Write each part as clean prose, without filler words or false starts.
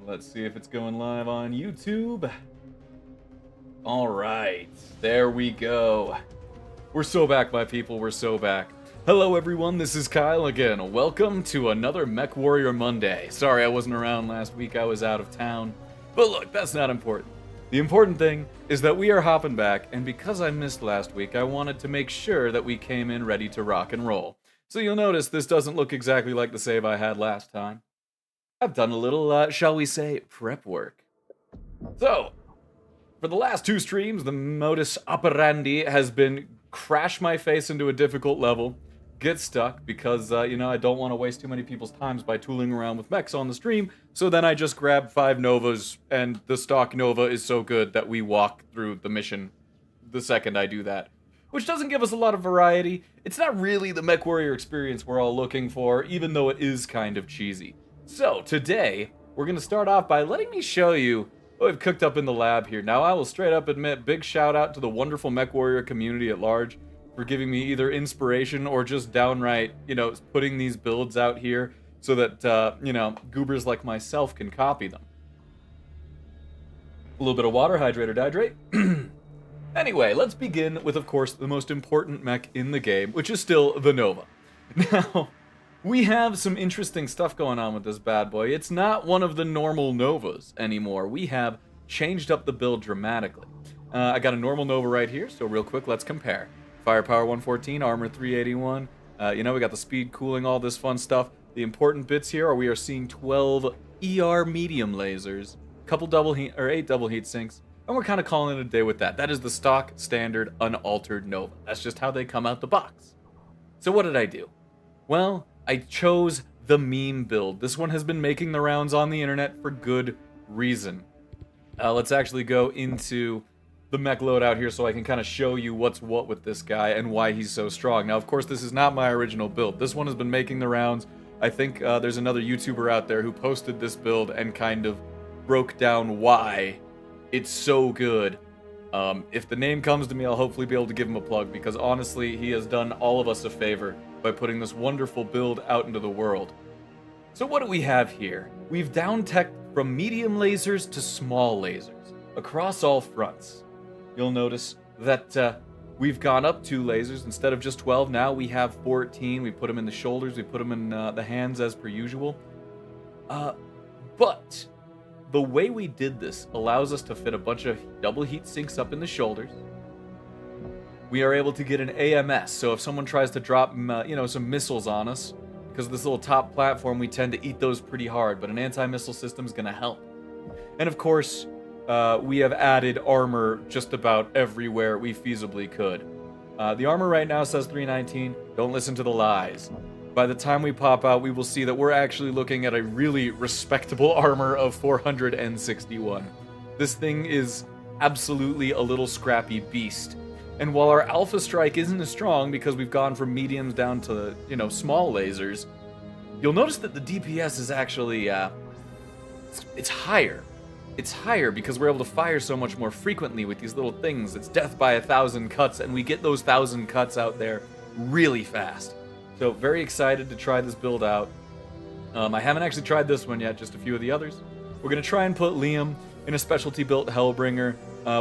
Let's see if it's going live on YouTube. All right, there we go. We're so back, my people. We're so back. Hello, everyone. This is Kyle again. Welcome to another MechWarrior Monday. Sorry I wasn't around last week. I was out of town. But look, that's not important. The important thing is that we are hopping back, and because I missed last week, I wanted to make sure that we came in ready to rock and roll. So you'll notice this doesn't look exactly like the save I had last time. I've done a little, shall we say, prep work. So, for the last two streams, the modus operandi has been crash my face into a difficult level, get stuck because, I don't want to waste too many people's times by tooling around with mechs on the stream, so then I just grab 5 Novas, and the stock Nova is so good that we walk through the mission the second I do that. Which doesn't give us a lot of variety. It's not really the MechWarrior experience we're all looking for, even though it is kind of cheesy. So, today, we're going to start off by letting me show you what I've cooked up in the lab here. Now, I will straight up admit, big shout out to the wonderful MechWarrior community at large for giving me either inspiration or just downright, putting these builds out here so that, goobers like myself can copy them. A little bit of water, hydrate or dihydrate. Anyway, let's begin with, of course, the most important mech in the game, which is still the Nova. Now, we have some interesting stuff going on with this bad boy. It's not one of the normal Novas anymore. We have changed up the build dramatically. I got a normal Nova right here, so real quick, let's compare. Firepower 114, armor 381. We got the speed, cooling, all this fun stuff. The important bits here are we are seeing 12 ER medium lasers, couple double heat or 8 double heat sinks, and we're kind of calling it a day with that. That is the stock, standard, unaltered Nova. That's just how they come out the box. So what did I do? Well, I chose the meme build. This one has been making the rounds on the internet for good reason. Let's actually go into the mech loadout here so I can kind of show you what's what with this guy and why he's so strong. Now, of course, this is not my original build. This one has been making the rounds. I think there's another YouTuber out there who posted this build and kind of broke down why it's so good. If the name comes to me, I'll hopefully be able to give him a plug, because honestly, he has done all of us a favor by putting this wonderful build out into the world. So what do we have here? We've down-teched from medium lasers to small lasers across all fronts. You'll notice that we've gone up 2 lasers instead of just 12. Now we have 14. We put them in the shoulders. We put them in the hands as per usual. But the way we did this allows us to fit a bunch of double heat sinks up in the shoulders. We are able to get an AMS, so if someone tries to drop, some missiles on us, because of this little top platform, we tend to eat those pretty hard, but an anti-missile system is going to help. And of course, we have added armor just about everywhere we feasibly could. The armor right now says 319. Don't listen to the lies. By the time we pop out, we will see that we're actually looking at a really respectable armor of 461. This thing is absolutely a little scrappy beast. And while our Alpha Strike isn't as strong because we've gone from mediums down to, small lasers, you'll notice that the DPS is actually, it's higher. It's higher because we're able to fire so much more frequently with these little things. It's death by 1,000 cuts, and we get those 1,000 cuts out there really fast. So, very excited to try this build out. I haven't actually tried this one yet, just a few of the others. We're going to try and put Liam in a specialty-built Hellbringer.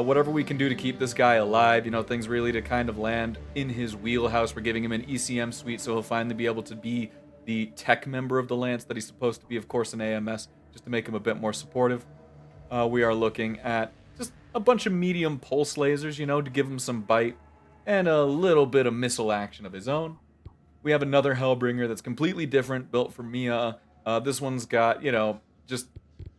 Whatever we can do to keep this guy alive, things really to kind of land in his wheelhouse. We're giving him an ECM suite, so he'll finally be able to be the tech member of the Lance that he's supposed to be, of course, an AMS, just to make him a bit more supportive. We are looking at just a bunch of medium pulse lasers, to give him some bite, and a little bit of missile action of his own. We have another Hellbringer that's completely different, built for Mia. This one's got, just...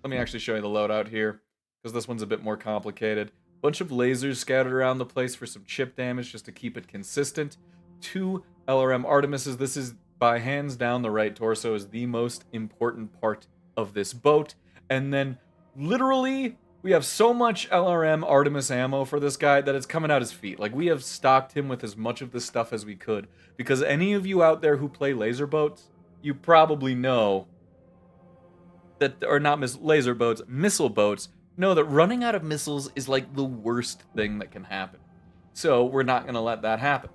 Let me actually show you the loadout here, because this one's a bit more complicated. Bunch of lasers scattered around the place for some chip damage, just to keep it consistent. 2 LRM Artemises. This is, by hands down, the right torso is the most important part of this boat. And then, literally, we have so much LRM Artemis ammo for this guy that it's coming out his feet. Like, we have stocked him with as much of this stuff as we could. Because any of you out there who play laser boats, you probably know that, or not laser boats, missile boats, know that running out of missiles is like the worst thing that can happen. So we're not going to let that happen.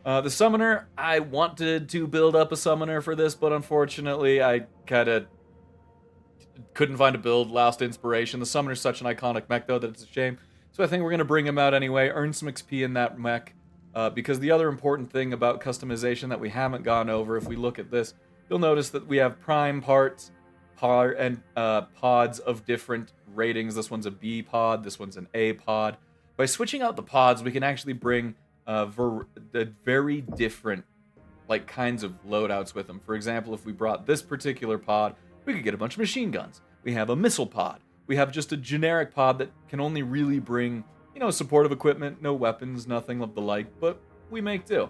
The summoner, I wanted to build up a summoner for this, but unfortunately I kind of couldn't find a build, lost inspiration. The Summoner's such an iconic mech, though, that it's a shame. So I think we're going to bring him out anyway, earn some XP in that mech. Because the other important thing about customization that we haven't gone over, if we look at this, you'll notice that we have prime parts and pods of different ratings. This one's a B pod, this one's an A pod. By switching out the pods, we can actually bring very different kinds of loadouts with them. For example, if we brought this particular pod, we could get a bunch of machine guns. We have a missile pod. We have just a generic pod that can only really bring, supportive equipment, no weapons, nothing of the like, but we make do.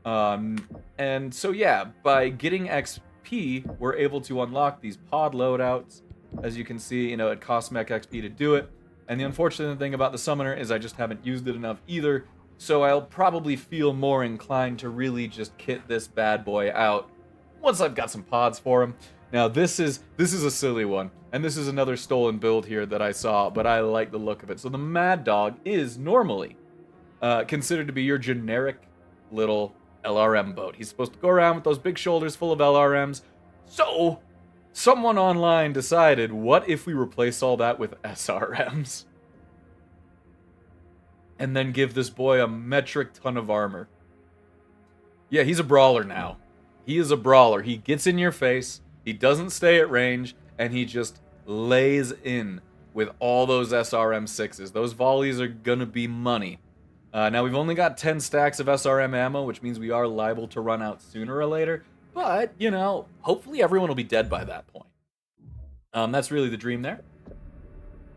And so yeah, by getting XP, we're able to unlock these pod loadouts. As you can see, it costs mech XP to do it. And the unfortunate thing about the Summoner is I just haven't used it enough either, so I'll probably feel more inclined to really just kit this bad boy out once I've got some pods for him. Now this is a silly one, and this is another stolen build here that I saw, but I like the look of it. So the Mad Dog is normally considered to be your generic little LRM boat. He's supposed to go around with those big shoulders full of LRMs. So someone online decided, what if we replace all that with SRMs? And then give this boy a metric ton of armor. Yeah, he's a brawler now. He is a brawler. He gets in your face, he doesn't stay at range, and he just lays in with all those SRM 6s. Those volleys are gonna be money. Now, we've only got 10 stacks of SRM ammo, which means we are liable to run out sooner or later. But, hopefully everyone will be dead by that point. That's really the dream there.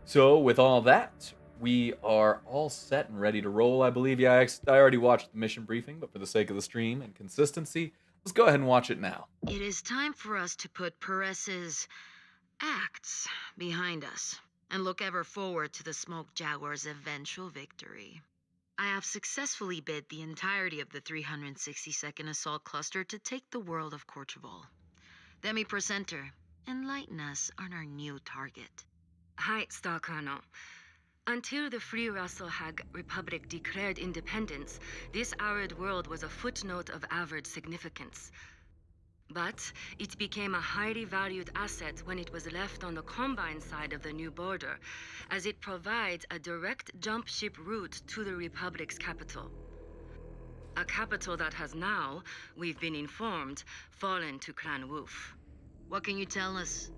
So, with all that, we are all set and ready to roll, I believe. Yeah, I already watched the mission briefing, but for the sake of the stream and consistency, let's go ahead and watch it now. It is time for us to put Perez's acts behind us and look ever forward to the Smoke Jaguar's eventual victory. I have successfully bid the entirety of the 362nd Assault Cluster to take the world of Corcheval. Demi Presenter, enlighten us on our new target. Hi, Star Colonel. Until the Free Russell Hag Republic declared independence, this arid world was a footnote of average significance. But it became a highly valued asset when it was left on the Combine side of the new border, as it provides a direct jump ship route to the Republic's capital. A capital that has now, we've been informed, fallen to Clan Wolf. What can you tell us?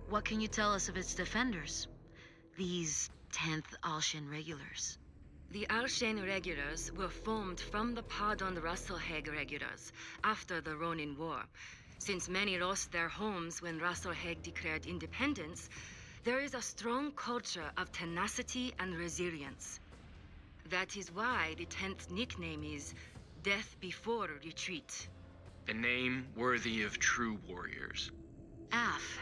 What can you tell us of its defenders? These 10th Alshan regulars. The Alshan regulars were formed from the Pardon Russell Hague regulars after the Ronin War. Since many lost their homes when Russell Hague declared independence, there is a strong culture of tenacity and resilience. That is why the 10th nickname is Death Before Retreat. A name worthy of true warriors. Af.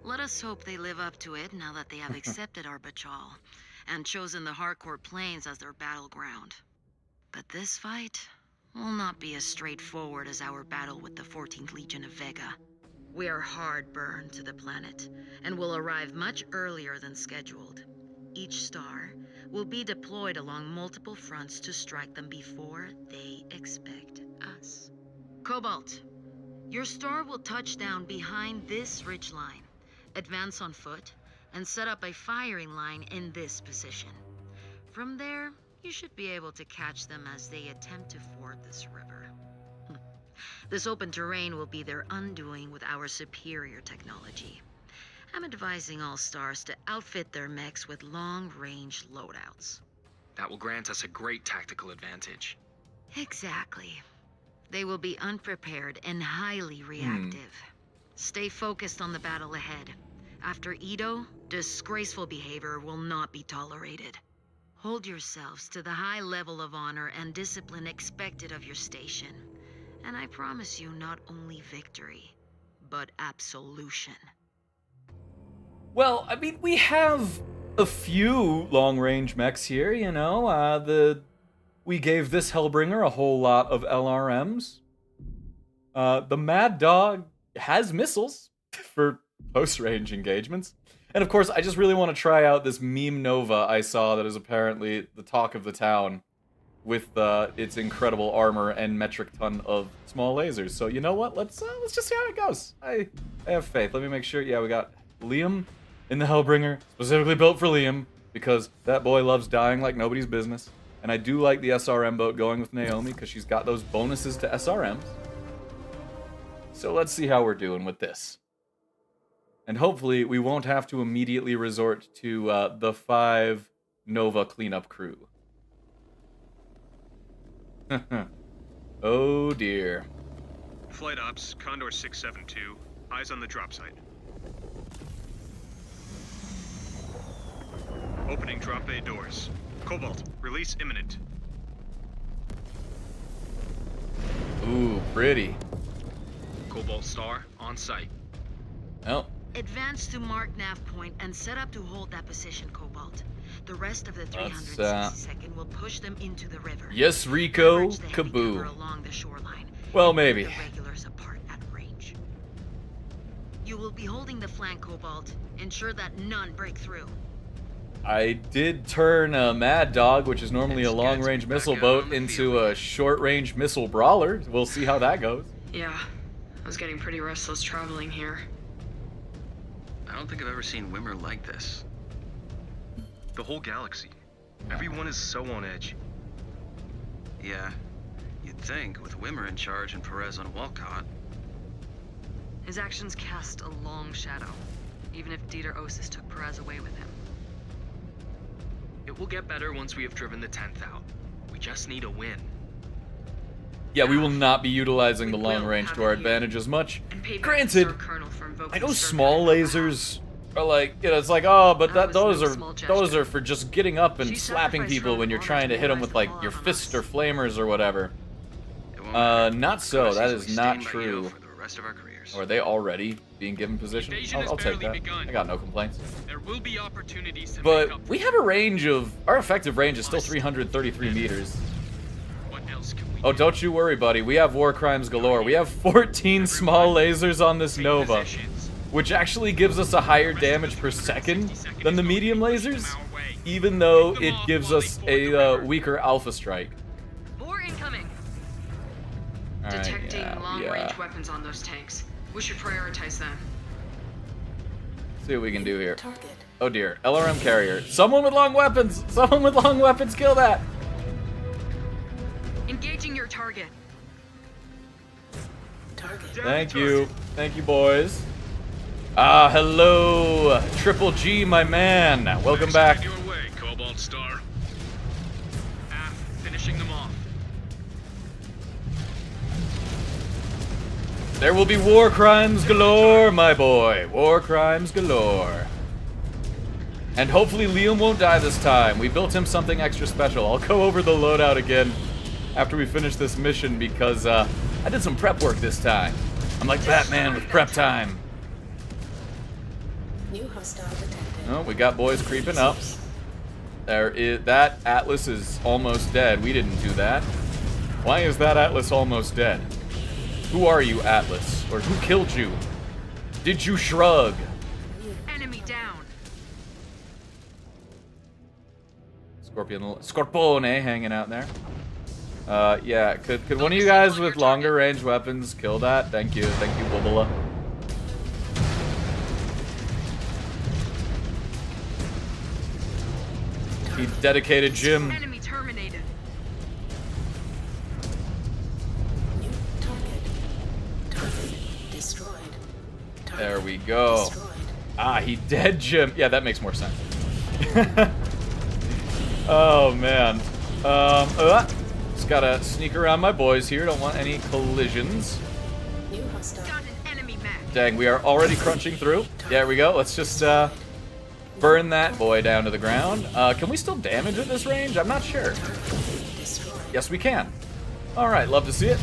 Let us hope they live up to it now that they have accepted our Bachal and chosen the Harcourt Plains as their battleground. But this fight will not be as straightforward as our battle with the 14th Legion of Vega. We are hard burned to the planet and will arrive much earlier than scheduled. Each star will be deployed along multiple fronts to strike them before they expect us. Cobalt, your star will touch down behind this ridge line, advance on foot, and set up a firing line in this position. From there, you should be able to catch them as they attempt to ford this river. This open terrain will be their undoing with our superior technology. I'm advising all stars to outfit their mechs with long-range loadouts. That will grant us a great tactical advantage. Exactly. They will be unprepared and highly reactive. Stay focused on the battle ahead. After Edo, disgraceful behavior will not be tolerated. Hold yourselves to the high level of honor and discipline expected of your station. And I promise you not only victory, but absolution. Well, I mean, we have a few long-range mechs here, we gave this Hellbringer a whole lot of LRMs. The Mad Dog has missiles for close-range engagements. And of course, I just really want to try out this meme Nova I saw that is apparently the talk of the town with its incredible armor and metric ton of small lasers. So you know what? Let's just see how it goes. I have faith. Let me make sure. Yeah, we got Liam in the Hellbringer, specifically built for Liam, because that boy loves dying like nobody's business. And I do like the SRM boat going with Naomi, because she's got those bonuses to SRMs. So let's see how we're doing with this. And hopefully we won't have to immediately resort to the 5 Nova cleanup crew. Oh dear. Flight ops, Condor 672. Eyes on the drop site. Opening drop bay doors. Cobalt, release imminent. Ooh, pretty. Cobalt Star, on site. Oh, Advance to mark nav point and set up to hold that position, Cobalt. The rest of the Let's, 362nd will push them into the river. yes, Rico, Average the heavy cover kaboo. along the shoreline. Well, and maybe. keep the regulars apart at range. You will be holding the flank, Cobalt. Ensure that none break through. I did turn a Mad Dog, which is normally a It's long-range Gatsby missile back out on boat, the into field. a short-range missile brawler. We'll see how that goes. Yeah, I was getting pretty restless traveling here. I don't think I've ever seen Wimmer like this. The whole galaxy. Everyone is so on edge. Yeah, you'd think, with Wimmer in charge and Perez on Walcott. His actions cast a long shadow, even if Dieter Osis took Perez away with him. It will get better once we have driven the 10th out. We just need a win. Yeah, we will not be utilizing the We long will range have to our it here. advantage as much. And paid back Granted, Star Colonel for invoking I know Star small Colonel. lasers are like, you know, it's like, oh, but That was those no are small those gesture. are for just getting up and She slapping sacrificed people her when you're honor trying to to hit them realize with the like fallout your of fists us. or flamers or whatever. It won't matter. Not so. Because That he's is not always staying by you true. for the rest of our careers. Or are they already being given position? Invasion I'll has take barely that. begun. I got no complaints. There will be opportunities to make But up. we have a range of our effective range is still 333 meters. What else can we Oh, do? don't you worry, buddy. We have war crimes galore. We have 14 small lasers on this Take Nova, positions. which actually gives us a higher damage per second than the medium lasers, even though it gives us a weaker alpha strike. More incoming! Alright, Detecting yeah, long-range weapons on those tanks. We should prioritize them. See what we can do here. Oh dear, LRM carrier. Someone with long weapons! Someone with long weapons, kill that! Engaging your target. Thank you. Thank you, boys. Ah, hello, Triple G, my man. Welcome back. Your way, Cobalt Star. Finishing them off. There will be war crimes galore, my boy. War crimes galore. And hopefully Liam won't die this time. We built him something extra special. I'll go over the loadout again after we finish this mission because I did some prep work this time. I'm like Batman with prep time. New hostile detected. Oh, we got boys creeping up. That Atlas is almost dead. We didn't do that. Why is that Atlas almost dead? Who are you, Atlas? Or who killed you? Did you shrug? Enemy down. Scorpione hanging out there. Yeah, could one of you guys with longer range weapons kill that? Thank you, Bubala. He dedicated Jim. Enemy terminated. New target. Target destroyed. Target There we go. destroyed. Ah, he dead Jim. Yeah, that makes more sense. Oh man. Just gotta sneak around my boys here. Don't want any collisions. New hostile. Got an enemy mech. Dang, we are already crunching through. There we go. Let's just burn that boy down to the ground. Can we still damage at this range? I'm not sure. Destroyed. Yes, we can. All right, love to see it.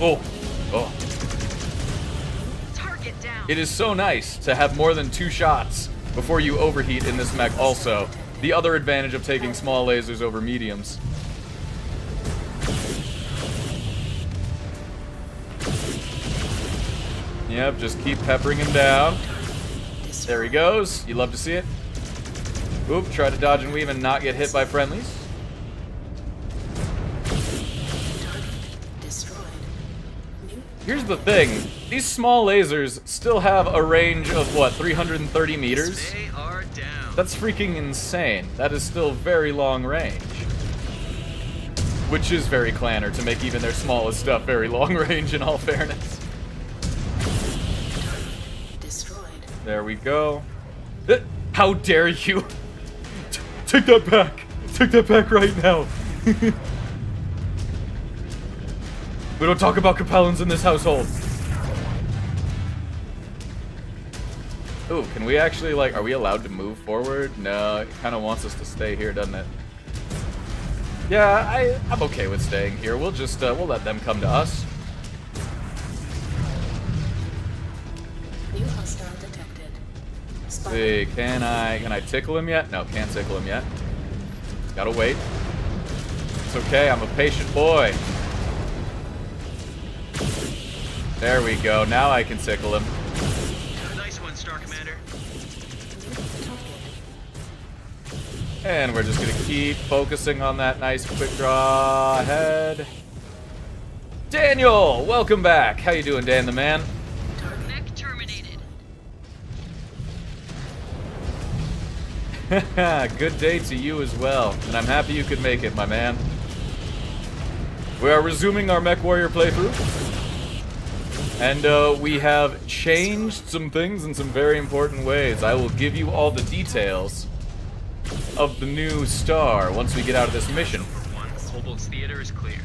Oh, oh. Target down. It is so nice to have more than 2 shots before you overheat in this mech also. The other advantage of taking small lasers over mediums. Yep, just keep peppering him down. There he goes. You love to see it. Oop, try to dodge and weave and not get hit by friendlies. Target destroyed. New Here's the thing. these small lasers still have a range of, what, 330 meters? They are down. That's freaking insane. That is still very long range. Which is very Clanner to make even their smallest stuff very long range, in all fairness. Destroyed. There we go. How dare you! Take that back! Take that back right now! We don't talk about Capellans in this household. Ooh, can we actually, like, are we allowed to move forward? No, it kind of wants us to stay here, doesn't it? Yeah, I'm okay with staying here. We'll just, we'll let them come to us. New hostile detected. See, can I tickle him yet? No, can't tickle him yet. Gotta wait. It's okay, I'm a patient boy. There we go, now I can tickle him. Nice one, Star Commander. And we're just gonna keep focusing on that nice quick draw ahead. Daniel, welcome back. How you doing, Dan the man? Mech terminated. Good day to you as well, and I'm happy you could make it, my man. We are resuming our MechWarrior playthrough. And we have changed some things in some very important ways. I will give you all the details of the new star once we get out of this mission. Kobold's theater is clear.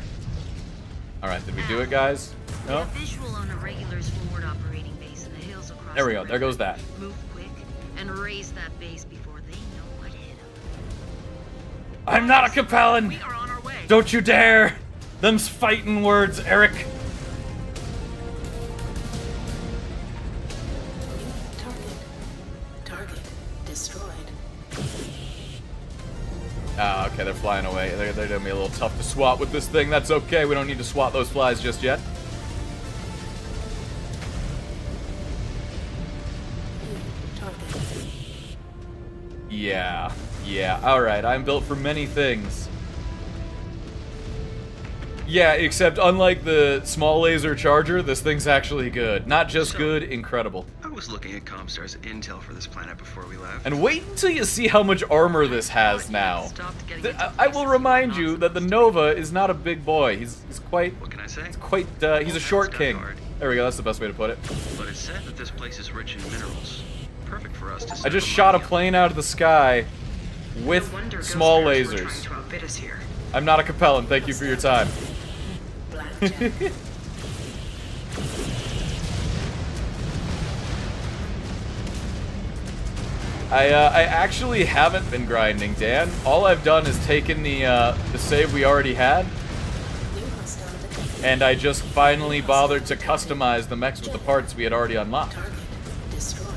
Alright, did we do it, guys? No? Get a visual on a regular's forward operating base in the hills across There we the go, there river. goes that. Move quick and raise that base before they know what hit them. I'm not a Capellan! We are on our way. Don't you dare! Them's fighting words, Eric! Target destroyed. Ah, okay, they're flying away. They're gonna be a little tough to swat with this thing. That's okay, we don't need to swat those flies just yet. Target. Yeah, alright, I'm built for many things. Yeah, except unlike the small laser charger, this thing's actually good. Not just good, incredible. I was looking at Comstar's intel for this planet before we left. And wait until you see how much armor this has now. Stopped getting into I will places remind with you that the nonsense. Nova is not a big boy. He's quite, What can I say? he's a short king. There we go, that's the best way to put it. But it's said that this place is rich in minerals. Perfect for us to I set just up shot a mining. plane out of the sky with No wonder small ghost bears were lasers. trying to outbid us here. I'm not a Capellan, thank you for your time. Blackjack. I actually haven't been grinding, Dan. All I've done is taken the save we already had, New hostile detected. and I just finally bothered to customize the mechs with the parts we had already unlocked. Target destroyed.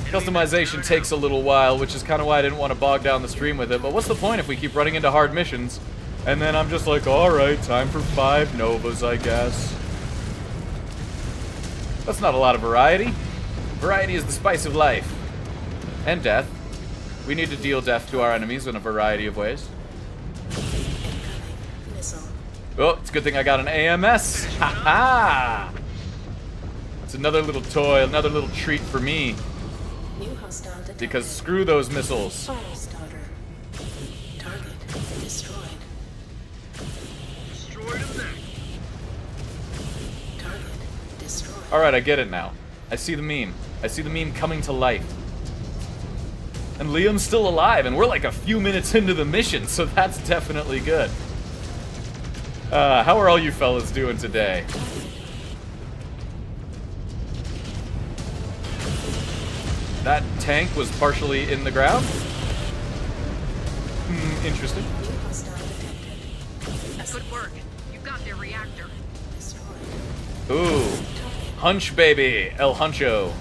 Customization takes a little while, which is kind of why I didn't want to bog down the stream with it, but what's the point if we keep running into hard missions? And then I'm just like, alright, time for 5 Novas, I guess. That's not a lot of variety. Variety is the spice of life. And death. We need to deal death to our enemies in a variety of ways. Incoming missile. Oh, it's a good thing I got an AMS. Ha ha! It's another little toy, another little treat for me. New hostile detected. Because screw those missiles. Fire starter. Target destroyed. Destroyed him then. Target destroyed. Alright, I get it now. I see the meme. I see the meme coming to life. And Liam's still alive, and we're like a few minutes into the mission, so that's definitely good. How are all you fellas doing today? That tank was partially in the ground? Interesting. New hostile detected. Good work. You got their reactor. Destroyed. Ooh. Hunch baby, El Huncho.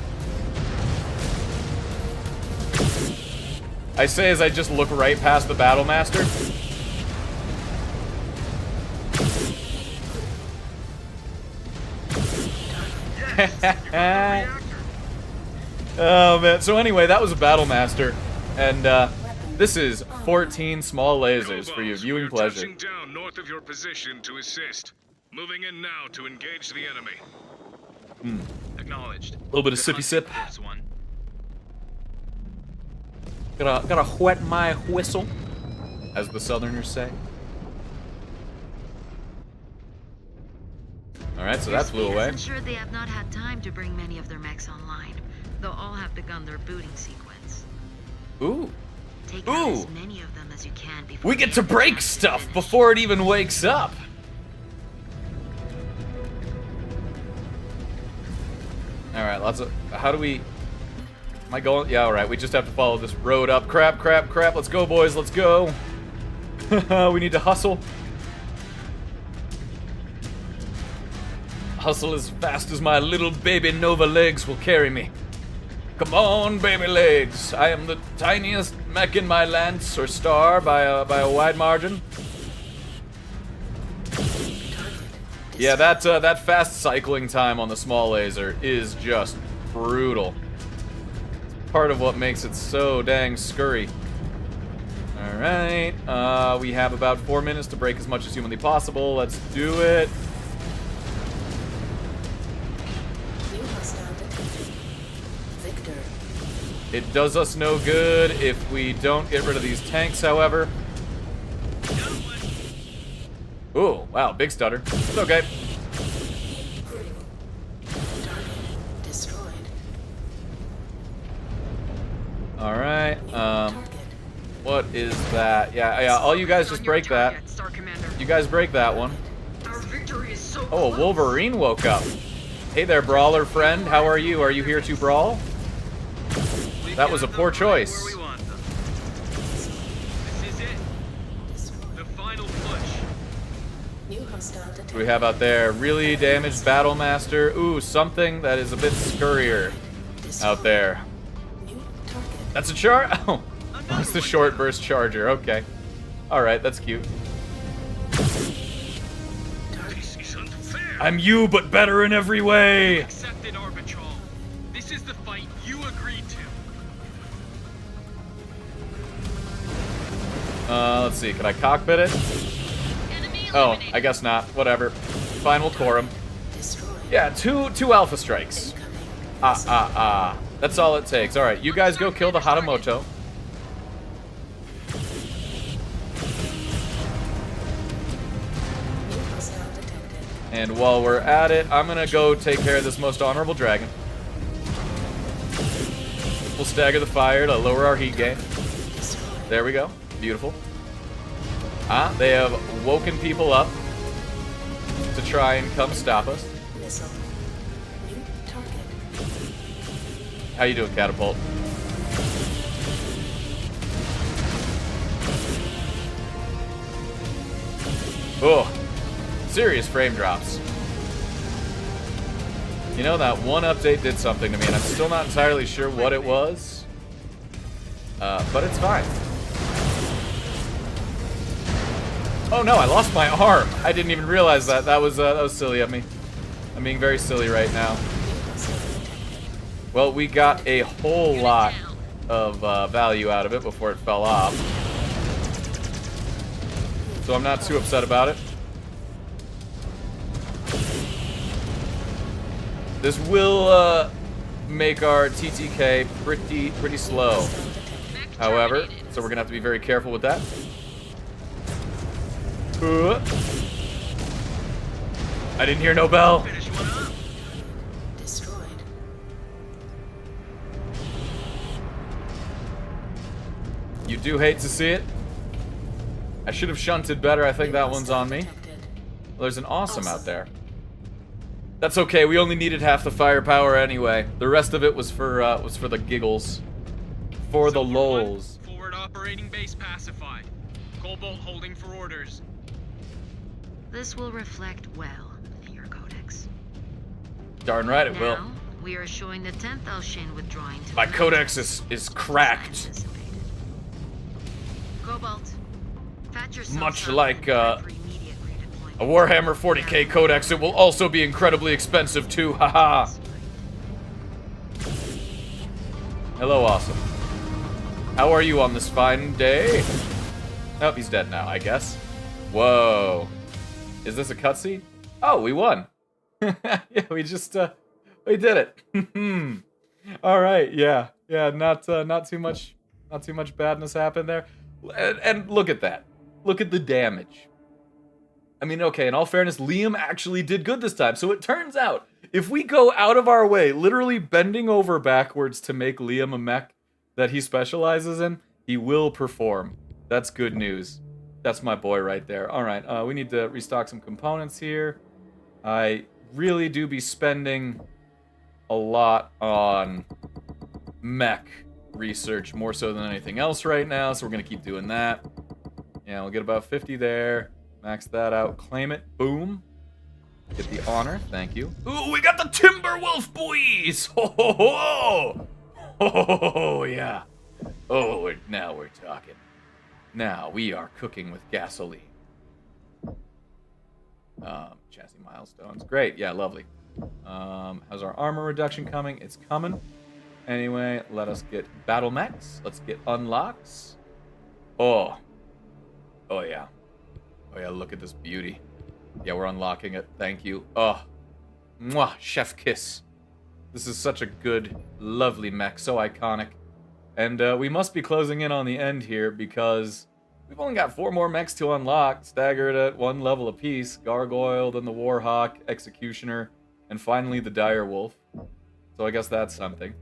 I say as I just look right past the Battle Master. Oh man, so anyway, that was a Battle Master. And this is 14 small lasers for your viewing pleasure. Touching down north of your position to assist. Moving in now to engage the enemy. Acknowledged. A little bit of Good sippy sip. hunting, Corpse One. Gotta whet my whistle, as the Southerners say. Alright, so that flew away. Ensured they have not had time to bring many of their mechs online. They'll all have begun their booting sequence. Ooh. Take out Ooh. as many of them as you can before We the get to end of break the stuff finish. before it even wakes up. Alright, lots of... How do we... Am I going? Yeah, alright. We just have to follow this road up. Crap, crap, crap. Let's go, boys. Let's go. We need to hustle. Hustle as fast as my little baby Nova legs will carry me. Come on, baby legs. I am the tiniest mech in my lance or star by a wide margin. Yeah, that fast cycling time on the small laser is just brutal. Part of what makes it so dang scurry. Alright, we have about 4 minutes to break as much as humanly possible. Let's do it. New hostile detected. Victor. It does us no good if we don't get rid of these tanks, however. Ooh, wow, big stutter. It's okay. Target destroyed. Alright, Target. what is that? Yeah, all you guys just On your break that. target, Star Commander. You guys break that one. Our victory is so Oh, a close. Wolverine woke up. Hey there, brawler friend. How are you? Are you here to brawl? We That was a got poor them right choice. where we want them. This is it. Destroyed. The final push. New hostile What do detected. we have out there? Really damaged Battlemaster. Ooh, something that is a bit scurrier out there. New target. That's a char. Oh, it's the short burst charger. Okay. Alright, that's cute. This is unfair. I'm you, but better in every way. Accepted Arbitral. This is the fight you agreed to. Let's see. Can I cockpit it? Oh, I guess not. Whatever. Fine, we'll core him. Destroyed. Yeah, two alpha strikes. Incoming. That's all it takes. Alright, you guys go kill the Haramoto. New hostile detected. And while we're at it, I'm gonna go take care of this most honorable dragon. We'll stagger the fire to lower our heat gain. Destroyed. There we go. Beautiful. They have woken people up to try and come stop us. Missile. New target. How you doing, Catapult? Oh, serious frame drops. You know, that one update did something to me, and I'm still not entirely sure what it was. But it's fine. Oh no, I lost my arm. I didn't even realize that. That was silly of me. I'm being very silly right now. New hostile detected. Well, we got a whole lot of value out of it before it fell off. So I'm not too upset about it. This will make our TTK pretty slow. Hostile detected. However, so we're gonna have to be very careful with that. I didn't hear no bell. Finish one up. Destroyed. You do hate to see it. I should have shunted better. I think New that one's hostile on me. detected. Well, there's an awesome out there. That's okay. We only needed half the firepower anyway. The rest of it was for the giggles, for the Silver One, lols. Forward operating base pacified. Cobalt holding for orders. This will reflect well in your codex. Darn right it will. Now, we are showing the 10th Elshin withdrawing to My the codex mountains, is as cracked. anticipated. Cobalt, patch yourself Much up like, and prep for immediate redeployment. A Warhammer 40k codex. It will also be incredibly expensive too. Haha. Hello, awesome. How are you on this fine day? Oh, he's dead now, I guess. Whoa. Is this a cutscene? Oh, we won. Yeah, we just We did it. All right, yeah. Not too much badness happened there. And look at that. Look at the damage. I mean, okay, in all fairness, Liam actually did good this time. So it turns out, if we go out of our way, literally bending over backwards to make Liam a mech that he specializes in, he will perform. That's good news. That's my boy right there. All right, we need to restock some components here. I really do be spending a lot on mech research, more so than anything else right now, so we're going to keep doing that. Yeah, we'll get about 50 there. Max that out. Claim it. Boom. Get the honor. Thank you. Ooh, we got the Timberwolf boys! Ho, ho, ho! Ho, ho, ho, yeah. Oh, now we're talking. Now we are cooking with gasoline. Chassis milestones. Great. Yeah, lovely. How's our armor reduction coming? It's coming. Anyway, let us get battle mechs. Let's get unlocks. Oh, yeah. Oh, yeah, look at this beauty. Yeah, we're unlocking it. Thank you. Oh, mwah, chef kiss. This is such a good, lovely mech. So iconic. And we must be closing in on the end here because we've only got 4 more mechs to unlock, staggered at 1 level apiece. Gargoyle, then the Warhawk, Executioner, and finally the Direwolf. So I guess that's something.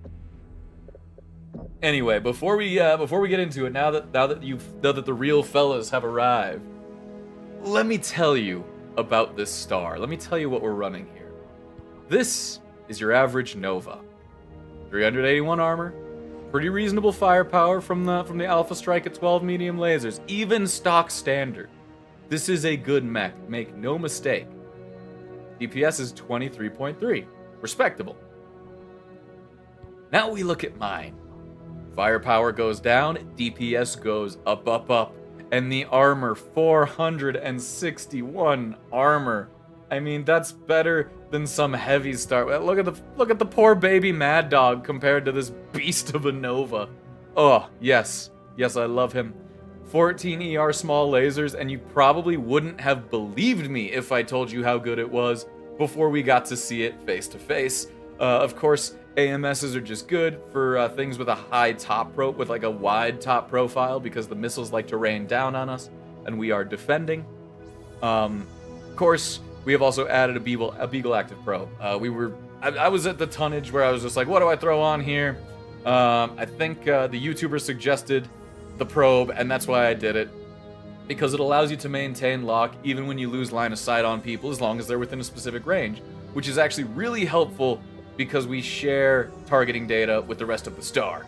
Anyway, before we get into it, now that the real fellas have arrived, let me tell you about this star. Let me tell you what we're running here. This is your average Nova. 381 armor, pretty reasonable firepower from the Alpha Strike at 12 medium lasers, even stock standard. This is a good mech, make no mistake. DPS is 23.3, respectable. Now we look at mine. Firepower goes down, DPS goes up, up, up. And the armor, 461 armor. I mean, that's better than some heavy start. Look at the poor baby Mad Dog compared to this beast of a Nova. Oh, yes. Yes, I love him. 14 ER small lasers, and you probably wouldn't have believed me if I told you how good it was before we got to see it face to face. Of course, AMSs are just good for things with a high top with like a wide top profile because the missiles like to rain down on us and we are defending. Of course, we have also added a Beagle Active Probe. I was at the tonnage where I was just like, what do I throw on here? I think the YouTuber suggested the probe, and that's why I did it. Because it allows you to maintain lock even when you lose line of sight on people as long as they're within a specific range, which is actually really helpful because we share targeting data with the rest of the star,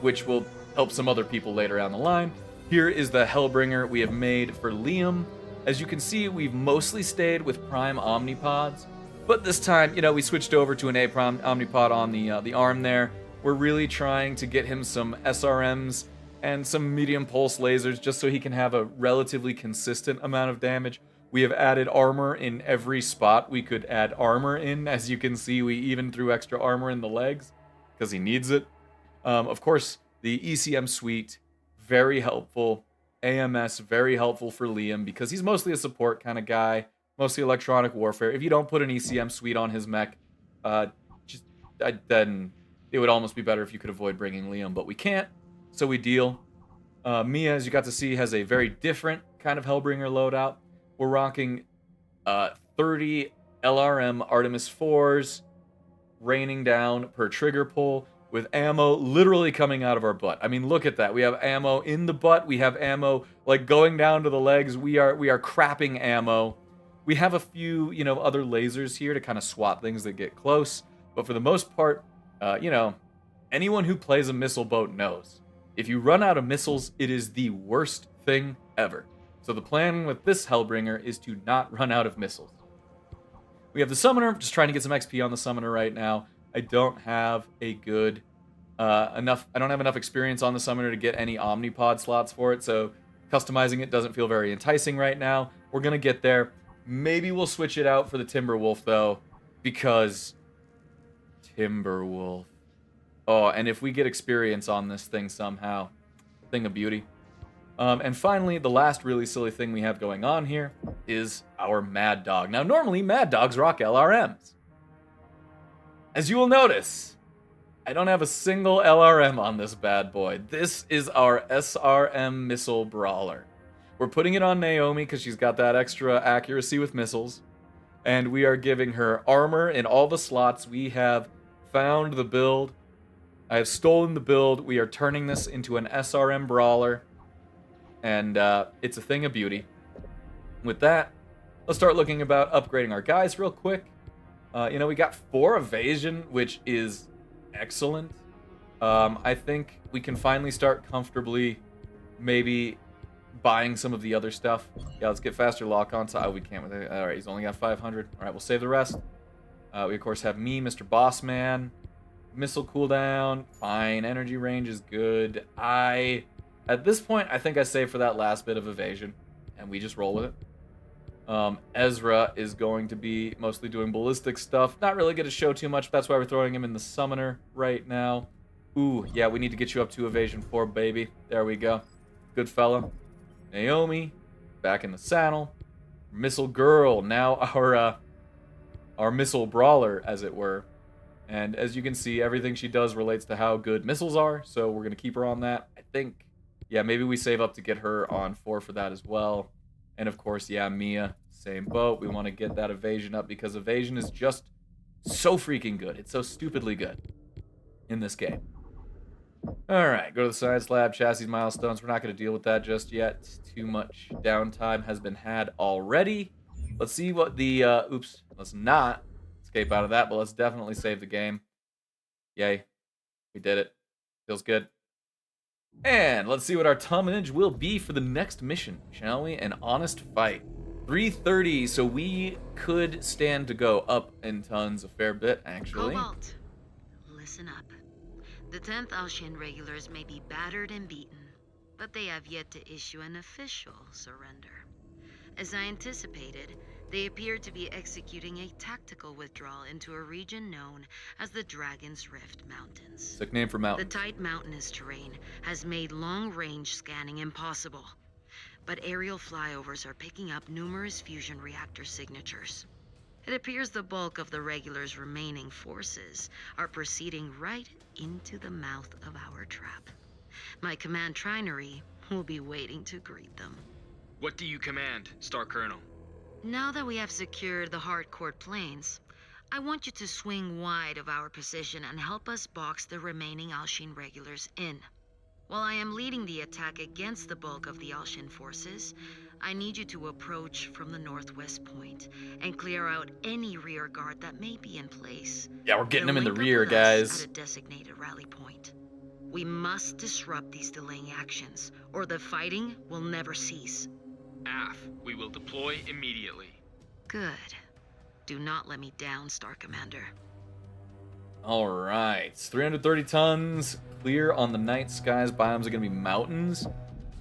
which will help some other people later down the line. Here is the Hellbringer we have made for Liam. As you can see, we've mostly stayed with Prime Omnipods, but this time, we switched over to an A-Prime Omnipod on the arm there. We're really trying to get him some SRMs and some medium pulse lasers just so he can have a relatively consistent amount of damage. We have added armor in every spot we could add armor in. As you can see, we even threw extra armor in the legs because he needs it. Of course, the ECM suite, very helpful. AMS, very helpful for Liam because he's mostly a support kind of guy, mostly electronic warfare. If you don't put an ECM suite on his mech, then it would almost be better if you could avoid bringing Liam, but we can't, so we deal. Mia, as you got to see, has a very different kind of Hellbringer loadout. We're rocking 30 LRM Artemis 4s raining down per trigger pull with ammo literally coming out of our butt. I mean, look at that. We have ammo in the butt. We have ammo like going down to the legs. We are crapping ammo. We have a few, other lasers here to kind of swat things that get close. But for the most part, anyone who plays a missile boat knows. If you run out of missiles, it is the worst thing ever. So the plan with this Hellbringer is to not run out of missiles. We have the Summoner, just trying to get some XP on the Summoner right now. I don't have a good I don't have enough experience on the Summoner to get any Omnipod slots for it, so customizing it doesn't feel very enticing right now. We're gonna get there. Maybe we'll switch it out for the Timberwolf though, because Timberwolf. Oh, and if we get experience on this thing somehow, thing of beauty. And finally, the last really silly thing we have going on here is our Mad Dog. Now, normally, Mad Dogs rock LRMs. as you will notice, I don't have a single LRM on this bad boy. This is our SRM missile brawler. We're putting it on Naomi because she's got that extra accuracy with missiles. And we are giving her armor in all the slots. We have found the build. I have stolen the build. We are turning this into an SRM brawler. And it's a thing of beauty. With that, let's start looking about upgrading our guys real quick. We got 4 evasion, which is excellent. I think we can finally start comfortably maybe buying some of the other stuff. Yeah, let's get faster lock-on. Oh, we can't with it. All right, he's only got 500. All right, we'll save the rest. We, of course, have me, Mr. Bossman. Missile cooldown, fine. Energy range is good. At this point, I think I save for that last bit of evasion, and we just roll with it. Ezra is going to be mostly doing ballistic stuff. Not really going to show too much. That's why we're throwing him in the summoner right now. Ooh, yeah, we need to get you up to evasion 4, baby. There we go. Good fella. Naomi, back in the saddle. Missile girl, now our missile brawler, as it were. And as you can see, everything she does relates to how good missiles are, so we're going to keep her on that. I think, yeah, maybe we save up to get her on 4 for that as well. And of course, yeah, Mia, same boat. We want to get that evasion up because evasion is just so freaking good. It's so stupidly good in this game. All right, go to the science lab, chassis milestones. We're not going to deal with that just yet. Too much downtime has been had already. Let's see what the, oops, let's not escape out of that, but let's definitely save the game. Yay, we did it. Feels good. And let's see what our tonnage will be for the next mission, shall we? An honest fight. 330, so we could stand to go up in tons a fair bit, actually. Cobalt, listen up. The 10th Alshian regulars may be battered and beaten, but they have yet to issue an official surrender. As I anticipated, they appear to be executing a tactical withdrawal into a region known as the Dragon's Rift Mountains. Sick name for mountain. The tight mountainous terrain has made long-range scanning impossible, but aerial flyovers are picking up numerous fusion reactor signatures. It appears the bulk of the regulars' remaining forces are proceeding right into the mouth of our trap. My command trinery will be waiting to greet them. What do you command, Star Colonel? Now that we have secured the hardcore plains, I want you to swing wide of our position and help us box the remaining Alshin regulars in. While I am leading the attack against the bulk of the Alshin forces, I need you to approach from the northwest point and clear out any rear guard that may be in place. Yeah, we're getting them in the Link up rear, with us guys. At a designated rally point. We must disrupt these delaying actions, or the fighting will never cease. AF, we will deploy immediately. Good. Do not let me down, Star Commander. All right, 330 tons, clear on the night skies. Biomes are going to be mountains.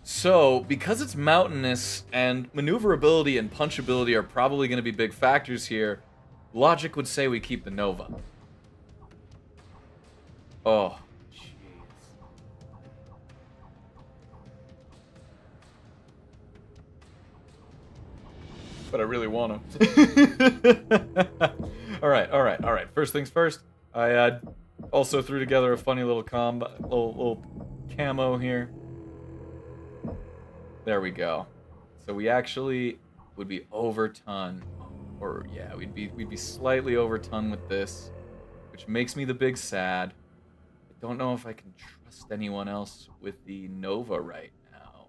So, because it's mountainous and maneuverability and punchability are probably going to be big factors here, logic would say we keep the Nova. Oh, jeez. But I really want to. All right. First things first. I also threw together a funny little little camo here. There we go. So we actually would be over ton, or yeah, we'd be slightly over ton with this, which makes me the big sad. I don't know if I can trust anyone else with the Nova right now.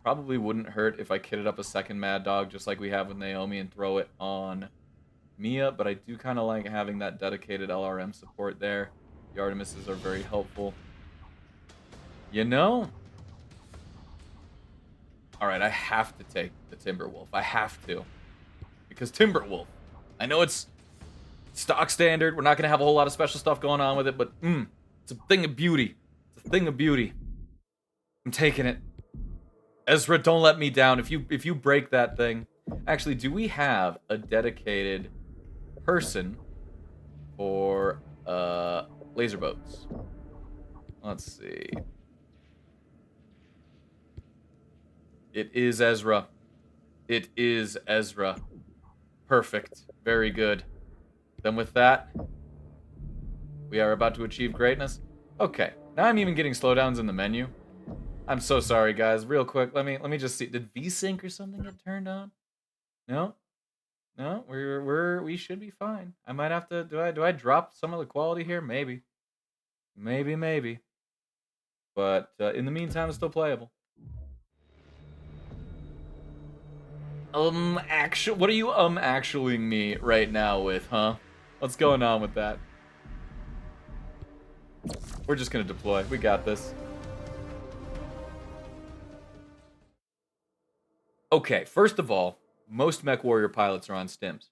Probably wouldn't hurt if I kitted up a second Mad Dog just like we have with Naomi and throw it on Mia, but I do kind of like having that dedicated LRM support there. The Artemises are very helpful. You know? Alright, I have to take the Timberwolf. I have to. Because Timberwolf. I know it's stock standard. We're not going to have a whole lot of special stuff going on with it, but it's a thing of beauty. It's a thing of beauty. I'm taking it. Ezra, don't let me down. If you break that thing. Actually, do we have a dedicated person for laser boats? Let's see. It is Ezra. It is Ezra. Perfect. Very good. Then with that, we are about to achieve greatness. Okay, now I'm even getting slowdowns in the menu. I'm so sorry, guys. Real quick, let me just see. Did VSync or something get turned on? No, no. We should be fine. I might have to. Do I drop some of the quality here? Maybe. But in the meantime, it's still playable. What are you actuallying me right now with, huh? What's going on with that? We're just gonna deploy. We got this. Okay, first of all, most MechWarrior pilots are on stims.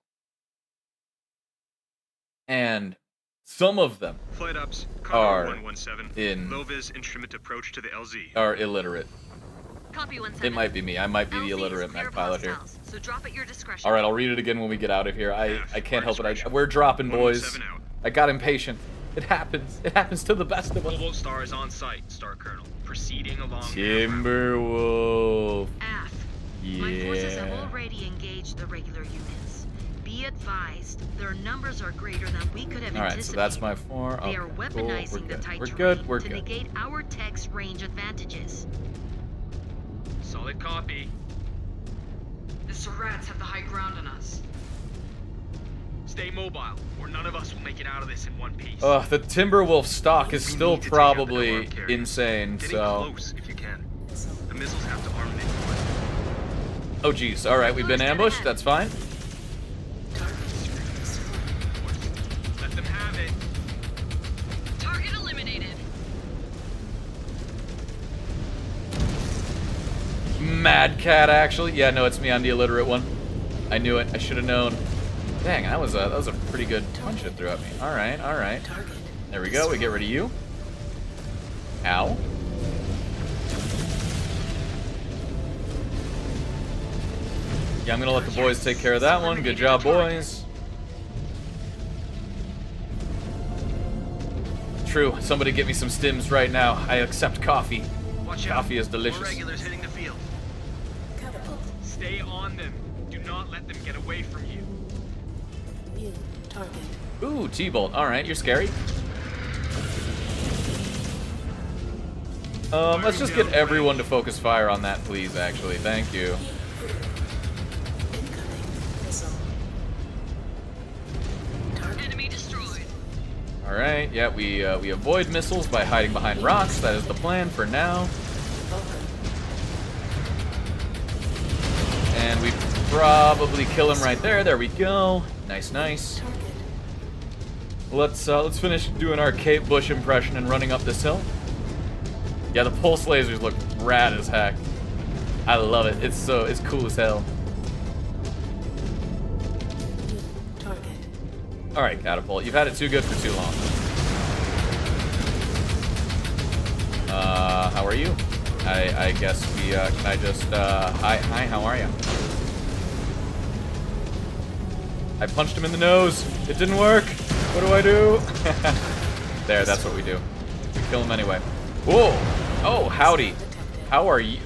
And some of them Flight ups, are Cargo 117. in Low-vis instrument approach to the LZ. are illiterate. Copy 17. It might be me. I might be the LZ is illiterate clear mech of pilot here. hostiles, so drop at your discretion. All right, I'll read it again when we get out of here. I can't help it. We're dropping, boys. 117 out. I got impatient. It happens. It happens to the best of us. Cobalt Star is on site, Star Colonel. Proceeding along. Timberwolf. AF. My forces have Yeah. already engaged the regular units. Be advised, their numbers are greater than we could have All right, anticipated. so that's my 4. They are Okay, cool. weaponizing the tight We're terrain good. We're to good. negate our tech's range advantages. Solid copy. The Surats have the high ground on us. Stay mobile, or none of us will make it out of this in one piece. The Timberwolf stock is We still need to take out the probably no-arm carriers. insane. Getting So, close if you can. Missile. The missiles have to arm them. oh geez. All right, we've been ambushed. That's fine. Target destroyed. Let them have it. Target eliminated. Mad Cat, actually. Yeah, no, it's me. I'm the illiterate one. I knew it. I should have known. Dang, that was a pretty good punch it threw at me. All right, all right. Target. There we go. We get rid of you. Ow. Yeah, I'm gonna let the boys take care of that one. Good job, boys. True. Somebody get me some stims right now. I accept coffee. Watch out. Coffee is More delicious. regulars hitting the field. Catapult. Stay on them. Do not let them get away from you. New target. Ooh, T-Bolt. All right, you're scary. Let's just get everyone to focus fire on that, please, actually. Thank you. Incoming missile. Target. Enemy destroyed. All right, yeah, we avoid missiles by hiding behind rocks. That is the plan for now. Open. And we probably kill him right there. There we go. Nice, nice. Target. Let's finish doing our Kate Bush impression and running up this hill. Yeah, the pulse lasers look rad as heck. I love it. It's cool as hell. New target. All right, Catapult, you've had it too good for too long. How are you? I guess we can I just hi, how are you? I punched him in the nose. It didn't work. What do I do? There, that's what we do. We kill him anyway. Whoa! Oh, howdy. How are you?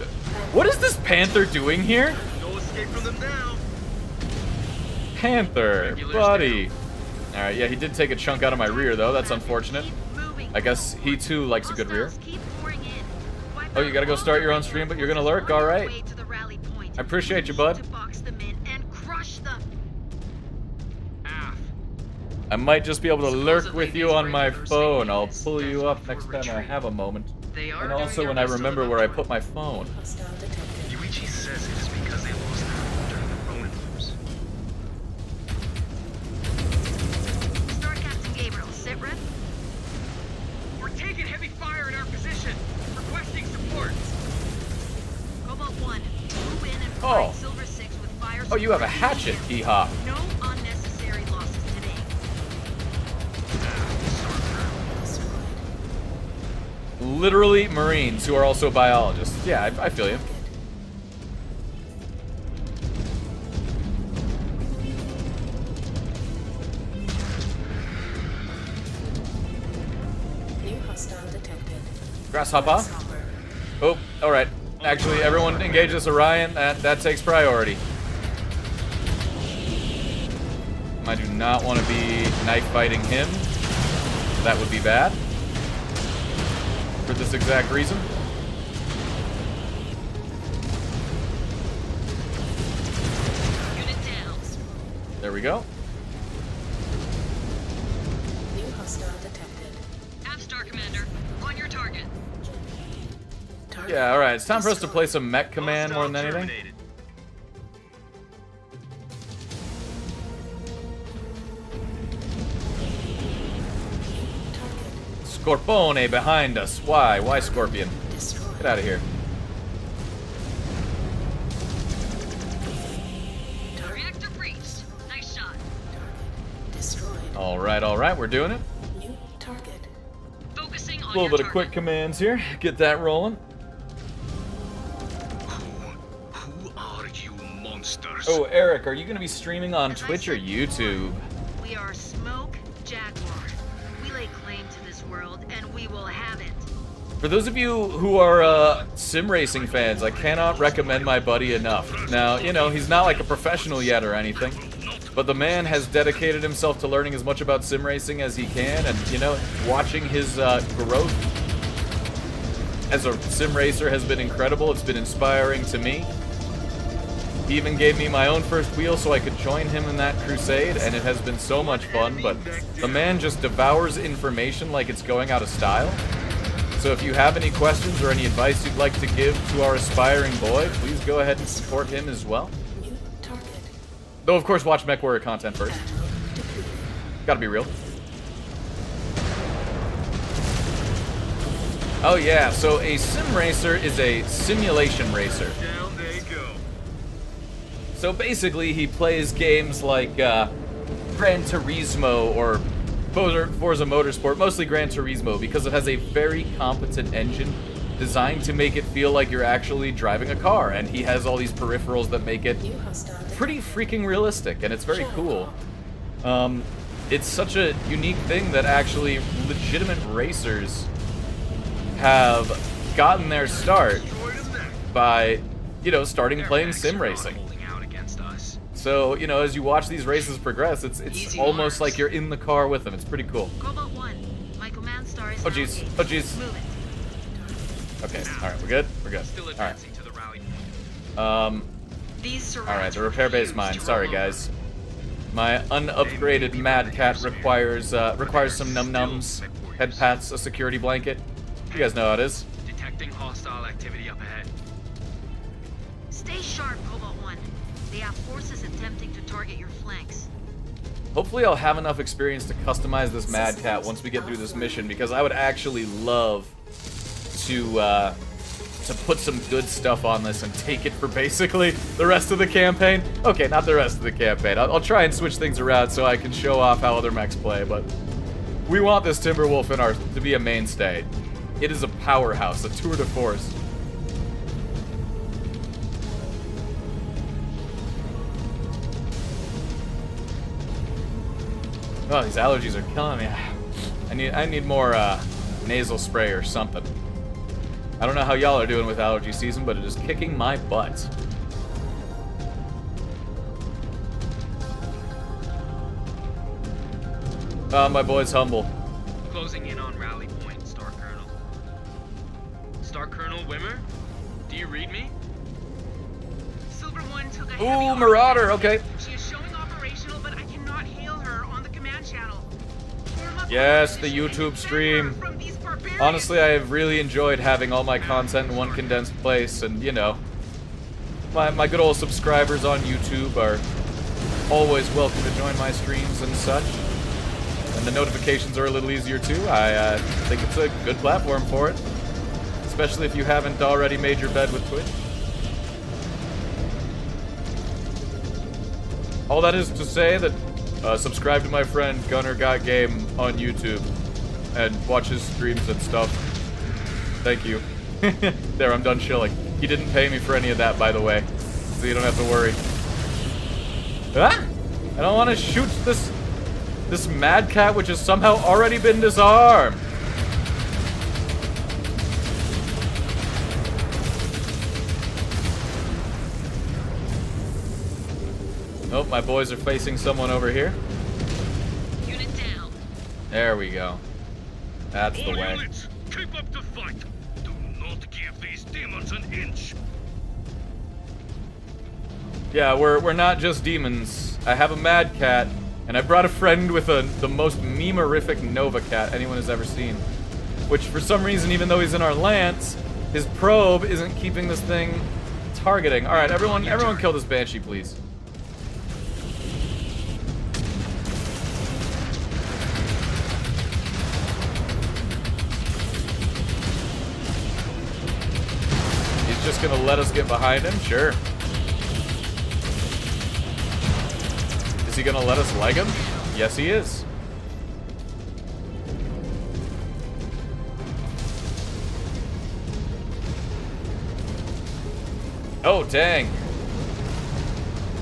What is this Panther doing here? No escape from them now. Panther, Regulars buddy. All right, yeah, he did take a chunk out of my rear though. That's unfortunate. Keep moving I guess he forward. too likes a good rear. Hostiles keep pouring in. Wipe Oh, you out gotta go all start the your own regular stream, but you're gonna forces lurk? on All their right. way to the rally point. I appreciate you, We bud. need to box them in and crush them. AF. I might just be able to lurk Supposedly with you these on my regulars phone. say I'll this pull you does up not next for time I retreat. have a moment. They are And doing also their when I best to remember live where up I to put it. my phone. Hostile detected. Yuichi says it is because they lost out during the Ronin Wars. Star Captain Gabriel, sit rep. We're taking heavy fire in our position. Requesting support. Cobalt 1, move in and Oh. fight Silver 6 with fire. Oh, you have a support hatchet, immediately. hee-haw. No unnecessary losses today. Destroyed. Literally Marines who are also biologists. Yeah, I feel you. Target. New hostile detected. Grasshopper. Grasshopper. Oh, all right. Actually, everyone engage this Orion. That takes priority. I do not want to be knife fighting him. That would be bad. For this exact reason. Unit down. There we go. New hostile detected. Half-star commander, on your target. Target Yeah, alright. It's time for us to destroyed. play some Mech Command more than anything. Terminated. Target Scorpone behind us. Why? Why Scorpion? destroyed. Get out of here. Target Reactor breached. Nice shot. destroyed. Alright. We're doing it. New target. Focusing on A little your bit of target. quick commands here. Get that rolling. Who are you monsters? Oh, Eric, are you going to be streaming on As I Twitch or said YouTube? before, we are Smoke Jaguar. We lay claim to this world, and we will have it. For those of you who are sim racing fans, I cannot recommend my buddy enough. Now, you know, he's not like a professional yet or anything, but the man has dedicated himself to learning as much about sim racing as he can, and, you know, watching his growth as a sim racer has been incredible. It's been inspiring to me. He even gave me my own first wheel so I could join him in that crusade, and it has been so much fun, but the man just devours information like it's going out of style. So if you have any questions or any advice you'd like to give to our aspiring boy, please go ahead and support him as well. New target. Though, of course, watch MechWarrior content first. Battle depleted. Gotta be real. Oh yeah, so a sim racer is a simulation racer. Down they go. So basically, he plays games like Gran Turismo or Forza Motorsport, mostly Gran Turismo, because it has a very competent engine designed to make it feel like you're actually driving a car, and he has all these peripherals that make it New hostile detected. pretty freaking realistic, and it's very cool. It's such a unique thing that actually legitimate racers have gotten their start by, you know, starting playing sim racing. Holding out against us. So, you know, as you watch these races progress, it's Easy almost marks. like you're in the car with them. It's pretty cool. Cobalt 1, my command star is Oh now jeez. engaged. Oh jeez. Move it. Okay. All right. We're good. We're good. Still All right. advancing to the rally point. These All surrounds right. The repair base refuse mine. to Sorry, roll over. guys. My unupgraded Mad Cat requires some num nums, head pats, a security blanket. You guys know how it is. Detecting hostile activity up ahead. Stay sharp, Cobalt 1. They have forces attempting to target your flanks. Hopefully, I'll have enough experience to customize this Mad Cat once we get through this mission, because I would actually love to put some good stuff on this and take it for basically the rest of the campaign. Okay, not the rest of the campaign. I'll try and switch things around so I can show off how other mechs play, but we want this Timberwolf to be a mainstay. It is a powerhouse, a tour de force. Oh, these allergies are killing me. I need more nasal spray or something. I don't know how y'all are doing with allergy season, but it is kicking my butt. My boy's humble. Closing in on rally point, Star Colonel. Star Colonel Wimmer? Do you read me? Silver One took a heavy Ooh, armor Marauder, hit. okay. She is showing operational, but I cannot hail her on the command channel. Form up Yes, a the position and YouTube defend stream. her from these barbarians. Honestly, I have really enjoyed having all my content in one condensed place, and you know, my good old subscribers on YouTube are always welcome to join my streams and such. And the notifications are a little easier too. I think it's a good platform for it, especially if you haven't already made your bed with Twitch. All that is to say that subscribe to my friend Gunner Got Game on YouTube and watch his streams and stuff. Thank you. There, I'm done chilling. He didn't pay me for any of that, by the way, so you don't have to worry. Ah! I don't want to shoot this Mad Cat, which has somehow already been disarmed. Nope, my boys are facing someone over here. There we go. That's the All way. units, keep up the fight. Do not give these demons an inch. Yeah, we're not just demons. I have a mad cat, and I brought a friend with the most memorific Nova cat anyone has ever seen. Which, for some reason, even though he's in our lance, his probe isn't keeping this thing targeting. All right, everyone kill this Banshee, please. He's just gonna let us get behind him? Sure. Is he gonna let us leg him? Yes, he is. Oh, dang.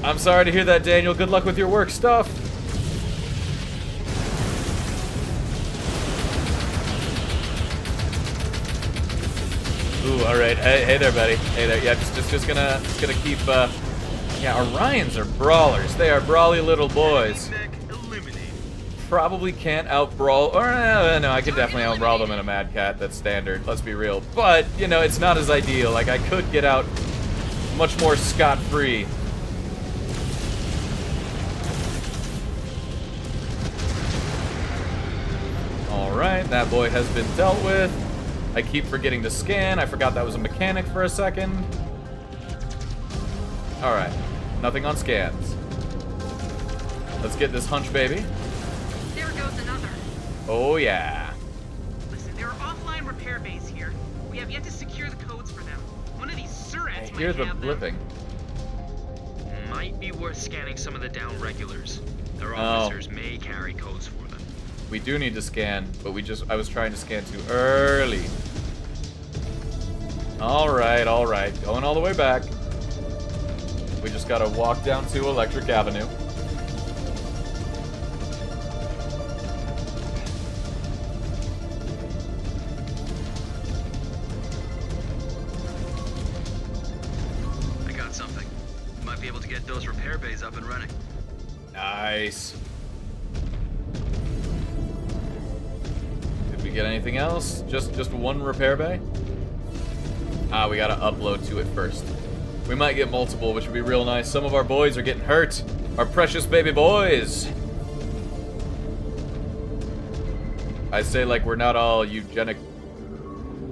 I'm sorry to hear that, Daniel. Good luck with your work stuff. Ooh, all right. Hey there, buddy. Hey there. Yeah, just gonna keep. Yeah, Orions are brawlers. They are brawly little boys. Probably can't out-brawl. Or no, I could definitely out-brawl them in a Mad Cat. That's standard. Let's be real. But you know, it's not as ideal. Like I could get out much more scot-free. Alright, that boy has been dealt with. I keep forgetting to scan. I forgot that was a mechanic for a second. Alright, nothing on scans. Let's get this hunch baby. There goes another. Oh yeah. Listen, there are offline repair bays here. We have yet to secure the codes for them. One of these I surats hear might the have blipping. Might be worth scanning some of the down regulars. Their Oh. officers may carry codes for them. We do need to scan, but I was trying to scan too early. Alright. Going all the way back. We just gotta walk down to Electric Avenue. I got something. Might be able to get those repair bays up and running. Nice. Did we get anything else? Just one repair bay? Ah, we gotta upload to it first. We might get multiple, which would be real nice. Some of our boys are getting hurt. Our precious baby boys. I say like we're not all eugenic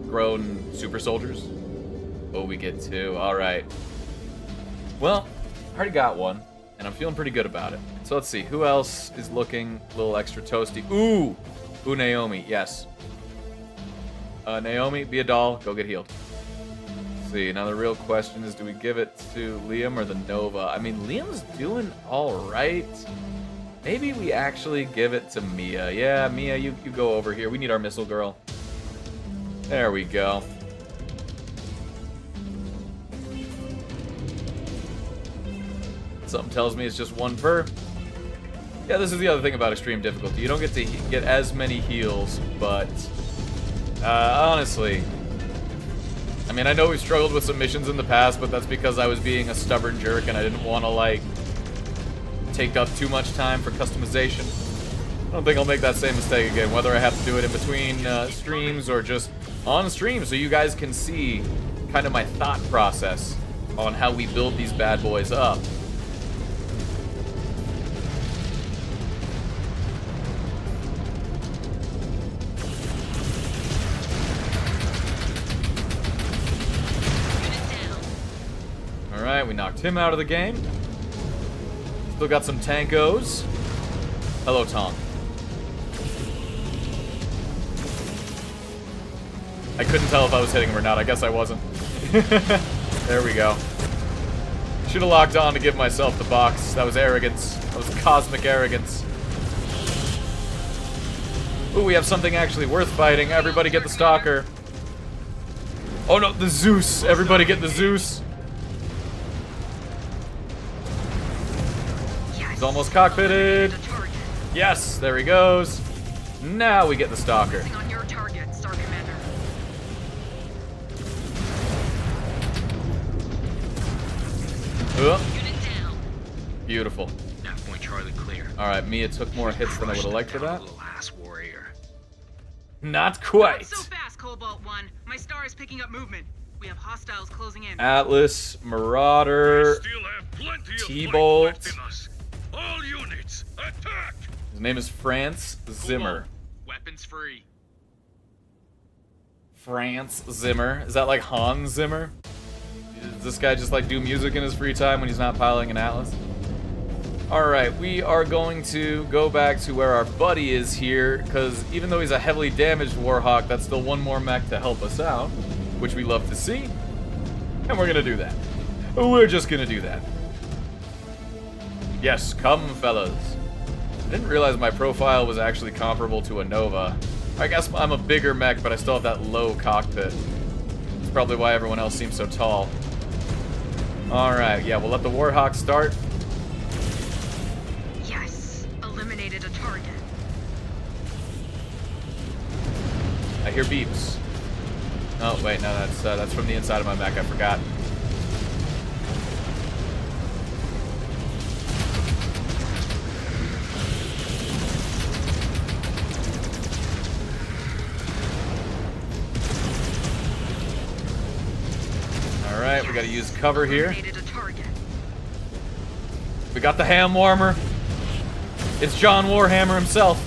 grown super soldiers. Oh, we get two. Alright. Well, I already got one, and I'm feeling pretty good about it. So let's see, who else is looking a little extra toasty? Ooh, Naomi, yes. Naomi, be a doll, go get healed. Let's see, now the real question is, do we give it to Liam or the Nova? I mean, Liam's doing all right. Maybe we actually give it to Mia. Yeah, Mia, you go over here. We need our missile girl. There we go. Something tells me it's just one per. Yeah, this is the other thing about extreme difficulty. You don't get to get as many heals, but honestly, I mean, I know we've struggled with some missions in the past, but that's because I was being a stubborn jerk and I didn't want to, like, take up too much time for customization. I don't think I'll make that same mistake again, whether I have to do it in between streams or just on stream, so you guys can see kind of my thought process on how we build these bad boys up. Alright, we knocked him out of the game. Still got some tankos. Hello, Tom. I couldn't tell if I was hitting him or not. I guess I wasn't. There we go. Should have locked on to give myself the box. That was arrogance. That was cosmic arrogance. Ooh, we have something actually worth fighting. Everybody get the Stalker. Oh no, the Zeus. Everybody get the Zeus. He's almost cockpitted. Yes, there he goes. Now we get the Stalker. On your target, Star Commander. Unit down. Beautiful. That point, Charlie clear. All right, Mia took more hits than I would have liked for that. Little ass warrior. Not Not quite. so fast, Cobalt 1. My star is picking up movement. We have hostiles closing in. Atlas, Marauder, Still have plenty of T-Bolt. fight left in us. All units, attack! His name is France Zimmer. Cobalt, weapons free. France Zimmer. Is that like Hans Zimmer? Does this guy just like do music in his free time when he's not piloting an Atlas? Alright, we are going to go back to where our buddy is here, because even though he's a heavily damaged Warhawk, that's still one more mech to help us out, which we love to see. And we're gonna do that. We're just gonna do that. Yes, come fellas. I didn't realize my profile was actually comparable to a Nova. I guess I'm a bigger mech, but I still have that low cockpit. That's probably why everyone else seems so tall. Alright, yeah, we'll let the Warhawk start. Yes, eliminated a target. I hear beeps. Oh, wait, no, that's from the inside of my mech, I forgot. Alright, we gotta use cover here. Eliminated a target. We got the ham warmer. It's John Warhammer himself.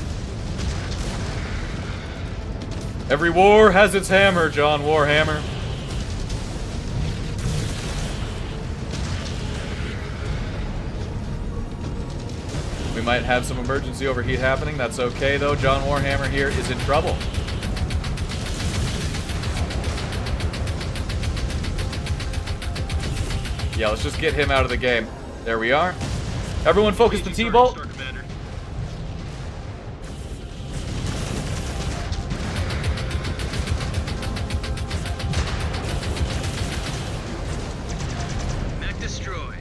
Every war has its hammer, John Warhammer. We might have some emergency overheat happening. That's okay, though. John Warhammer here is in trouble. Yeah, let's just get him out of the game. There we are. Everyone focus the T-Bolt. Star Commander. Mech destroyed.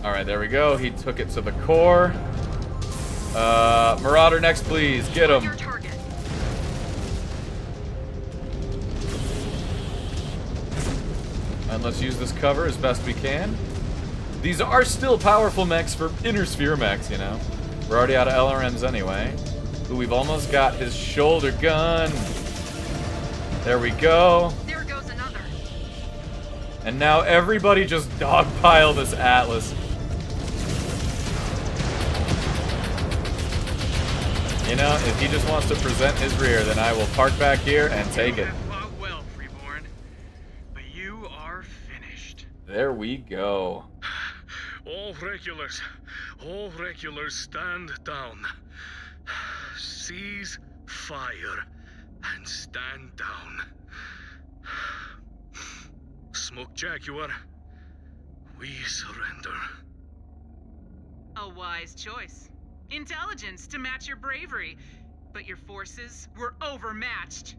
Alright, there we go. He took it to the core. Marauder next, please. Get him. Your target. And let's use this cover as best we can. These are still powerful mechs for inner sphere mechs, you know. We're already out of LRMs anyway. Ooh, we've almost got his shoulder gun. There we go. There goes another. And now everybody just dogpile this Atlas. You know, if he just wants to present his rear, then I will park back here and take You it. have fought well, Freeborn. But you are finished. There we go. All regulars stand down. Cease fire and stand down. Smoke Jaguar, we surrender. A wise choice. Intelligence to match your bravery. But your forces were overmatched.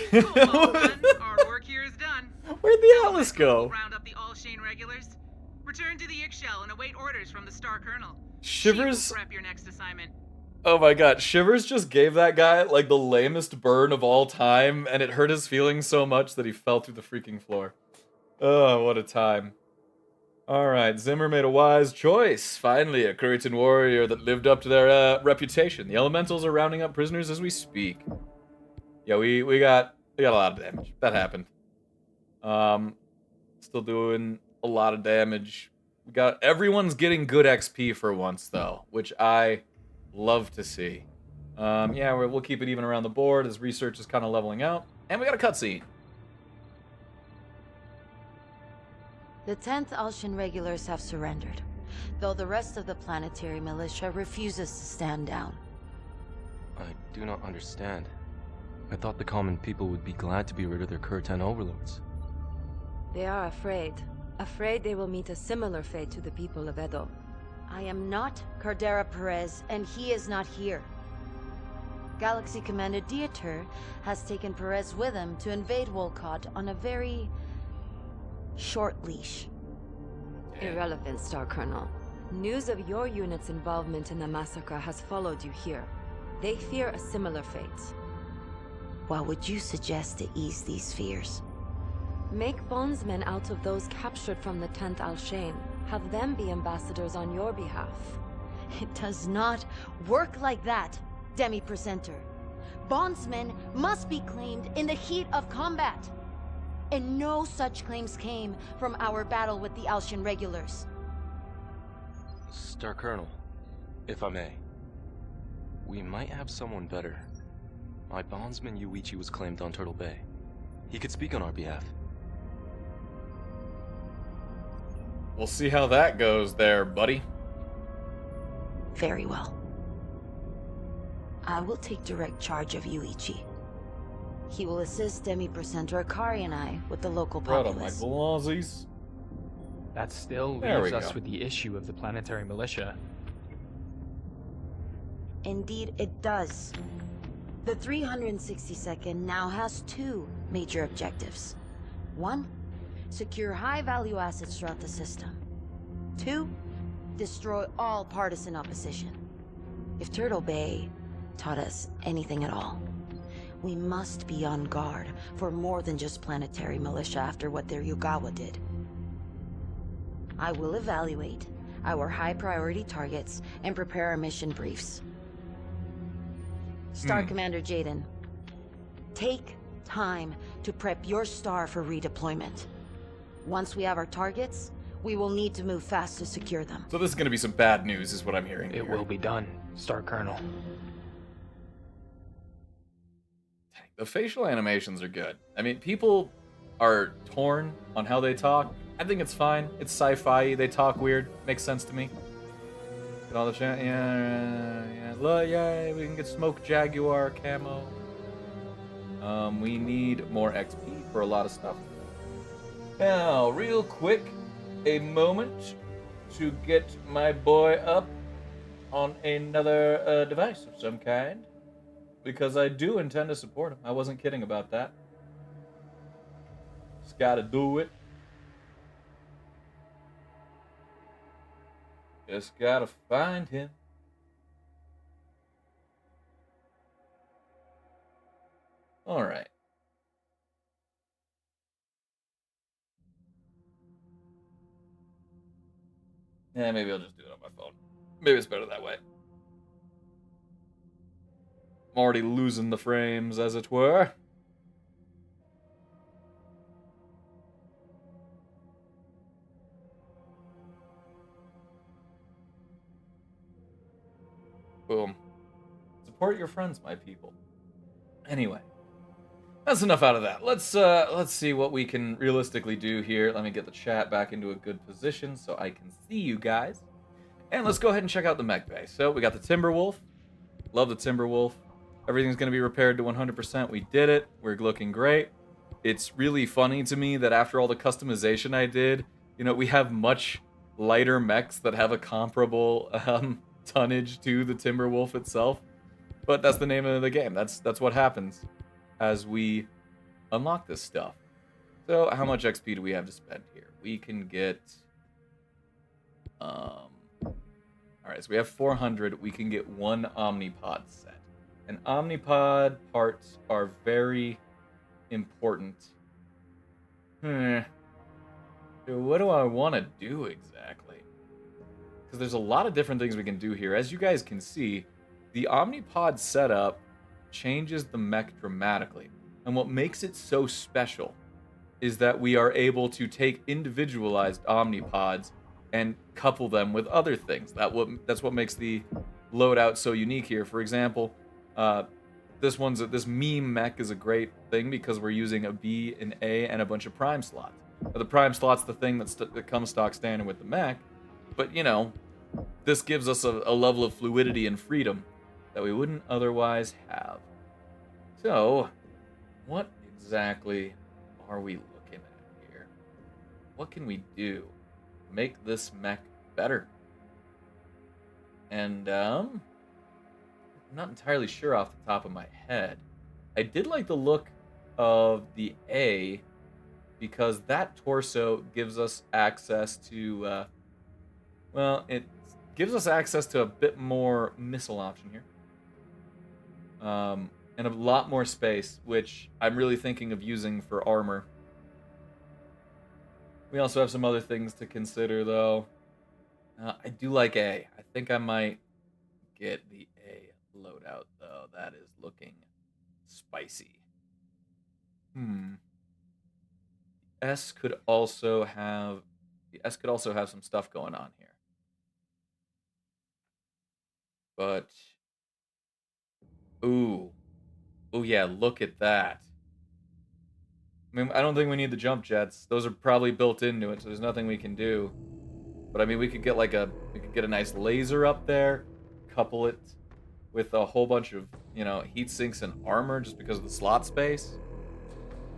Cool, all done. Our work here is done. Where'd the Atlas We'll go? round up the All-Shane regulars. Return to the Ixchel and await orders from the Star Colonel. Shivers. She will prep your next assignment. Oh my god, Shivers just gave that guy like the lamest burn of all time, and it hurt his feelings so much that he fell through the freaking floor. Oh, what a time. Alright, Zimmer made a wise choice. Finally, a Kuritan warrior that lived up to their reputation. The elementals are rounding up prisoners as we speak. Yeah, we got a lot of damage. That happened. Still doing a lot of damage. Everyone's getting good XP for once, though, which I love to see. Yeah, we'll keep it even around the board as research is kind of leveling out. And we got a cutscene. The 10th Alshan regulars have surrendered, though the rest of the planetary militia refuses to stand down. I do not understand. I thought the common people would be glad to be rid of their Kuritan overlords. They are afraid. Afraid they will meet a similar fate to the people of Edo. I am not Cardera Perez, and he is not here. Galaxy Commander Dieter has taken Perez with him to invade Wolcott on a very short leash. Irrelevant, Star Colonel. News of your unit's involvement in the massacre has followed you here. They fear a similar fate. What would you suggest to ease these fears? Make bondsmen out of those captured from the 10th Al-Shain. Have them be ambassadors on your behalf. It does not work like that, Demi-Presenter. bondsmen must be claimed in the heat of combat. And no such claims came from our battle with the Alshan regulars. Star Colonel, if I may. We might have someone better. My bondsman Yuichi was claimed on Turtle Bay. He could speak on our behalf. We'll see how that goes there, buddy. Very well. I will take direct charge of Yuichi. He will assist Demi-Percenter Akari and I with the local Right on my populace. glazzies. That still There leaves we us go. with the issue of the planetary militia. Indeed, it does. The 362nd now has two major objectives. One, secure high-value assets throughout the system. Two, destroy all partisan opposition. If Turtle Bay taught us anything at all, we must be on guard for more than just planetary militia after what their Yugawa did. I will evaluate our high-priority targets and prepare our mission briefs. Star Commander Jaden, take time to prep your star for redeployment. Once we have our targets, we will need to move fast to secure them. So this is going to be some bad news, is what I'm hearing. It here. will be done, Star Colonel. The facial animations are good. I mean, people are torn on how they talk. I think it's fine. It's sci-fi. They talk weird. Makes sense to me. Get all the chat. Yeah. Look, yeah, we can get Smoke Jaguar camo. We need more XP for a lot of stuff. Now, real quick, a moment to get my boy up on another device of some kind. Because I do intend to support him. I wasn't kidding about that. Just gotta do it. Just gotta find him. Alright. Yeah, maybe I'll just do it on my phone. Maybe it's better that way. I'm already losing the frames, as it were. Boom. Support your friends, my people. Anyway, that's enough out of that. Let's see what we can realistically do here. Let me get the chat back into a good position so I can see you guys. And let's go ahead and check out the mech bay. So we got the Timberwolf. Love the Timberwolf. Everything's going to be repaired to 100%. We did it. We're looking great. It's really funny to me that after all the customization I did, you know, we have much lighter mechs that have a comparable tonnage to the Timberwolf itself. But that's the name of the game. That's what happens as we unlock this stuff. So how much XP do we have to spend here? We can get... Alright, so we have 400. We can get one Omnipod set. And Omnipod parts are very important. So what do I want to do exactly? Because there's a lot of different things we can do here. As you guys can see, the Omnipod setup changes the mech dramatically. And what makes it so special is that we are able to take individualized Omnipods and couple them with other things. That's what makes the loadout so unique here. For example, this meme mech is a great thing because we're using a B, an A, and a bunch of prime slots. Now, the prime slot's the thing that comes stock standard with the mech, but you know, this gives us a level of fluidity and freedom that we wouldn't otherwise have. So, what exactly are we looking at here? What can we do to make this mech better? And I'm not entirely sure off the top of my head. I did like the look of the A because that torso gives us access to, it gives us access to a bit more missile option here. And a lot more space, which I'm really thinking of using for armor. We also have some other things to consider, though. I do like A. I think I might get the A loadout, though. That is looking spicy. S could also have some stuff going on here. But ooh yeah, look at that. I mean, I don't think we need the jump jets. Those are probably built into it, so there's nothing we can do. But I mean, we could get a nice laser up there, couple it with a whole bunch of, heat sinks and armor just because of the slot space.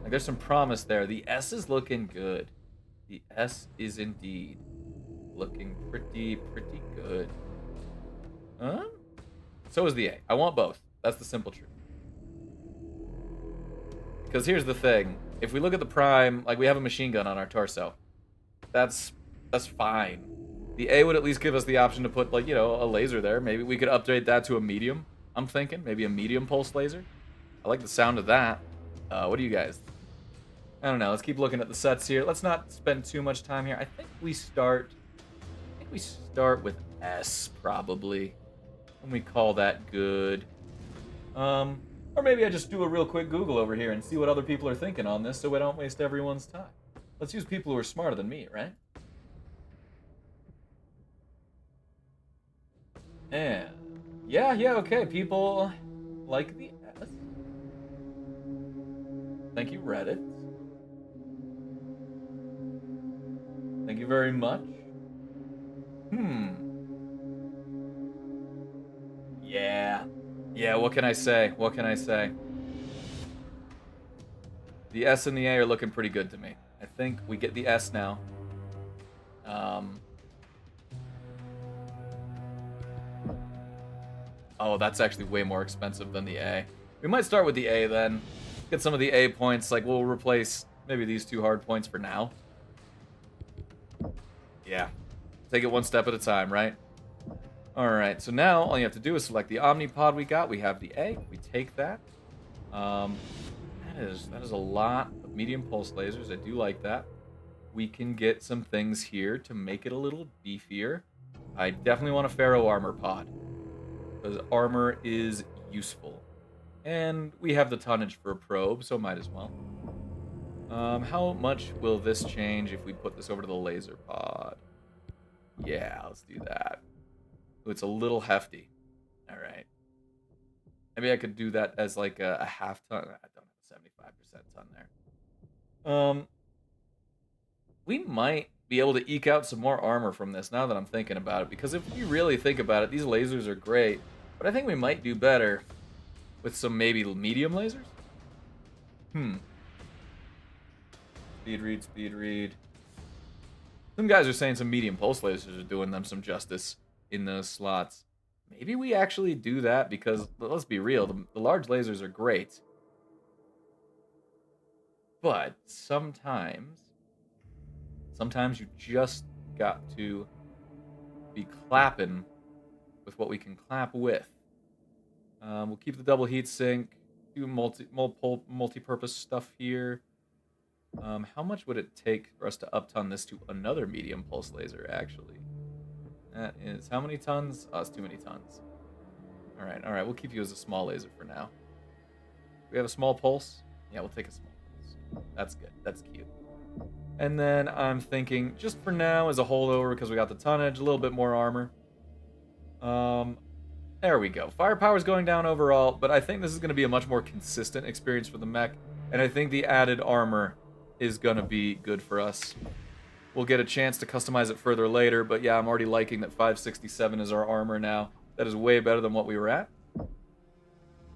Like, there's some promise there. The S is looking good. The S is indeed looking pretty good. So is the A. I want both. That's the simple truth. Because here's the thing. If we look at the Prime, like, we have a machine gun on our torso. That's fine. The A would at least give us the option to put, like, a laser there. Maybe we could upgrade that to a medium, I'm thinking. Maybe a medium pulse laser. I like the sound of that. What do you guys think? I don't know. Let's keep looking at the sets here. Let's not spend too much time here. I think we start with S, probably. And we call that good. Or maybe I just do a real quick Google over here and see what other people are thinking on this so we don't waste everyone's time. Let's use people who are smarter than me, right? And yeah, okay. People like the S. Thank you, Reddit. Thank you very much. Yeah, what can I say? The S and the A are looking pretty good to me. I think we get the S now. Oh, that's actually way more expensive than the A. We might start with the A then. Get some of the A points. Like, we'll replace maybe these 2 hard points for now. Yeah. Take it one step at a time, right? Alright, so now all you have to do is select the Omnipod we got. We have the A. We take that. That is a lot of medium pulse lasers. I do like that. We can get some things here to make it a little beefier. I definitely want a ferro armor pod, because armor is useful. And we have the tonnage for a probe, so might as well. How much will this change if we put this over to the laser pod? Yeah, let's do that. Ooh, it's a little hefty. All right. Maybe I could do that as like a half ton. I don't have a 75% ton there. We might be able to eke out some more armor from this now that I'm thinking about it. Because if you really think about it, these lasers are great. But I think we might do better with some maybe medium lasers. Speed read. Some guys are saying some medium pulse lasers are doing them some justice in those slots. Maybe we actually do that because, let's be real, the large lasers are great. But sometimes you just got to be clapping with what we can clap with. We'll keep the double heat sink, do multi-purpose stuff here. How much would it take for us to upton this to another medium pulse laser, actually? That is, how many tons? Oh, it's too many tons. Alright, we'll keep you as a small laser for now. We have a small pulse? Yeah, we'll take a small pulse. That's good, that's cute. And then I'm thinking, just for now, as a holdover, because we got the tonnage, a little bit more armor. There we go. Firepower's going down overall, but I think this is going to be a much more consistent experience for the mech, and I think the added armor is going to be good for us. We'll get a chance to customize it further later, but yeah, I'm already liking that 567 is our armor now. That is way better than what we were at.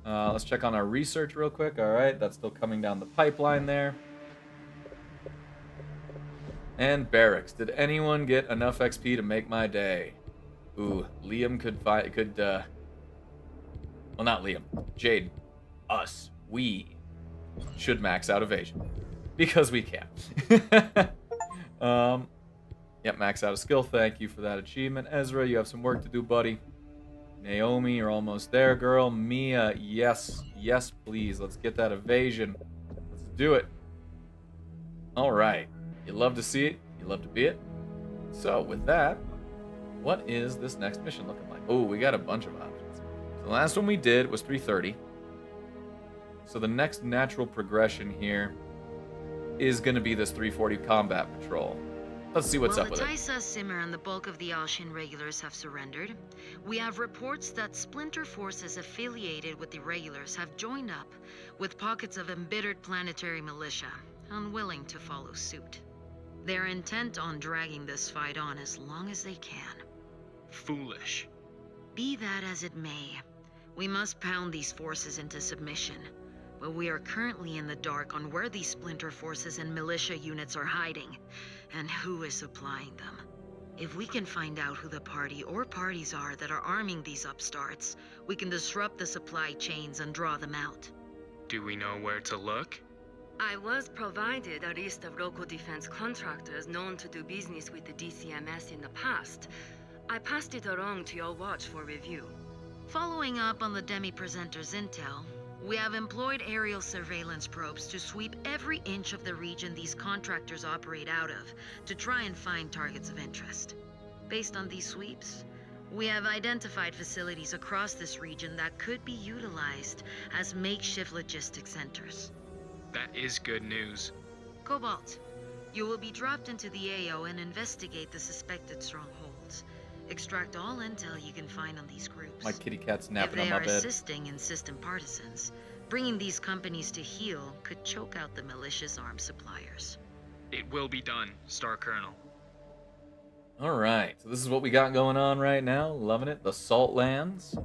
Let's check on our research real quick. Alright, that's still coming down the pipeline there. And barracks. Did anyone get enough XP to make my day? Ooh, Liam well, not Liam. Jade. Us. We should max out evasion. Because we can. Yep, max out a skill. Thank you for that achievement. Ezra, you have some work to do, buddy. Naomi, you're almost there, girl. Mia, yes, please. Let's get that evasion. Let's do it. All right. You love to see it. You love to be it. So, with that, what is this next mission looking like? Oh, we got a bunch of options. So the last one we did was 330. So the next natural progression here is going to be this 340 combat patrol. Let's see what's While up with the it. Taisa Simmer and the bulk of the Alshin regulars have surrendered, we have reports that splinter forces affiliated with the regulars have joined up with pockets of embittered planetary militia, unwilling to follow suit. They're intent on dragging this fight on as long as they can. Foolish. Be that as it may, we must pound these forces into submission. But we are currently in the dark on where these splinter forces and militia units are hiding, and who is supplying them. If we can find out who the party or parties are that are arming these upstarts, we can disrupt the supply chains and draw them out. Do we know where to look? I was provided a list of local defense contractors known to do business with the DCMS in the past. I passed it along to your watch for review. Following up on the Demi-Presenter's intel, we have employed aerial surveillance probes to sweep every inch of the region these contractors operate out of to try and find targets of interest. Based on these sweeps, we have identified facilities across this region that could be utilized as makeshift logistics centers. That is good news. Cobalt, you will be dropped into the AO and investigate the suspected strongholds. Extract all intel you can find on these groups. My kitty cat's If napping they on my are bed. assisting in system partisans, bringing these companies to heel could choke out the malicious arms suppliers. It will be done, Star Colonel. Alright, so this is what we got going on right now. Loving it. The Salt Lands.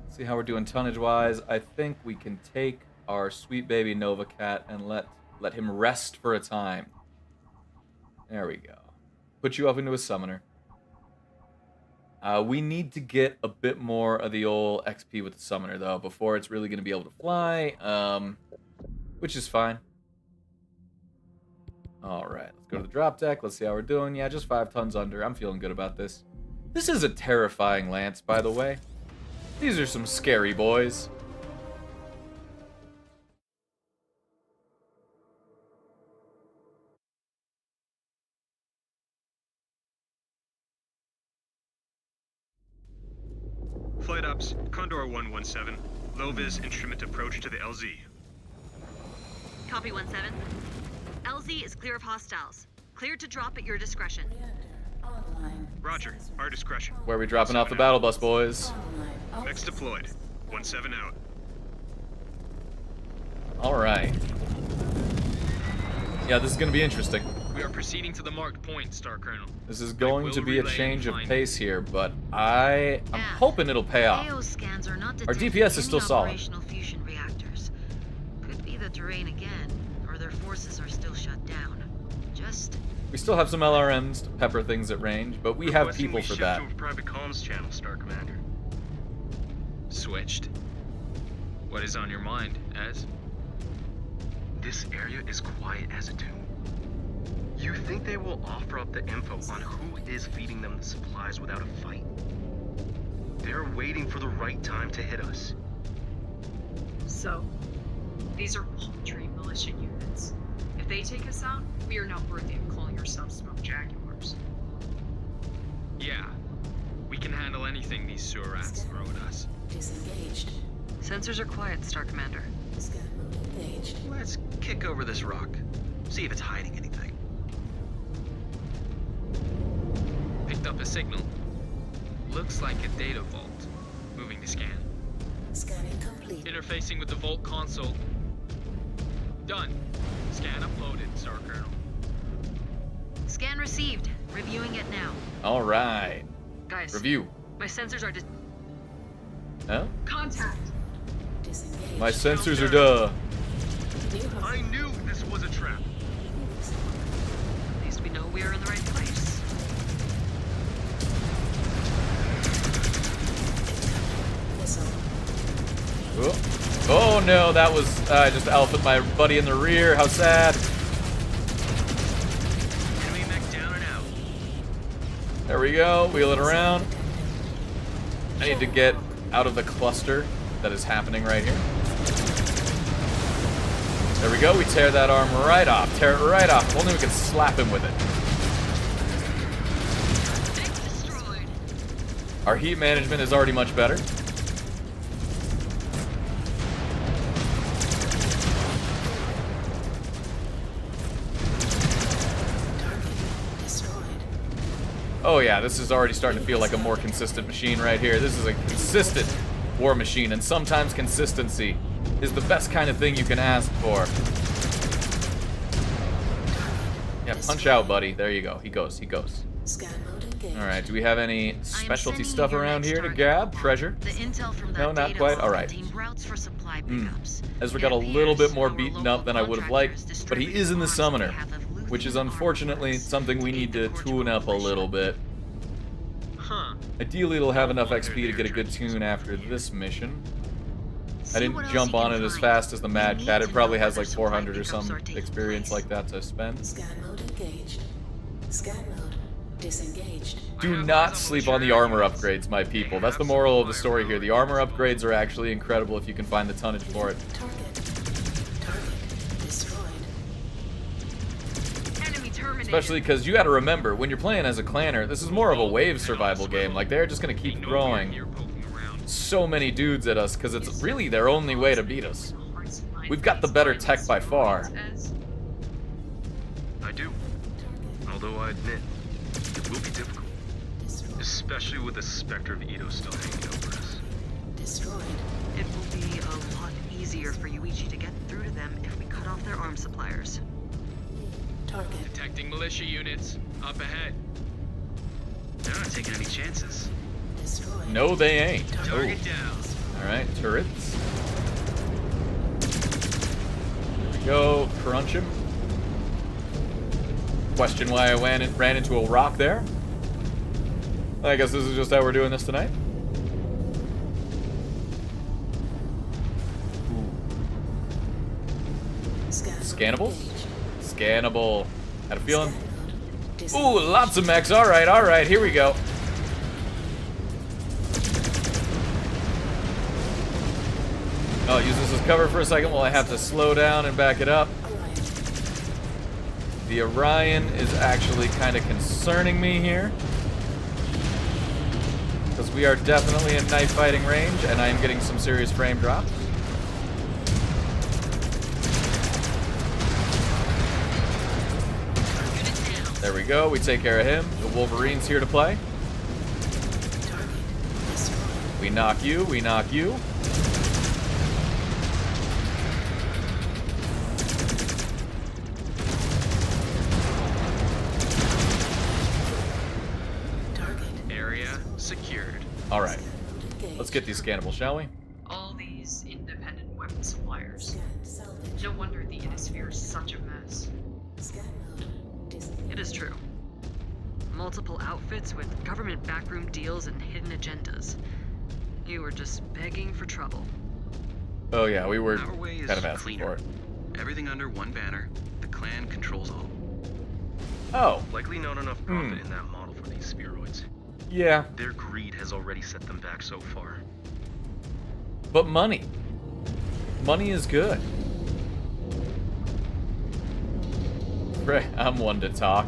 See how we're doing tonnage-wise. I think we can take our sweet baby Nova Cat and let him rest for a time. There we go. Put you up into a summoner. We need to get a bit more of the old XP with the summoner, though, before it's really going to be able to fly, which is fine. Alright, let's go to the drop deck. Let's see how we're doing. Yeah, just 5 tons under. I'm feeling good about this. This is a terrifying lance, by the way. These are some scary boys. Flight ops, Condor 117. Low-vis instrument approach to the LZ. Copy 17. LZ is clear of hostiles. Cleared to drop at your discretion. Roger, our discretion. Where are we dropping off the battle bus, boys? Mechs deployed. 17 out. Alright. Yeah, this is going to be interesting. We are proceeding to the marked point, Star Colonel. This is going to be a relay change of findings. pace here, but I'm hoping it'll pay off. AO scans are not Our detecting DPS is any still solid. operational fusion reactors. Could be the terrain again, or their forces are still shut down. Just We still have some LRMs to pepper things at range, but we have Requesting people we for shift that. to a private comms channel, Star Commander. Switched. What is on your mind, Ez? This area is quiet as a tomb. You think they will offer up the info on who is feeding them the supplies without a fight? They're waiting for the right time to hit us. So, these are paltry militia units. If they take us out, we are not worthy of calling ourselves smoke jaguars. Yeah. We can handle anything these sewer rats throw at us. Disengaged. Sensors are quiet, Star Commander. Scan mode engaged. Let's kick over this rock. See if it's hiding anything. Picked up a signal. Looks like a data vault. Moving to scan. Scanning complete. Interfacing with the vault console. Done. Scan uploaded, Star Colonel. scan received. Reviewing it now. Alright. Guys, Review. my sensors are Huh? Contact! Disengaged. My sensors are duh. I knew this was a trap. At least we know we are in the right place. Missile. Oh no, that was I just alphaed my buddy in the rear. How sad. Enemy mech down and out. There we go. Wheel it around. I need to get out of the cluster that is happening right here. There we go. We tear that arm right off. Tear it right off. If only we could slap him with it. Destroyed. Our heat management is already much better. Oh yeah, this is already starting to feel like a more consistent machine right here. This is a consistent war machine, and sometimes consistency is the best kind of thing you can ask for. Yeah, punch out, buddy. There you go. He goes. Scan mode engaged. Alright, do we have any specialty sending stuff your around next here to target grab? mobile. Treasure? The intel from that No, not data quite. log Alright. contained routes for supply pickups. Ezra It got a little appears bit more our beaten local up than I would have liked, contractors but he is in the distributed arms on summoner, behalf of which is Lutheran unfortunately armed something we groups need to to aid the Portugal tune up a militia. little bit. Huh. Ideally, it'll have enough wonder XP to they're get a good trying to tune after this mission. See I didn't what else jump you on can it as find. fast as the We Mad need Cat. to It probably know has whether like supply 400 or pickups some are taking experience place. like that to spend. Scan mode engaged. Scan mode disengaged. Do not sleep on the armor upgrades, my people. That's the moral of the story here. The armor upgrades are actually incredible if you can find the tonnage for it. Target destroyed. Enemy terminated. Especially because you gotta remember, when you're playing as a clanner, this is more of a wave survival game. Like, they're just gonna keep throwing so many dudes at us, because it's really their only way to beat us. We've got the better tech by far. I do. Although I admit, it will be difficult. Especially with the specter of Ito still hanging over us. Destroyed. It will be a lot easier for Yuichi to get through to them if we cut off their arms suppliers. Target Detecting militia units. Up ahead. They're not taking any chances. destroyed. No, they ain't. Target down. Alright, turrets. There we go. Crunch him. Question why I ran into a rock there. I guess this is just how we're doing this tonight. Scan Scannable? engaged. Scannable. Had a feeling. Scan mode Ooh, lots of mechs. Alright, here we go. I'll use this as cover for a second while I have to slow down and back it up. The Orion is actually kind of concerning me here, because we are definitely in knife fighting range, and I am getting some serious frame drops. There we go, we take care of him. The Wolverine's here to play. We knock you, we knock you. Area secured. Alright, let's get these scannable, shall we? All these independent weapon suppliers. Scan salvage. No wonder the Inosphere is such a mess. Scan mode disengaged. It is true. Multiple outfits with government backroom deals and hidden agendas. You were just begging for trouble. Oh yeah, we were Our way is kind of asking cleaner. for it. Everything under one banner. The clan controls all. Oh, Likely not enough profit in that model for these spheroids. yeah, Their greed has already set them back so far. but money. Money is good. Right, I'm one to talk.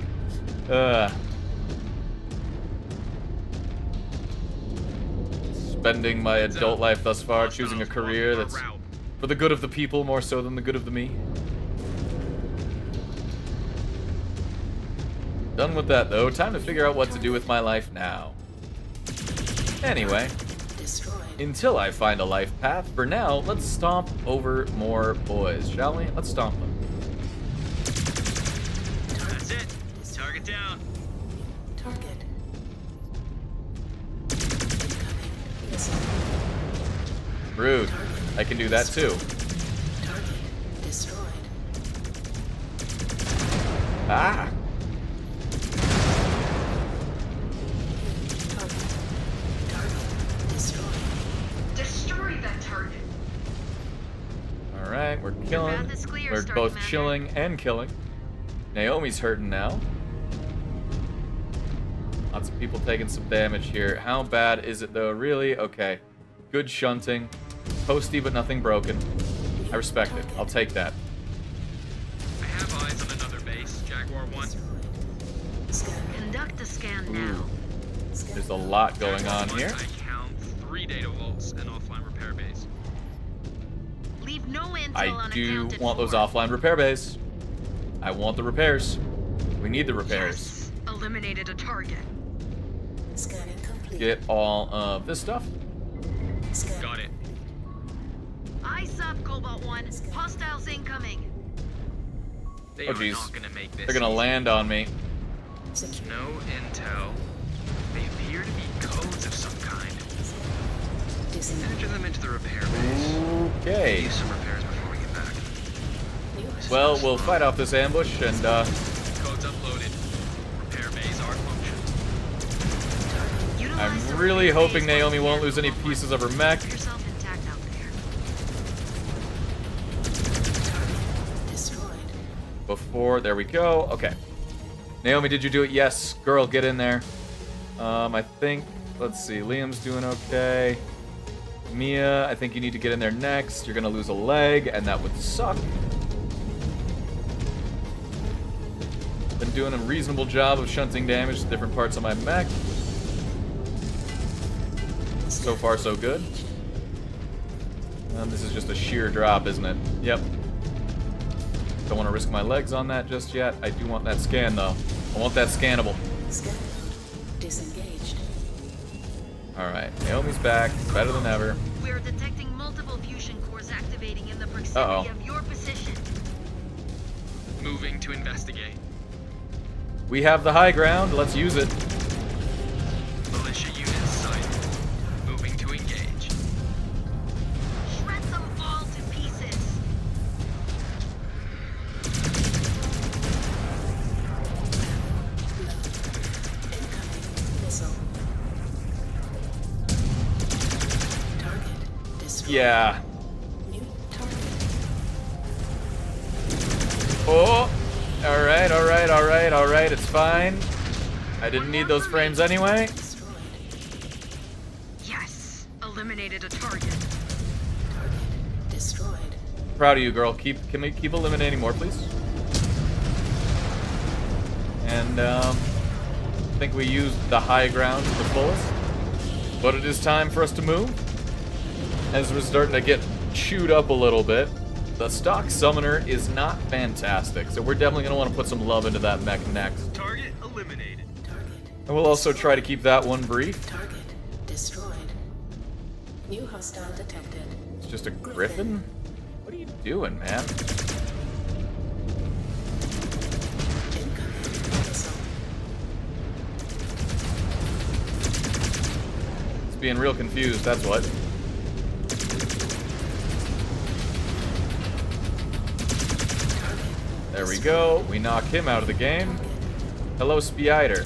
Spending my adult life thus far choosing a career that's for the good of the people more so than the good of the me. Done with that though. Time to figure out what to do with my life now. Anyway, Destroyed. until I find a life path, for now, let's stomp over more boys, shall we? Let's stomp them. That's it. Target down. Target. Incoming. Missile. Rude. I can do that too. Target destroyed. Ah! Target destroyed. Destroy that target. Alright, we're killing. path is clear, We're Stark both Commander. chilling and killing. Naomi's hurting now. Lots of people taking some damage here. How bad is it though? Really? Okay. Good shunting. Posty but nothing broken. I respect it. I'll take that. I have eyes on another base. Jaguar 1. Scan. Conduct a scan now. There's a lot going on here. I count 3 data vaults and offline repair base. Leave no intel I do unaccounted want those for. offline repair bays. I want the repairs. We need the repairs. Yes. Eliminated a target. Scanning complete. Get all of this stuff. Got it. Eyes up, Cobalt 1. Hostiles incoming. They Oh, are jeez. not gonna make this. They're gonna easy. land on me. No intel. They appear to be codes of some kind. Enter them into the repair base. Okay. Use some repairs before we get back. Well, we'll fight off this ambush and, Codes uploaded. Repair bays are functioning. I'm really hoping Naomi won't lose any pieces of her mech. Keep yourself intact out there. Destroyed. Before, there we go. Okay. Naomi, did you do it? Yes. Girl, get in there. I think, let's see, Liam's doing okay. Mia, I think you need to get in there next. You're gonna lose a leg, and that would suck. Been doing a reasonable job of shunting damage to different parts of my mech. So far, so good. This is just a sheer drop, isn't it? Yep. Don't want to risk my legs on that just yet. I do want that scan, though. I want that scannable. Scan mode disengaged. Alright, Naomi's back. Better than ever. We're detecting multiple fusion cores activating in the proximity of your position. Moving to investigate. We have the high ground. Let's use it. Militia units sighted. Moving to engage. Shred them all to pieces. Incoming missile. Target destroyed. Yeah. New target. Oh! Alright, alright, alright, alright. It's fine. I didn't need those frames anyway. Destroyed. Yes, eliminated a target. Target destroyed. Proud of you, girl. Can we keep eliminating more, please? And, I think we used the high ground to the fullest. But it is time for us to move. As we're starting to get chewed up a little bit. The stock summoner is not fantastic, so we're definitely going to want to put some love into that mech next. Target eliminated. Target. And we'll also try to keep that one brief. Target destroyed. New hostile detected. It's just a griffin? What are you doing, man? Incoming missile. It's being real confused, that's what. There we go. We knock him out of the game. Hello, Spider.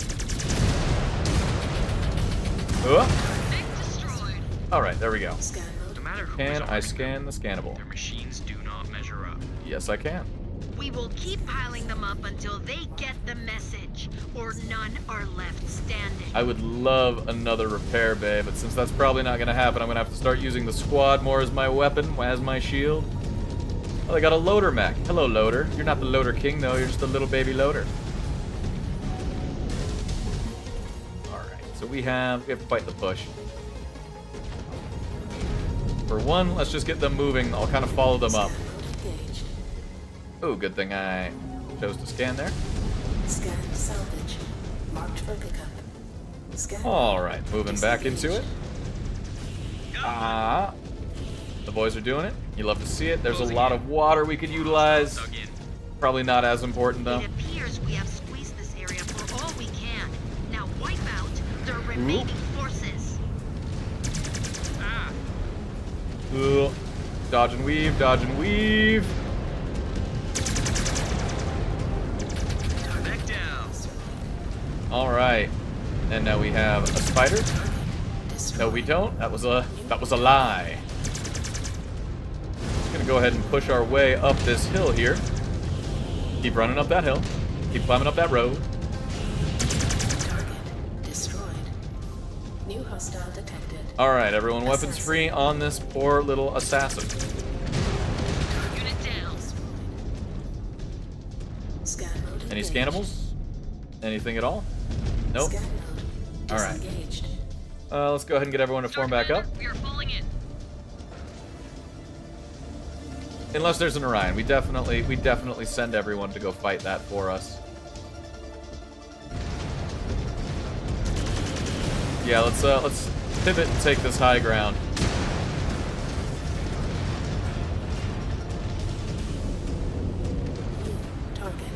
Alright, there we go. Scan mode. No matter who Can is I arming scan the scannable? their machines do not measure up. Yes, I can. We will keep piling them up until they get the message, or none are left standing. I would love another repair bay, but since that's probably not going to happen, I'm going to have to start using the squad more as my weapon, as my shield. Well, I got a loader mech. Hello, loader. You're not the loader king, though. You're just a little baby loader. Alright, so we have to fight the push. For one, let's just get them moving. I'll kind of follow them up. Scan mode engaged. Oh, good thing I chose to scan there. Scan salvage. Marked for pickup. Scan. Alright, moving back into it. Ah. The boys are doing it. You love to see it. There's a lot of water we could utilize. Dug in. Probably not as important, though. It appears we have squeezed this area for all we can. Now wipe out their remaining forces. Ah, Ugh. Dodge and weave, dodge and weave. back down. Alright. And now we have a spider. No, we don't. That was a lie. Gonna go ahead and push our way up this hill here. Keep running up that hill. Keep climbing up that road. Target destroyed. New hostile detected. Alright, everyone weapons free on this poor little assassin. Unit down. Scan mode Any engaged. scannables? Anything at all? Nope. Scan mode All right. disengaged. Let's go ahead and get everyone to form back up. We are falling in. Unless there's an Orion. We definitely send everyone to go fight that for us. Yeah, let's pivot and take this high ground. Target.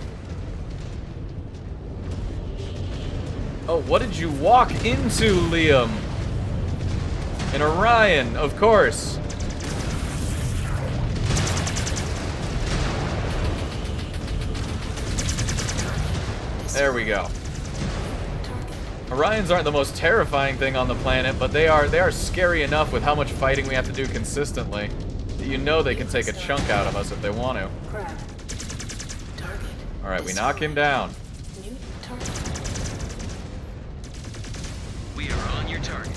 Oh, what did you walk into, Liam? An Orion, of course. There we go. Orions aren't the most terrifying thing on the planet, but they are scary enough with how much fighting we have to do consistently that you know they can take a chunk out of us if they want to. Crab. Target. All right, we knock him down. New target. We are on your target.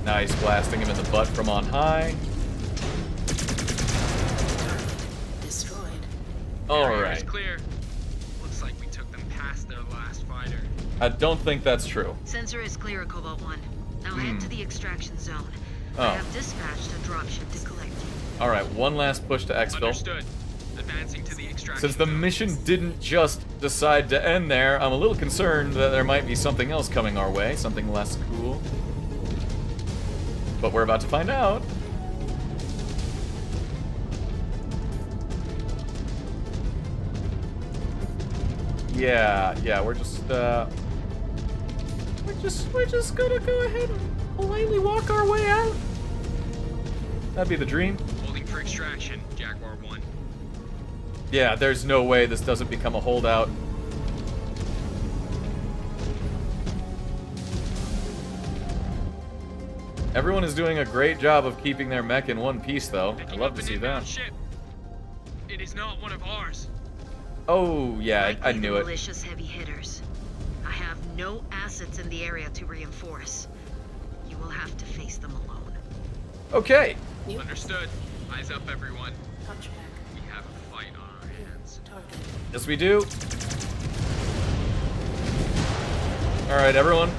Nice, blasting him in the butt from on high. Destroyed. All Barrier right. is clear. Looks like we took them past their last fighter. I don't think that's true. Sensor is clear, Cobalt 1. Now head to the extraction zone. Oh. I have dispatched a dropship to collect you. All right, one last push to exfil. Understood. Advancing to the extraction Since the zone. mission didn't just decide to end there, I'm a little concerned that there might be something else coming our way, something less cool. But we're about to find out. Yeah, we're just gonna go ahead and politely walk our way out. That'd be the dream. Holding for extraction, Jaguar 1. Yeah, there's no way this doesn't become a holdout. Everyone is doing a great job of keeping their mech in one piece, though. I love to see that. Ship. It is not one of ours. Oh, yeah, I Likely knew the it. malicious heavy hitters. I have no assets in the area to reinforce. You will have to face them alone. Okay. Understood. Eyes up, everyone. Punchback. We have a fight on our hands. Target. Yes, we do. All right, everyone.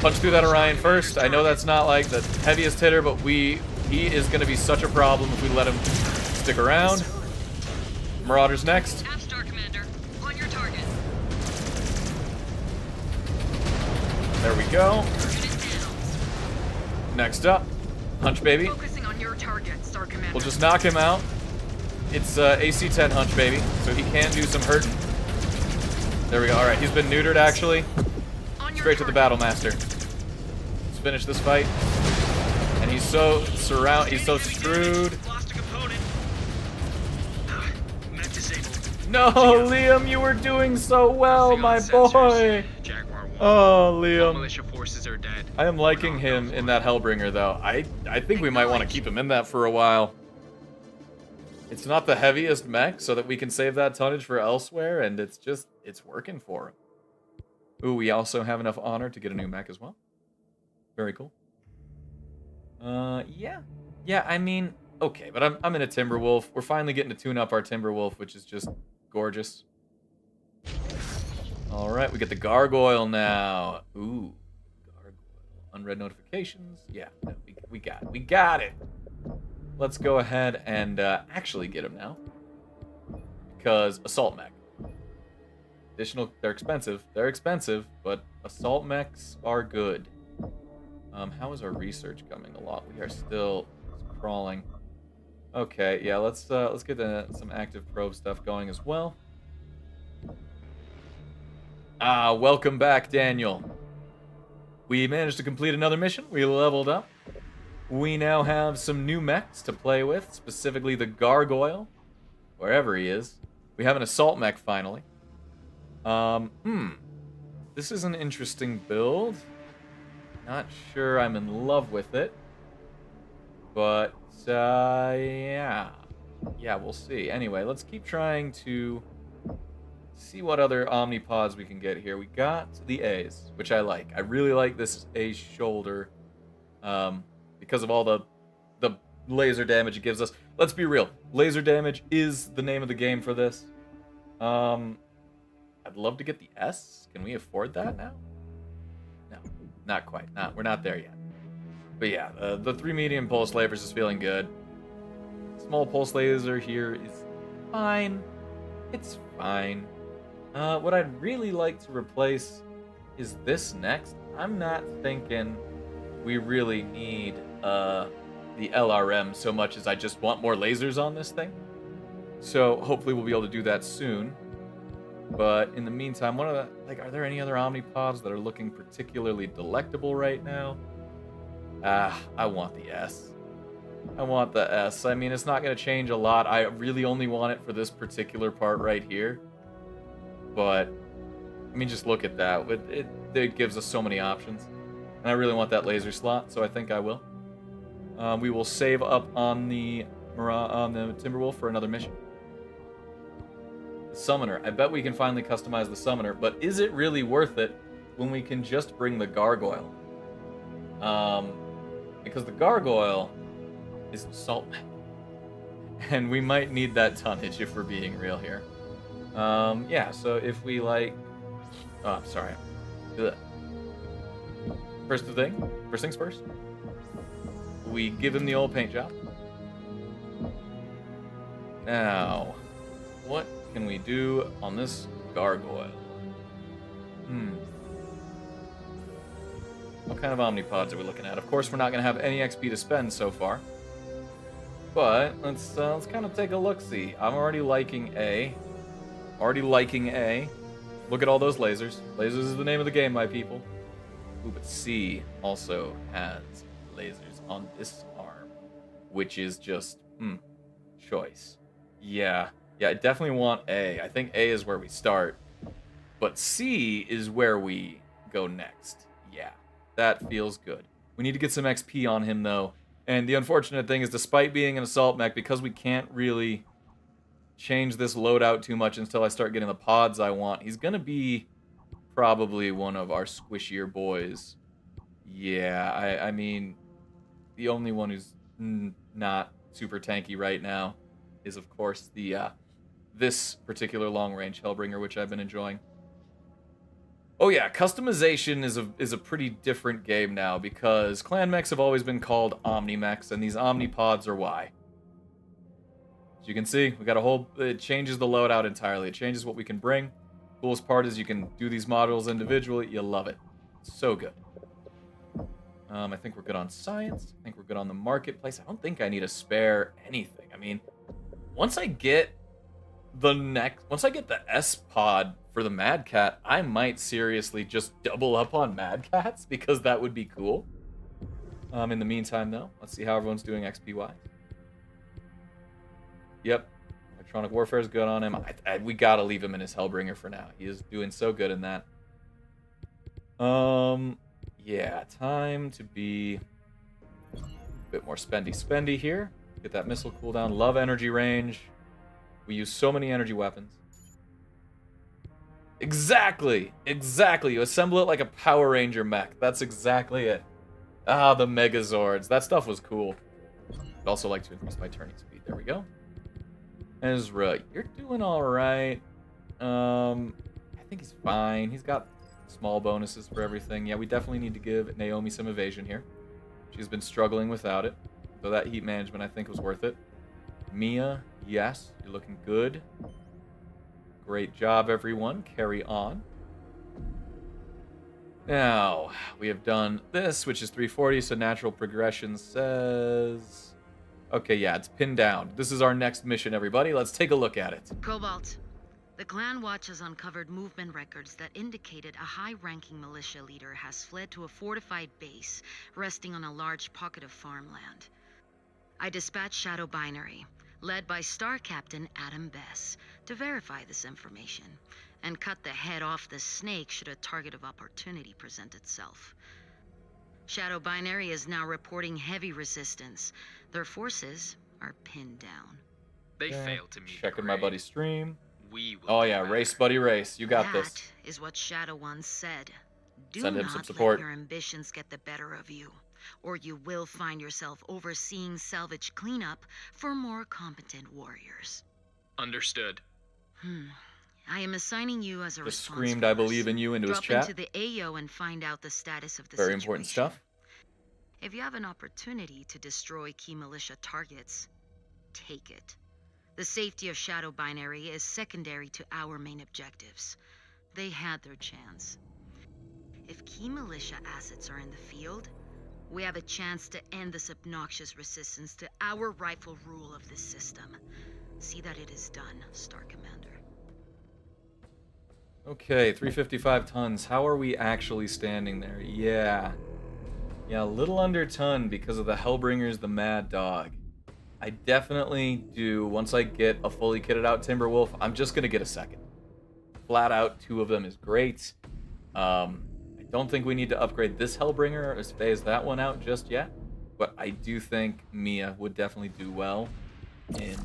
Punch through that Orion first. I know that's not like the heaviest hitter, but he is going to be such a problem if we let him stick around. Marauders next. Half Star Commander, on your target. There we go. Unit down. Next up, Hunch Baby. Focusing on your target, Star Commander. We'll just knock him out. It's AC 10 Hunch Baby, so he can do some hurting. There we go. All right, he's been neutered actually. Straight to the Battle Master. Let's finish this fight. And he's so screwed. Lost a component. Mech disabled. No, Liam, you were doing so well, my boy. Jaguar 1. Oh, All Liam. militia forces are dead. I am liking him in that Hellbringer, though. I think we might want to keep him in that for a while. It's not the heaviest mech, so that we can save that tonnage for elsewhere, and it's working for him. Ooh, we also have enough honor to get a new mech as well. Very cool. Yeah. Yeah, I mean, okay, but I'm in a Timberwolf. We're finally getting to tune up our Timberwolf, which is just gorgeous. All right, we get the Gargoyle now. Ooh, Gargoyle. Unread notifications. Yeah, no, we got it. We got it. Let's go ahead and actually get him now. Because Assault Mech. Additional, they're expensive, but assault mechs are good. How is our research coming along? We are still crawling. Okay, yeah, let's get some active probe stuff going as well. Welcome back, Daniel. We managed to complete another mission. We leveled up. We now have some new mechs to play with, specifically the Gargoyle, wherever he is. We have an assault mech finally. This is an interesting build. Not sure I'm in love with it. But, yeah. Yeah, we'll see. Anyway, let's keep trying to see what other Omnipods we can get here. We got the A's, which I like. I really like this A shoulder, because of all the laser damage it gives us. Let's be real. Laser damage is the name of the game for this. I'd love to get the S. Can we afford that now? No, not quite. We're not there yet. But yeah, the 3 medium pulse lasers is feeling good. Small pulse laser here is fine. It's fine. What I'd really like to replace is this next? I'm not thinking we really need the LRM so much as I just want more lasers on this thing. So hopefully we'll be able to do that soon. But in the meantime, are there any other Omnipods that are looking particularly delectable right now? I want the S. I want the S. I mean, it's not going to change a lot. I really only want it for this particular part right here. But, I mean, just look at that. It gives us so many options. And I really want that laser slot, so I think I will. We will save up on the Timberwolf for another mission. The Summoner. I bet we can finally customize the Summoner, but is it really worth it when we can just bring the Gargoyle? Because the Gargoyle is assault mech. And we might need that tonnage if we're being real here. Yeah, so if we like... Oh, I'm sorry. Ugh. First things first. We give him the old paint job. Now, what can we do on this Gargoyle? What kind of Omnipods are we looking at? Of course, we're not going to have any XP to spend so far. But let's kind of take a look-see. I'm already liking A. Look at all those lasers. Lasers is the name of the game, my people. Ooh, but C also has lasers on this arm, which is just, choice. Yeah, I definitely want A. I think A is where we start. But C is where we go next. Yeah, that feels good. We need to get some XP on him, though. And the unfortunate thing is, despite being an assault mech, because we can't really change this loadout too much until I start getting the pods I want, he's going to be probably one of our squishier boys. Yeah, I mean, the only one who's not super tanky right now is, of course, the this particular long-range Hellbringer, which I've been enjoying. Oh yeah, customization is a pretty different game now because clan mechs have always been called Omni-mechs, and these Omnipods are why. As you can see, we got a whole... It changes the loadout entirely. It changes what we can bring. Coolest part is you can do these models individually. You love it. So good. I think we're good on science. I think we're good on the marketplace. I don't think I need to spare anything. I mean, once I get the S pod for the Mad Cat, I might seriously just double up on Mad Cats because that would be cool. In the meantime, though, let's see how everyone's doing XP-wise. Yep, electronic warfare is good on him. We gotta leave him in his Hellbringer for now. He is doing so good in that. Yeah, time to be a bit more spendy here. Get that missile cooldown. Love energy range. We use so many energy weapons. Exactly! You assemble it like a Power Ranger mech. That's exactly it. Ah, the Megazords. That stuff was cool. I'd also like to increase my turning speed. There we go. Ezra, you're doing alright. I think he's fine. He's got small bonuses for everything. Yeah, we definitely need to give Naomi some evasion here. She's been struggling without it. So that heat management, I think, was worth it. Mia, yes, you're looking good. Great job, everyone. Carry on. Now, we have done this, which is 340, so natural progression says... Okay, yeah, it's pinned down. This is our next mission, everybody. Let's take a look at it. Cobalt, the Clan Watch has uncovered movement records that indicated a high-ranking militia leader has fled to a fortified base resting on a large pocket of farmland. I dispatched Shadow Binary, led by Star Captain Adam Bess, to verify this information and cut the head off the snake should a target of opportunity present itself. Shadow Binary is now reporting heavy resistance. Their forces are pinned down. They failed to meet. Checking my buddy's stream. We will. Oh yeah, race buddy race. You got this. That is what Shadow once said. Do Send him some not support. let your ambitions get the better of you, or you will find yourself overseeing salvage cleanup for more competent warriors. Understood. I am assigning you as a Just response screamed force. "I believe in you" into his Drop chat. into the AO and find out the status of the Very situation. important stuff. If you have an opportunity to destroy key militia targets, take it. The safety of Shadow Binary is secondary to our main objectives. They had their chance. If key militia assets are in the field, we have a chance to end this obnoxious resistance to our rightful rule of this system. See that it is done, Star Commander. Okay, 355 tons. How are we actually standing there? Yeah, a little under ton because of the Hellbringers, the Mad Dog. I definitely do, once I get a fully kitted out Timberwolf, I'm just going to get a second. Flat out, 2 of them is great. I don't think we need to upgrade this Hellbringer or phase that one out just yet. But I do think Mia would definitely do well in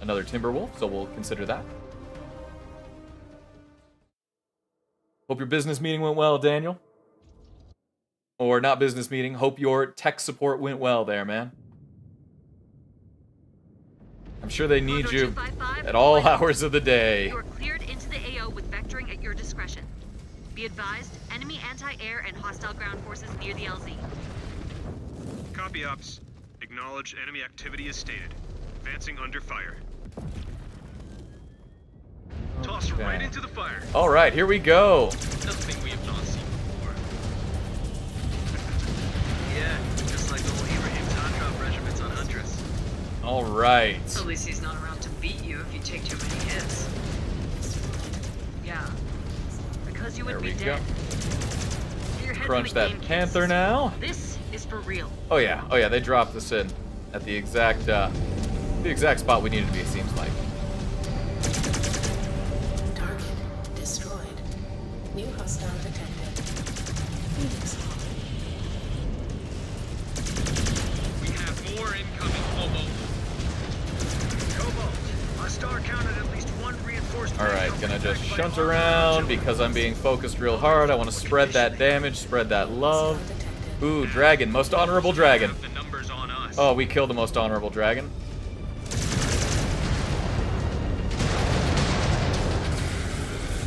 another Timberwolf, so we'll consider that. Hope your business meeting went well, Daniel. Or not business meeting. Hope your tech support went well there, man. I'm sure they need you at all hours of the day. You are cleared into the AO with vectoring at your discretion. Be advised, enemy anti-air and hostile ground forces near the LZ. Copy, Ops. Acknowledge enemy activity as stated. Advancing under fire. Toss right into the fire. All right, here we go. Nothing we have not seen before. Yeah, just like old Ibrahim's Handrop regiments on Huntress. All right. At least he's not around to beat you if you take too many hits. Yeah. Because you There would we be go. dead. Your head's in Crunch the that game, Panther kids. now. This is for real. Oh yeah, they dropped this in at the exact spot we needed to be, it seems like. Target destroyed. New hostile detected. Phoenix Hawk. We have more incoming, Cobalt. Cobalt, my star counted at least 1 reinforced. Alright, gonna just shunt around because I'm being focused real hard. I want to spread that damage, spread that love. Ooh, dragon, most honorable dragon. The numbers on us. Oh, we killed the most honorable dragon.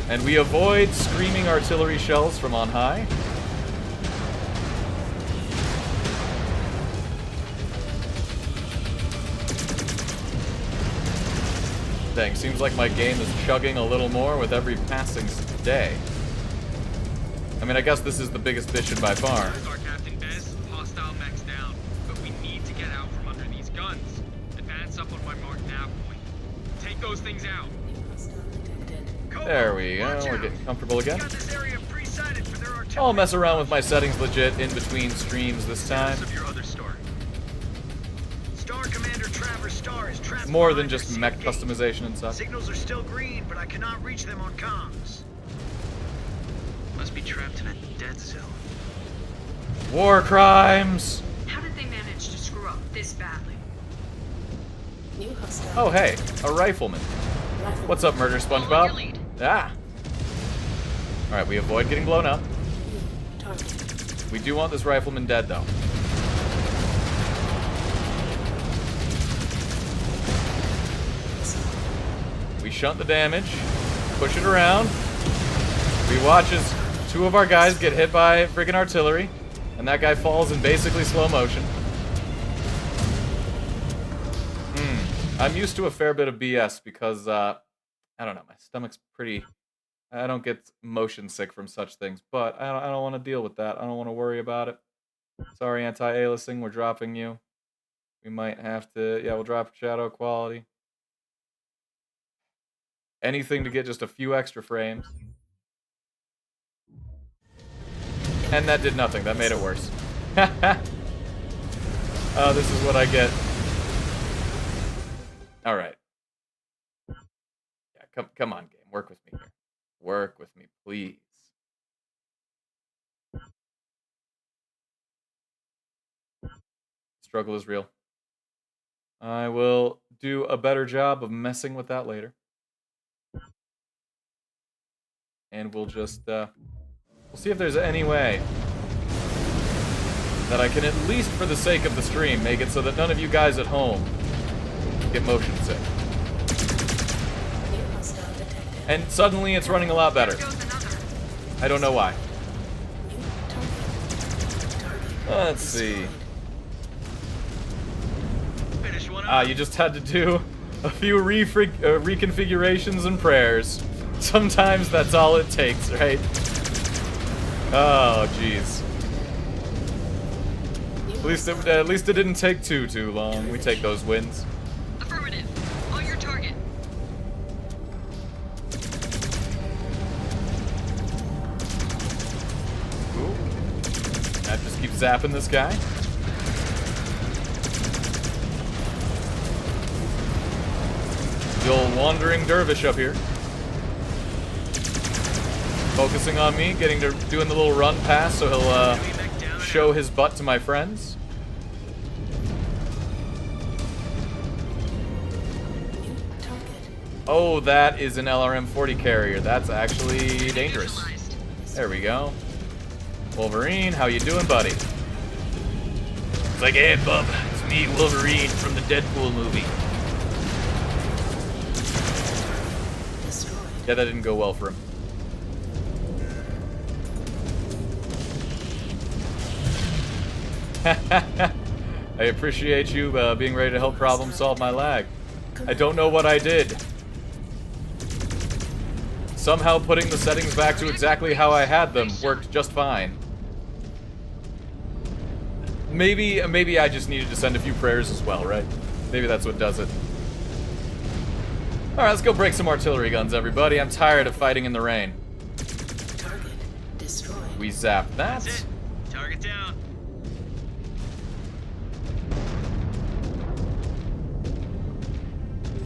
And we avoid screaming artillery shells from on high. Dang, seems like my game is chugging a little more with every passing day. I mean, I guess this is the biggest mission by far. Our Captain Bez, hostile mechs down, but we need to get out from under these guns. Advance up on my mark nav point. Take those things out. There we go, we're getting comfortable again. I'll mess around with my settings legit in between streams this time. Star Commander Travers Star is trapped More than behind just our mech sea gate. customization and stuff. Signals are still green, but I cannot reach them on comms. Must be trapped in a dead zone. War crimes! How did they manage to screw up this badly? New hostile. Oh hey, a rifleman. What's up, Murder SpongeBob? Ah! Alright, we avoid getting blown up. Target. We do want this rifleman dead, though. We shunt the damage, push it around. We watch as 2 of our guys get hit by friggin' artillery, and that guy falls in basically slow motion. I'm used to a fair bit of BS because, I don't know, my stomach's pretty... I don't get motion sick from such things, but I don't want to deal with that. I don't want to worry about it. Sorry, anti-aliasing, we're dropping you. We might have to... Yeah, we'll drop shadow quality. Anything to get just a few extra frames. And that did nothing. That made it worse. Oh, this is what I get. Alright. Yeah, come on, game. Work with me here. Work with me, please. Struggle is real. I will do a better job of messing with that later. And we'll just, we'll see if there's any way that I can, at least for the sake of the stream, make it so that none of you guys at home get motion sick. And suddenly it's running a lot better. I don't know why. Let's see. You just had to do a few reconfigurations and prayers. Sometimes that's all it takes, right? Oh, jeez. At least it didn't take too long. We take those wins. Affirmative. On your target. Ooh. I just keep zapping this guy. The old wandering dervish up here. Focusing on me, doing the little run pass so he'll show his butt to my friends. Oh, that is an LRM-40 carrier. That's actually dangerous. There we go. Wolverine, how you doing, buddy? It's like, hey, bub, it's me, Wolverine, from the Deadpool movie. Yeah, that didn't go well for him. I appreciate you being ready to help problem solve my lag. I don't know what I did. Somehow putting the settings back to exactly how I had them worked just fine. Maybe I just needed to send a few prayers as well, right? Maybe that's what does it. Alright, let's go break some artillery guns, everybody. I'm tired of fighting in the rain. Target destroyed. We zap that. That's it. Target down.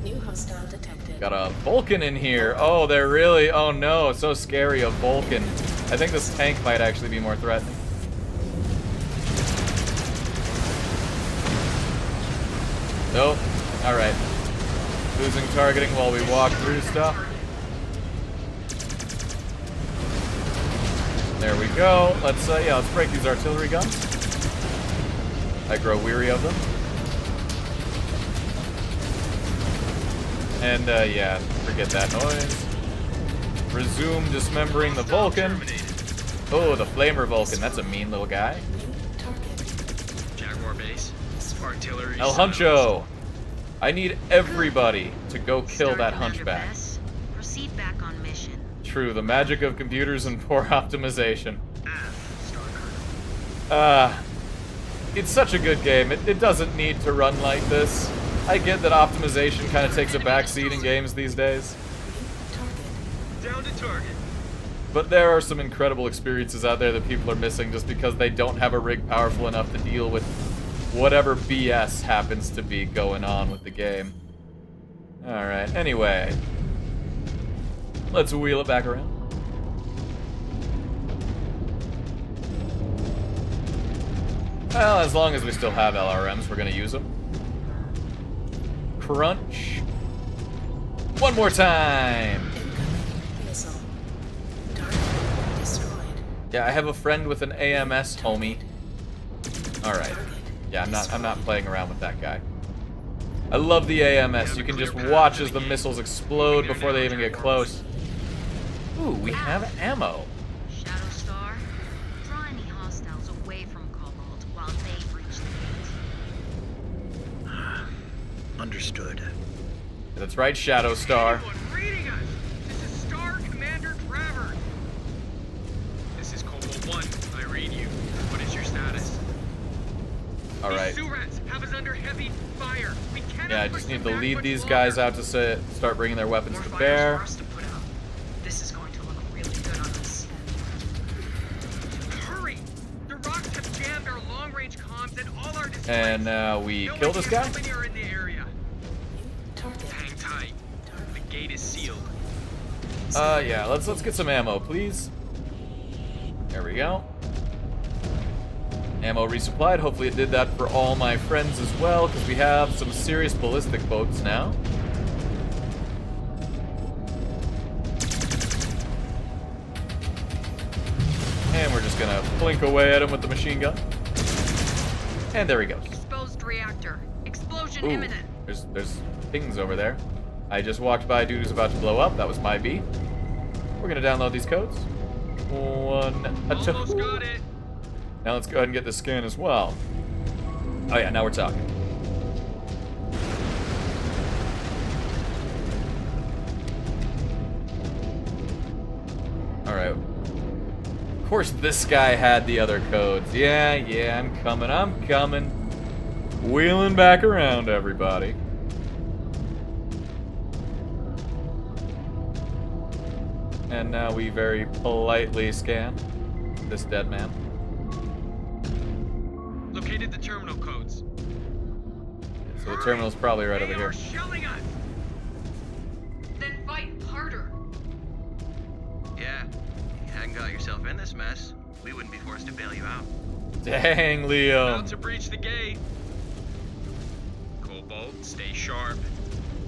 New hostile detected. Got a Vulcan in here. Oh, they're really... Oh no, it's so scary, a Vulcan. I think this tank might actually be more threatening. Nope. Alright. Losing targeting while we walk through stuff. There we go. Let's break these artillery guns. I grow weary of them. And, yeah, forget that noise. Resume dismembering the Vulcan. Oh, the Flamer Vulcan. That's a mean little guy. Jaguar base. Artillery. El Huncho! I need everybody to go kill that hunchback. Proceed back on mission. True, the magic of computers and poor optimization. It's such a good game. It doesn't need to run like this. I get that optimization kind of takes a backseat in games these days. Down to target. But there are some incredible experiences out there that people are missing just because they don't have a rig powerful enough to deal with whatever BS happens to be going on with the game. Alright, anyway. Let's wheel it back around. Well, as long as we still have LRMs, we're gonna use them. Crunch. One more time! Missile. Target destroyed. Yeah, I have a friend with an AMS, homie. Alright. Yeah, I'm not playing around with that guy. I love the AMS. You can just watch as the missiles explode before they even get close. Ooh, we have ammo. Shadow Star, draw any hostiles away from Cobalt while they breach the gate. Understood. That's right, Shadow Star. Anyone reading us? This is Star Commander Travers. This is Cobalt 1. I read you. What is your status? Alright. These Surats have us under heavy fire. We cannot Yeah, I push just need them to back lead much these longer. guys out to start bringing their weapons More to fires bear. for us to put out. This is going to look really good on us. Hurry! The rocks have jammed our long-range comms and all our displays. And now we No kill this idea guy? how many are in the area. Target. Hang tight. The gate is sealed. Yeah, let's get some ammo, please. There we go. Ammo resupplied. Hopefully it did that for all my friends as well, because we have some serious ballistic boats now. And we're just gonna blink away at him with the machine gun. And there he goes. Exposed reactor. Explosion Ooh, imminent. there's things over there. I just walked by a dude who's about to blow up. That was my B. We're gonna download these codes. Almost got it. Now let's go ahead and get the scan as well. Oh yeah, now we're talking. Alright. Of course this guy had the other codes. Yeah, I'm coming. Wheeling back around, everybody. And now we very politely scan this dead man. Located the terminal codes. So the terminal's probably right over They here. are shelling us. Then fight harder. Yeah, if you hadn't got yourself in this mess, we wouldn't be forced to bail you out. Dang, Liam. About to breach the gate. Cobalt, stay sharp.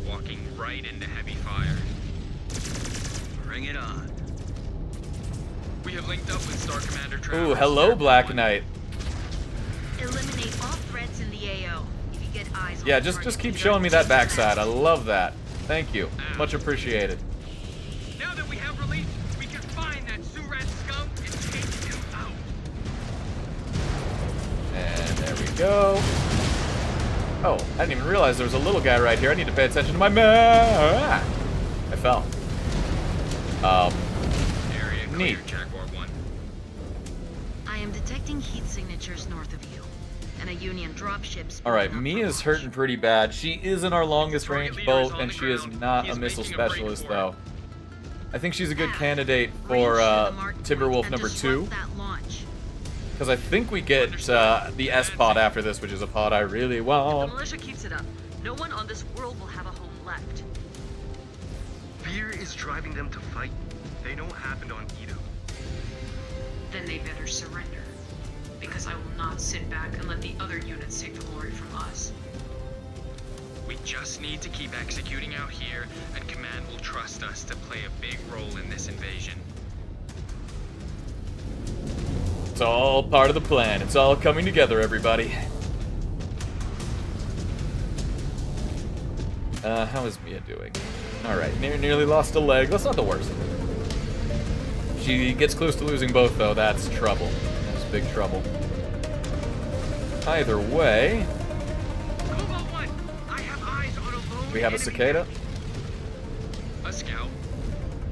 Walking right into heavy fire. Bring it on. We have linked up with Star Commander Travers. Ooh, hello, Black Knight. Eliminate all threats in the AO. If you get eyes on Yeah, the just target, keep either showing me that take them backside. I out. love that. Thank you. Much appreciated. Now that we have relief, we can find that Surat scum and take him out. And there we go. Oh, I didn't even realize there was a little guy right here. I need to pay attention to my map. I fell. Area clear, Neat. Jaguar 1. I am detecting heat signatures north of you, and a Union dropship. All right, speeding up Mia's for launch. hurting pretty bad. She is in our longest range Target boat, leader is on and the she is ground. not He a is missile making a break specialist, for it. though. I think she's a good Ah, candidate range for to the mark point Timberwolf and number disrupt 2, that launch. because I think we get the S pod after this, which is a pod I really If the want. militia keeps it up, no one on this world will have a home left. Fear is driving them to fight. They know what happened on Edo. Then they better surrender. Because I will not sit back and let the other units take the glory from us. We just need to keep executing out here, and Command will trust us to play a big role in this invasion. It's all part of the plan. It's all coming together, everybody. How is Mia doing? Alright, nearly lost a leg. That's not the worst. She gets close to losing both, though. That's trouble. That's big trouble. Either way, Cobalt 1, I have eyes on a lone we have a enemy cicada. A scout.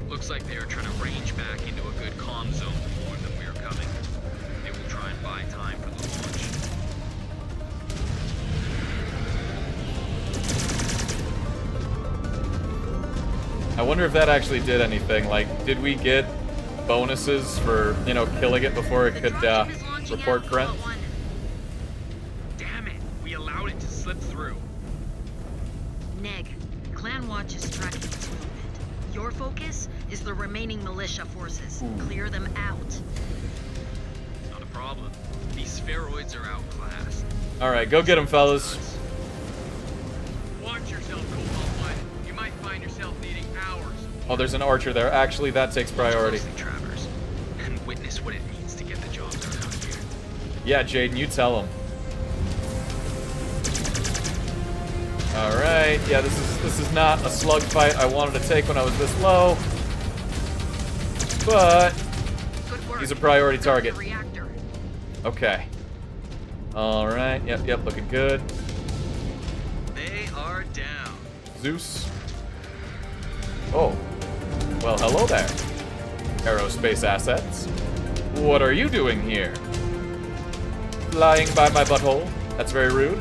Looks like they are trying to range back into a good comm zone to warn them we are coming. They will try and buy time for the launch. I wonder if that actually did anything. Like, did we get bonuses for, you know, killing it before it The could dropship is launching report out, Krent? Cobalt 1. Damn it! We allowed it to slip through. Neg, Clan Watch is tracking its movement. Your focus is the remaining militia forces. Clear them out. Not a problem. These spheroids are outclassed. Alright, go get him, fellas. Watch yourself, Cobalt 1. You might find yourself needing hours. Oh, there's an archer there. Actually, that takes priority. Closely, Travers, and witness what it means to get the job done out here. Yeah, Jaden, you tell him. Alright, yeah, this is not a slug fight I wanted to take when I was this low. But Good work. he's a priority target. The reactor. Okay. Alright, yep, looking good. They are down. Zeus. Oh. Well, hello there. Aerospace assets. What are you doing here? Flying by my butthole? That's very rude.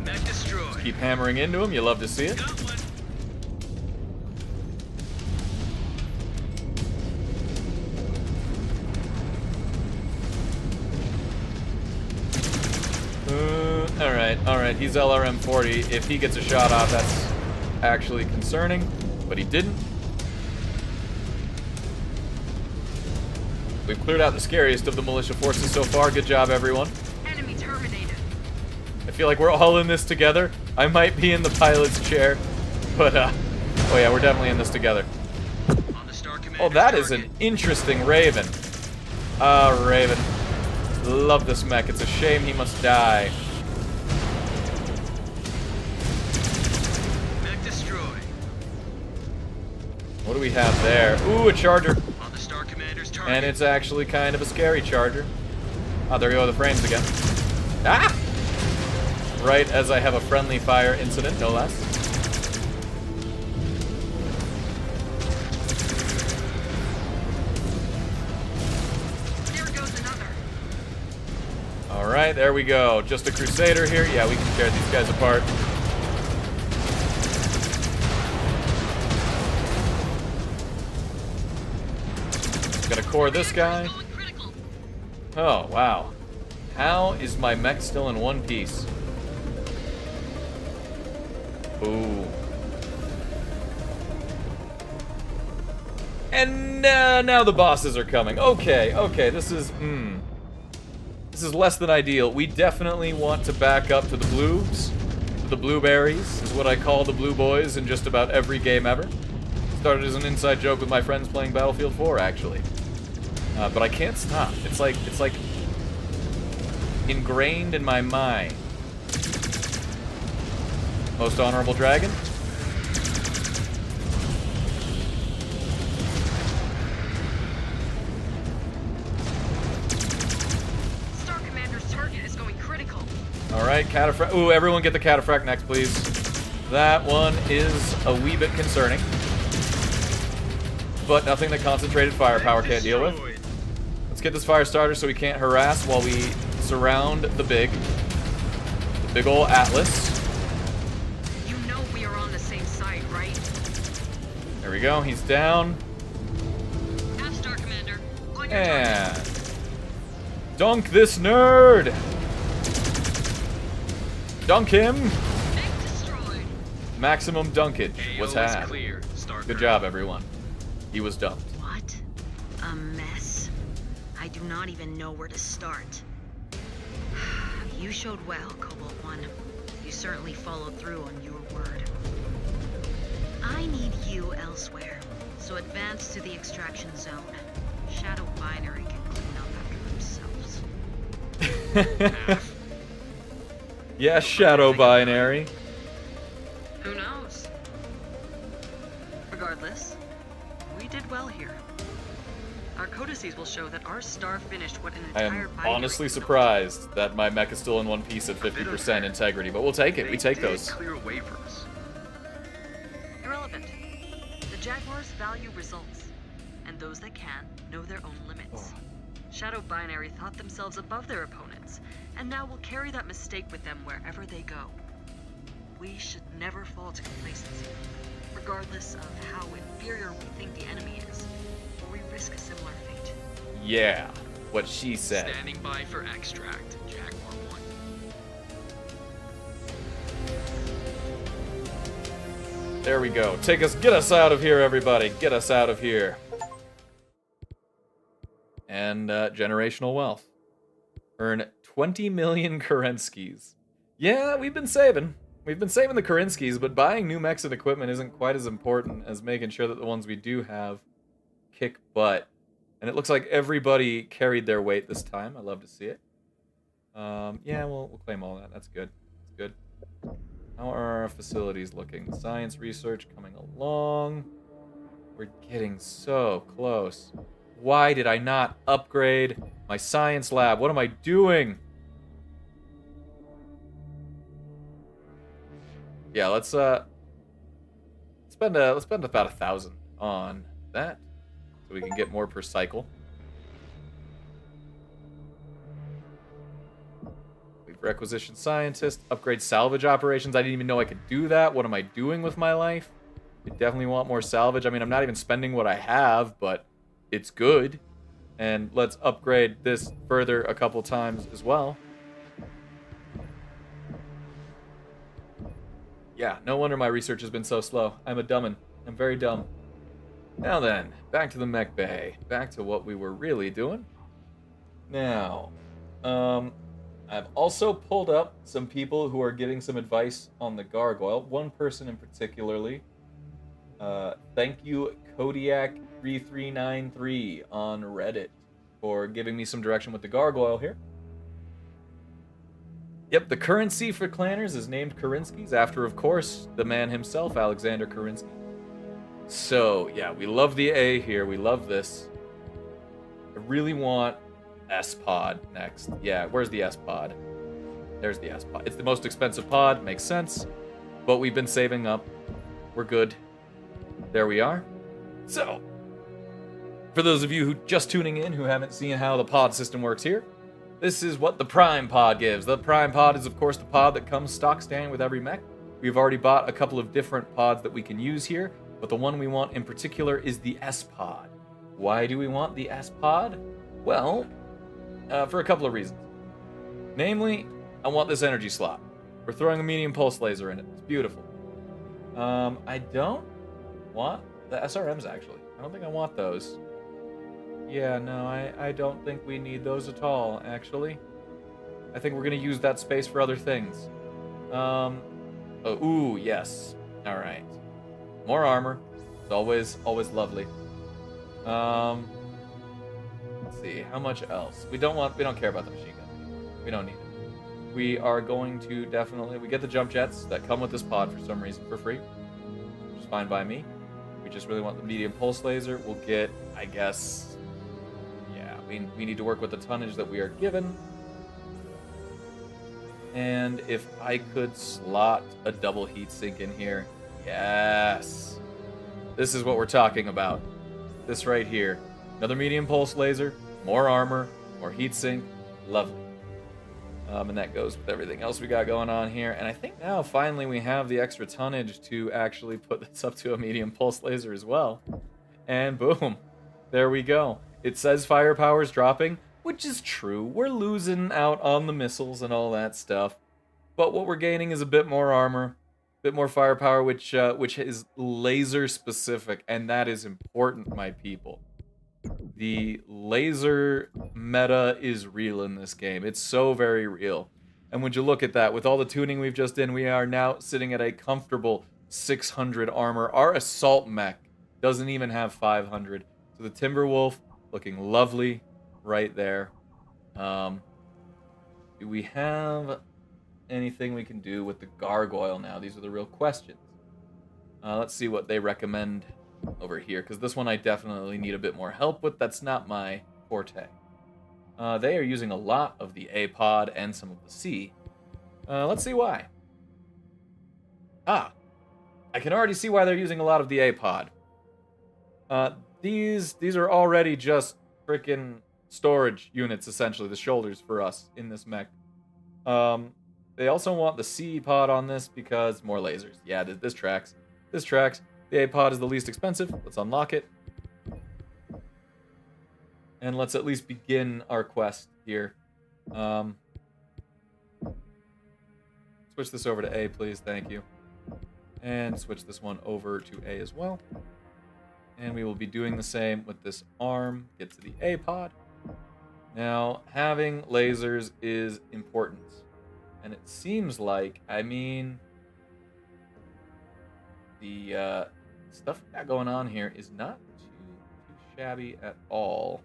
Mech destroyed. Keep hammering into him. You love to see it. Got one. Alright, he's LRM 40. If he gets a shot off, that's actually concerning, but he didn't. We've cleared out the scariest of the militia forces so far. Good job, everyone. Enemy terminated. I feel like we're all in this together. I might be in the pilot's chair, but, oh yeah, we're definitely in this together. On the Star Commander's Oh, that is target. an interesting Raven. Ah, Raven. Love this mech. It's a shame he must die. Mech destroyed. What do we have there? Ooh, a charger. On the Star Commander's target. And it's actually kind of a scary charger. Oh, there go the frames again. Ah! Right as I have a friendly fire incident, no less. Alright, there we go. Just a Crusader here. Yeah, we can tear these guys apart. Gonna core this guy. Oh, wow. How is my mech still in one piece? Ooh. And now the bosses are coming. Okay, this is less than ideal. We definitely want to back up to the blues. The blueberries is what I call the blue boys in just about every game ever. Started as an inside joke with my friends playing Battlefield 4, actually. But I can't stop. It's like ingrained in my mind. Most honorable dragon. Star Commander's target is going critical. All right, Cataphract. Ooh, everyone get the Cataphract next, please. That one is a wee bit concerning, but nothing that concentrated firepower can't deal with. Let's get this fire starter so we can't harass while we surround the big ol' Atlas. You know we are on the same side, right? There we go. He's down. Half Star Commander. On your And dunk this nerd. Dunk him. Egg destroyed. Maximum dunkage was AO is had. clear. Star Good job, everyone. He was dumped. What? A mess? I do not even know where to start. You showed well, Cobalt One. You certainly followed through on your word. I need you elsewhere, so advance to the extraction zone. Shadow Binary can clean up after themselves. Yeah, Shadow Binary. Who knows? Regardless, we did well here. Our codices will show that our star finished what an I entire am binary honestly could not. surprised that my mech is still in one piece at 50% integrity, but we'll take it. We take They did those. clear a way for us. Irrelevant. The Jaguars value results, and those that can know their own limits. Shadow Binary thought themselves above their opponents, and now will carry that mistake with them wherever they go. We should never fall to complacency, regardless of how inferior we think the enemy is, or we risk a similar fate. Yeah, what she said. Standing by for extract. Jaguar 1. There we go. Get us out of here, everybody. Get us out of here. And generational wealth. Earn 20 million Kerenskis. Yeah, we've been saving. We've been saving the Kerenskis, but buying new mechs and equipment isn't quite as important as making sure that the ones we do have kick butt. And it looks like everybody carried their weight this time. I love to see it. Yeah, we'll claim all that. That's good. That's good. How are our facilities looking? Science research coming along. We're getting so close. Why did I not upgrade my science lab? What am I doing? Yeah, let's spend about 1,000 on that, so we can get more per cycle. We've requisitioned scientists, upgrade salvage operations. I didn't even know I could do that. What am I doing with my life? I definitely want more salvage. I mean, I'm not even spending what I have, but it's good. And let's upgrade this further a couple times as well. Yeah, no wonder my research has been so slow. I'm a dummin'. I'm very dumb. Now then, back to the mech bay. Back to what we were really doing. Now, I've also pulled up some people who are giving some advice on the gargoyle. One person in particularly. Thank you, Kodiak3393 on Reddit for giving me some direction with the gargoyle here. Yep, the currency for clanners is named Kerenskis after, of course, the man himself, Alexander Kerensky. So, yeah, we love the A here. We love this. I really want S-Pod next. Yeah, where's the S-Pod? There's the S-Pod. It's the most expensive pod. Makes sense. But we've been saving up. We're good. There we are. So, for those of you who just tuning in, who haven't seen how the pod system works here, This is what the Prime Pod gives. The Prime Pod is, of course, the pod that comes stock standard with every mech. We've already bought a couple of different pods that we can use here, but the one we want in particular is the S-Pod. Why do we want the S-Pod? Well, for a couple of reasons. Namely, I want this energy slot. We're throwing a medium pulse laser in it. It's beautiful. I don't want the SRMs, actually. I don't think I want those. Yeah, no, I don't think we need those at all, actually. I think we're going to use that space for other things. Ooh, yes. All right. More armor. It's always lovely. Let's see. How much else? We don't care about the machine gun. We don't need it. We are going to definitely... We get the jump jets that come with this pod for some reason for free, which is fine by me. We just really want the medium pulse laser. We'll get, I guess... Yeah, we need to work with the tonnage that we are given. And if I could slot a double heat sink in here... Yes! This is what we're talking about. This right here. Another medium pulse laser, more armor, more heat sink. Lovely. And that goes with everything else we got going on here. And I think now, finally, we have the extra tonnage to actually put this up to a medium pulse laser as well. And boom. There we go. It says firepower's dropping, which is true. We're losing out on the missiles and all that stuff. But what we're gaining is a bit more armor, a bit more firepower, which is laser specific. And that is important, my people. The laser meta is real in this game. It's so very real. And when you look at that, with all the tuning we've just done, we are now sitting at a comfortable 600 armor. Our assault mech doesn't even have 500. So the Timberwolf looking lovely right there. Do we have anything we can do with the Gargoyle now? These are the real questions. Let's see what they recommend over here, because this one I definitely need a bit more help with. That's not my forte. They are using a lot of the A-Pod and some of the C. Let's see why. I can already see why they're using a lot of the A-Pod. These are already just freaking storage units, essentially, the shoulders for us in this mech. They also want the C-Pod on this because more lasers. Yeah, this tracks. This tracks. The A-Pod is the least expensive. Let's unlock it. And let's at least begin our quest here. Switch this over to A, please. Thank you. And switch this one over to A as well. And we will be doing the same with this arm. Get to the A-Pod. Now, having lasers is important. And it seems like, I mean... The stuff we got going on here is not too shabby at all.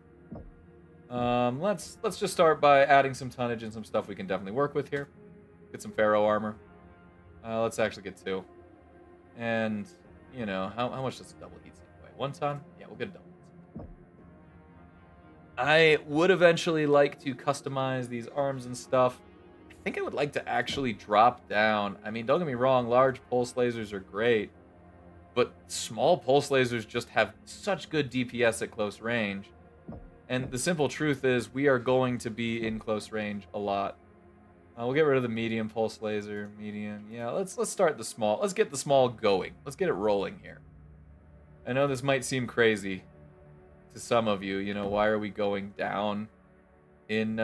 Let's just start by adding some tonnage and some stuff we can definitely work with here. Get some Pharaoh armor. Let's actually get 2. And, you know, how much does a double heat sink weigh? 1 ton? Yeah, we'll get a double heat sink. I would eventually like to customize these arms and stuff. I think I would like to actually drop down. I mean, don't get me wrong, large pulse lasers are great. But small pulse lasers just have such good DPS at close range. And the simple truth is we are going to be in close range a lot. We'll get rid of the medium pulse laser. Medium. Yeah, let's start the small. Let's get the small going. Let's get it rolling here. I know this might seem crazy to some of you. You know, why are we going down in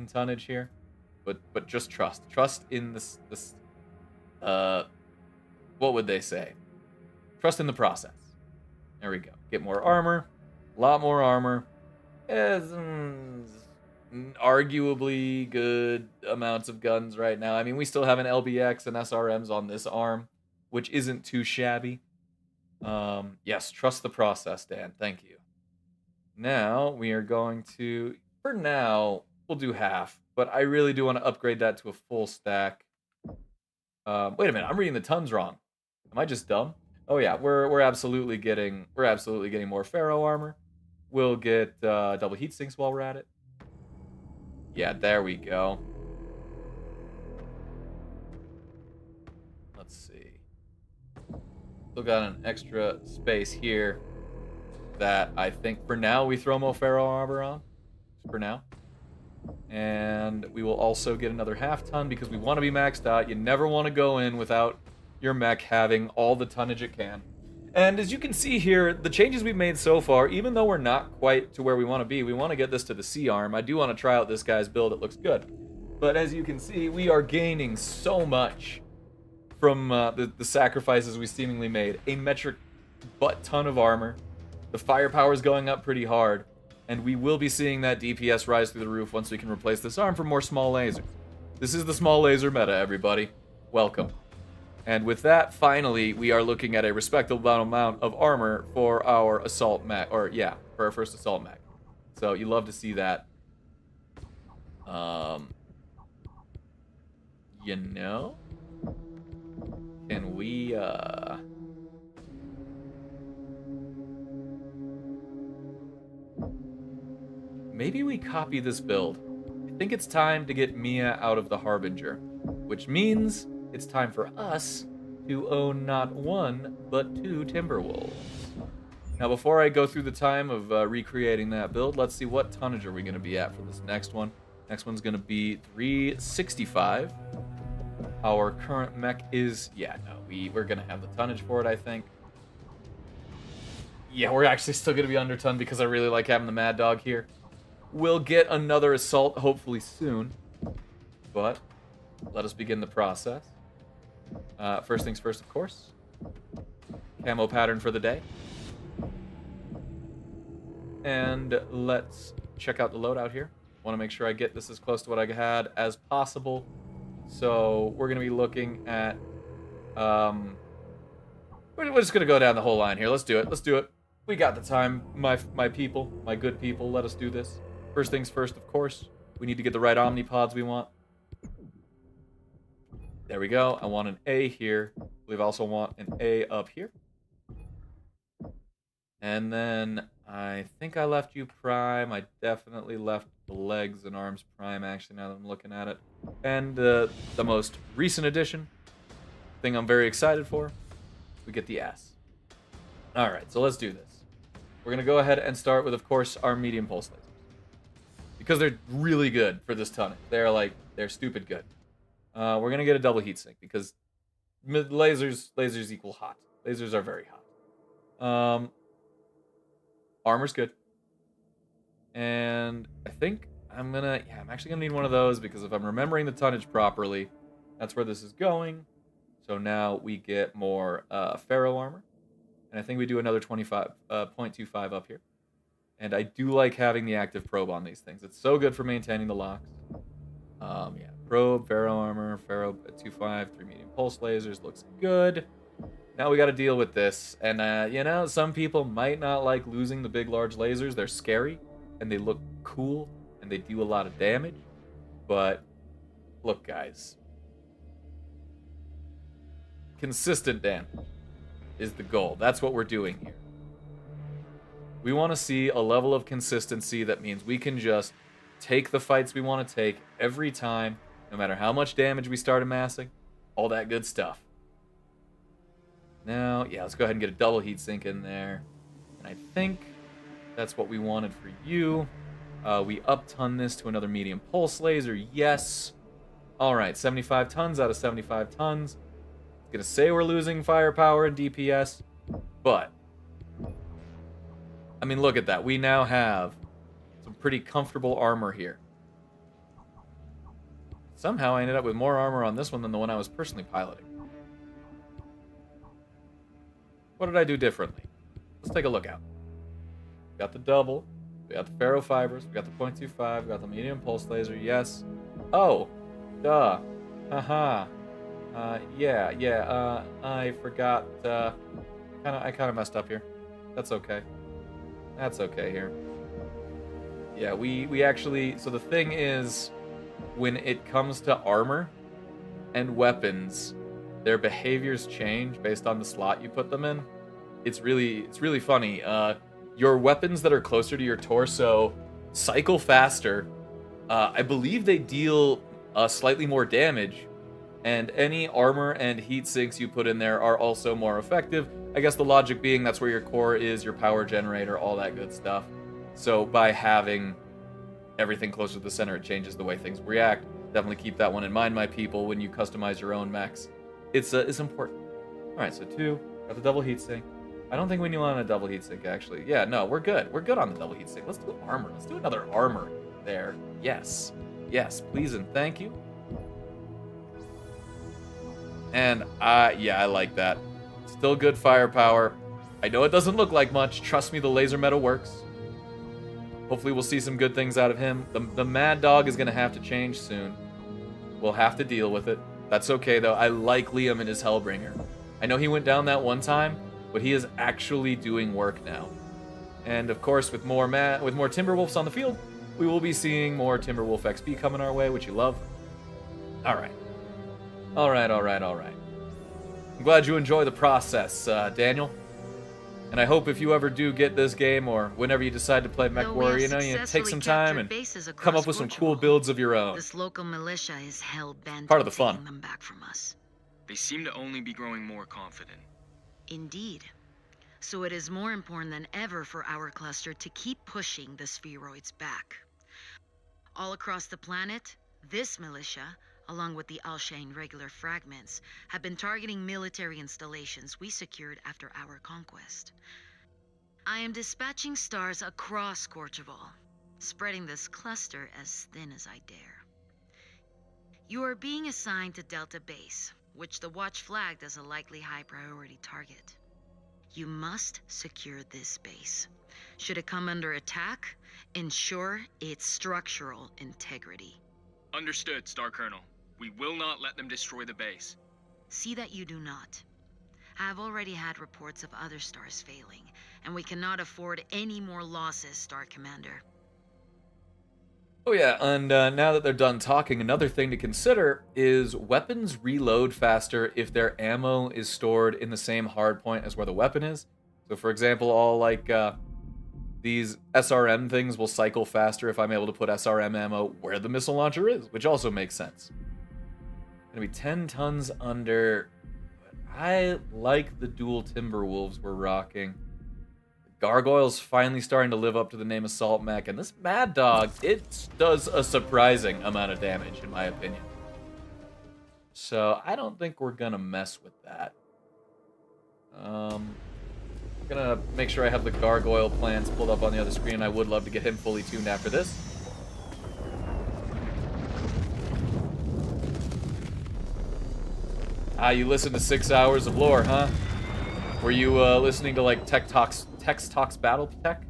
tonnage here? But just trust. Trust in this what would they say? Trust in the process. There we go. Get more armor. A lot more armor. Arguably good amounts of guns right now. I mean, we still have an LBX and SRMs on this arm, which isn't too shabby. Yes, trust the process, Dan. Thank you. Now, we are going to... For now, we'll do half. But I really do want to upgrade that to a full stack. Wait a minute. I'm reading the tons wrong. Am I just dumb? Oh yeah, we're absolutely getting more Pharaoh armor. We'll get double heat sinks while we're at it. Yeah, there we go. Let's see. Still got an extra space here that I think for now we throw more Pharaoh armor on. For now. And we will also get another half ton because we want to be maxed out. You never want to go in without your mech having all the tonnage it can. And as you can see here, the changes we've made so far, even though we're not quite to where we want to be, we want to get this to the C-arm. I do want to try out this guy's build. It looks good. But as you can see, we are gaining so much from the sacrifices we seemingly made. A metric butt-ton of armor. The firepower is going up pretty hard. And we will be seeing that DPS rise through the roof once we can replace this arm for more small lasers. This is the small laser meta, everybody. Welcome. And with that, finally, we are looking at a respectable amount of armor for our assault mech. Or, yeah, for our first assault mech. So, you love to see that. You know? Can we, maybe we copy this build. I think it's time to get Mia out of the Harbinger, which means it's time for us to own not one, but 2 Timberwolves. Now, before I go through the time of recreating that build, let's see what tonnage are we going to be at for this next one. Next one's going to be 365. Our current mech is, yeah, no, we're going to have the tonnage for it, I think. Yeah, we're actually still going to be under ton because I really like having the Mad Dog here. We'll get another assault hopefully soon, but let us begin the process. First things first, of course. Camo pattern for the day. And let's check out the loadout here. Want to make sure I get this as close to what I had as possible. So we're going to be looking at... we're just going to go down the whole line here. Let's do it. Let's do it. We got the time, my people, my good people. Let us do this. First things first, of course. We need to get the right omnipods we want. There we go. I want an A here. We also want an A up here. And then I think I left you prime. I definitely left the legs and arms prime, actually, now that I'm looking at it. And the most recent addition, thing I'm very excited for, we get the ass. All right, so let's do this. We're going to go ahead and start with, of course, our medium pulse lasers. Because they're really good for this tonnage. They're stupid good. We're going to get a double heatsink because lasers equal hot. Lasers are very hot. Armor's good. And I think I'm actually going to need one of those because if I'm remembering the tonnage properly, that's where this is going. So now we get more ferro armor. And I think we do another 0.25 up here. And I do like having the active probe on these things. It's so good for maintaining the locks. Yeah, probe, ferro armor, ferro 2.5, 3 medium pulse lasers. Looks good. Now we got to deal with this. And, you know, some people might not like losing the big, large lasers. They're scary, and they look cool, and they do a lot of damage. But, look, guys. Consistent damage is the goal. That's what we're doing here. We want to see a level of consistency that means we can just take the fights we want to take every time, no matter how much damage we start amassing, all that good stuff. Now, yeah, let's go ahead and get a double heatsink in there. And I think that's what we wanted for you. We up-ton this to another medium pulse laser. Yes. All right, 75 tons out of 75 tons. It's going to say we're losing firepower and DPS, but... I mean, look at that. We now have some pretty comfortable armor here. Somehow I ended up with more armor on this one than the one I was personally piloting. What did I do differently? Let's take a look out. We got the double. We got the ferrofibers. We got the 0.25. We got the medium pulse laser. Yes. Oh. Duh. Haha. Yeah. I forgot. I kind of messed up here. That's okay. That's okay here. Yeah, we actually... So the thing is, when it comes to armor and weapons, their behaviors change based on the slot you put them in. It's really funny. Your weapons that are closer to your torso cycle faster. I believe they deal slightly more damage. And any armor and heat sinks you put in there are also more effective. I guess the logic being that's where your core is, your power generator, all that good stuff. So by having everything closer to the center, it changes the way things react. Definitely keep that one in mind, my people, when you customize your own mechs. It's important. All right, so 2, got the double heatsink. I don't think we need on a double heatsink, actually. Yeah, no, we're good. We're good on the double heatsink. Let's do armor. Let's do another armor there. Yes. Yes, please and thank you. And, yeah, I like that. Still good firepower. I know it doesn't look like much. Trust me, the laser metal works. Hopefully we'll see some good things out of him. The Mad Dog is going to have to change soon. We'll have to deal with it. That's okay, though. I like Liam and his Hellbringer. I know he went down that one time, but he is actually doing work now. And, of course, with more Timberwolves on the field, we will be seeing more Timberwolf XP coming our way, which you love. All right. All right. I'm glad you enjoy the process, Daniel. And I hope if you ever do get this game, or whenever you decide to play MechWarrior, you take some time and come up with some cool builds of your own. This local militia is hell-bent Part of the on fun. taking them back from us. They seem to only be growing more confident. Indeed. So it is more important than ever for our cluster to keep pushing the spheroids back. All across the planet, this militia, along with the Al-Shain regular fragments, have been targeting military installations we secured after our conquest. I am dispatching stars across Corcheval, spreading this cluster as thin as I dare. You are being assigned to Delta Base, which the Watch flagged as a likely high-priority target. You must secure this base. Should it come under attack, ensure its structural integrity. Understood, Star Colonel. We will not let them destroy the base. See that you do not. I have already had reports of other stars failing, and we cannot afford any more losses, Star Commander. Oh yeah, and now that they're done talking, another thing to consider is weapons reload faster if their ammo is stored in the same hardpoint as where the weapon is. So for example, all like these SRM things will cycle faster if I'm able to put SRM ammo where the missile launcher is, which also makes sense. Gonna be 10 tons under. I like the dual Timberwolves we're rocking. Gargoyle's finally starting to live up to the name Assault Mech, and this Mad Dog, it does a surprising amount of damage, in my opinion. So, I don't think we're gonna mess with that. I'm gonna make sure I have the Gargoyle plans pulled up on the other screen. I would love to get him fully tuned after this. You listened to 6 hours of lore, huh? Were you listening to like Text Talks Battle Tech?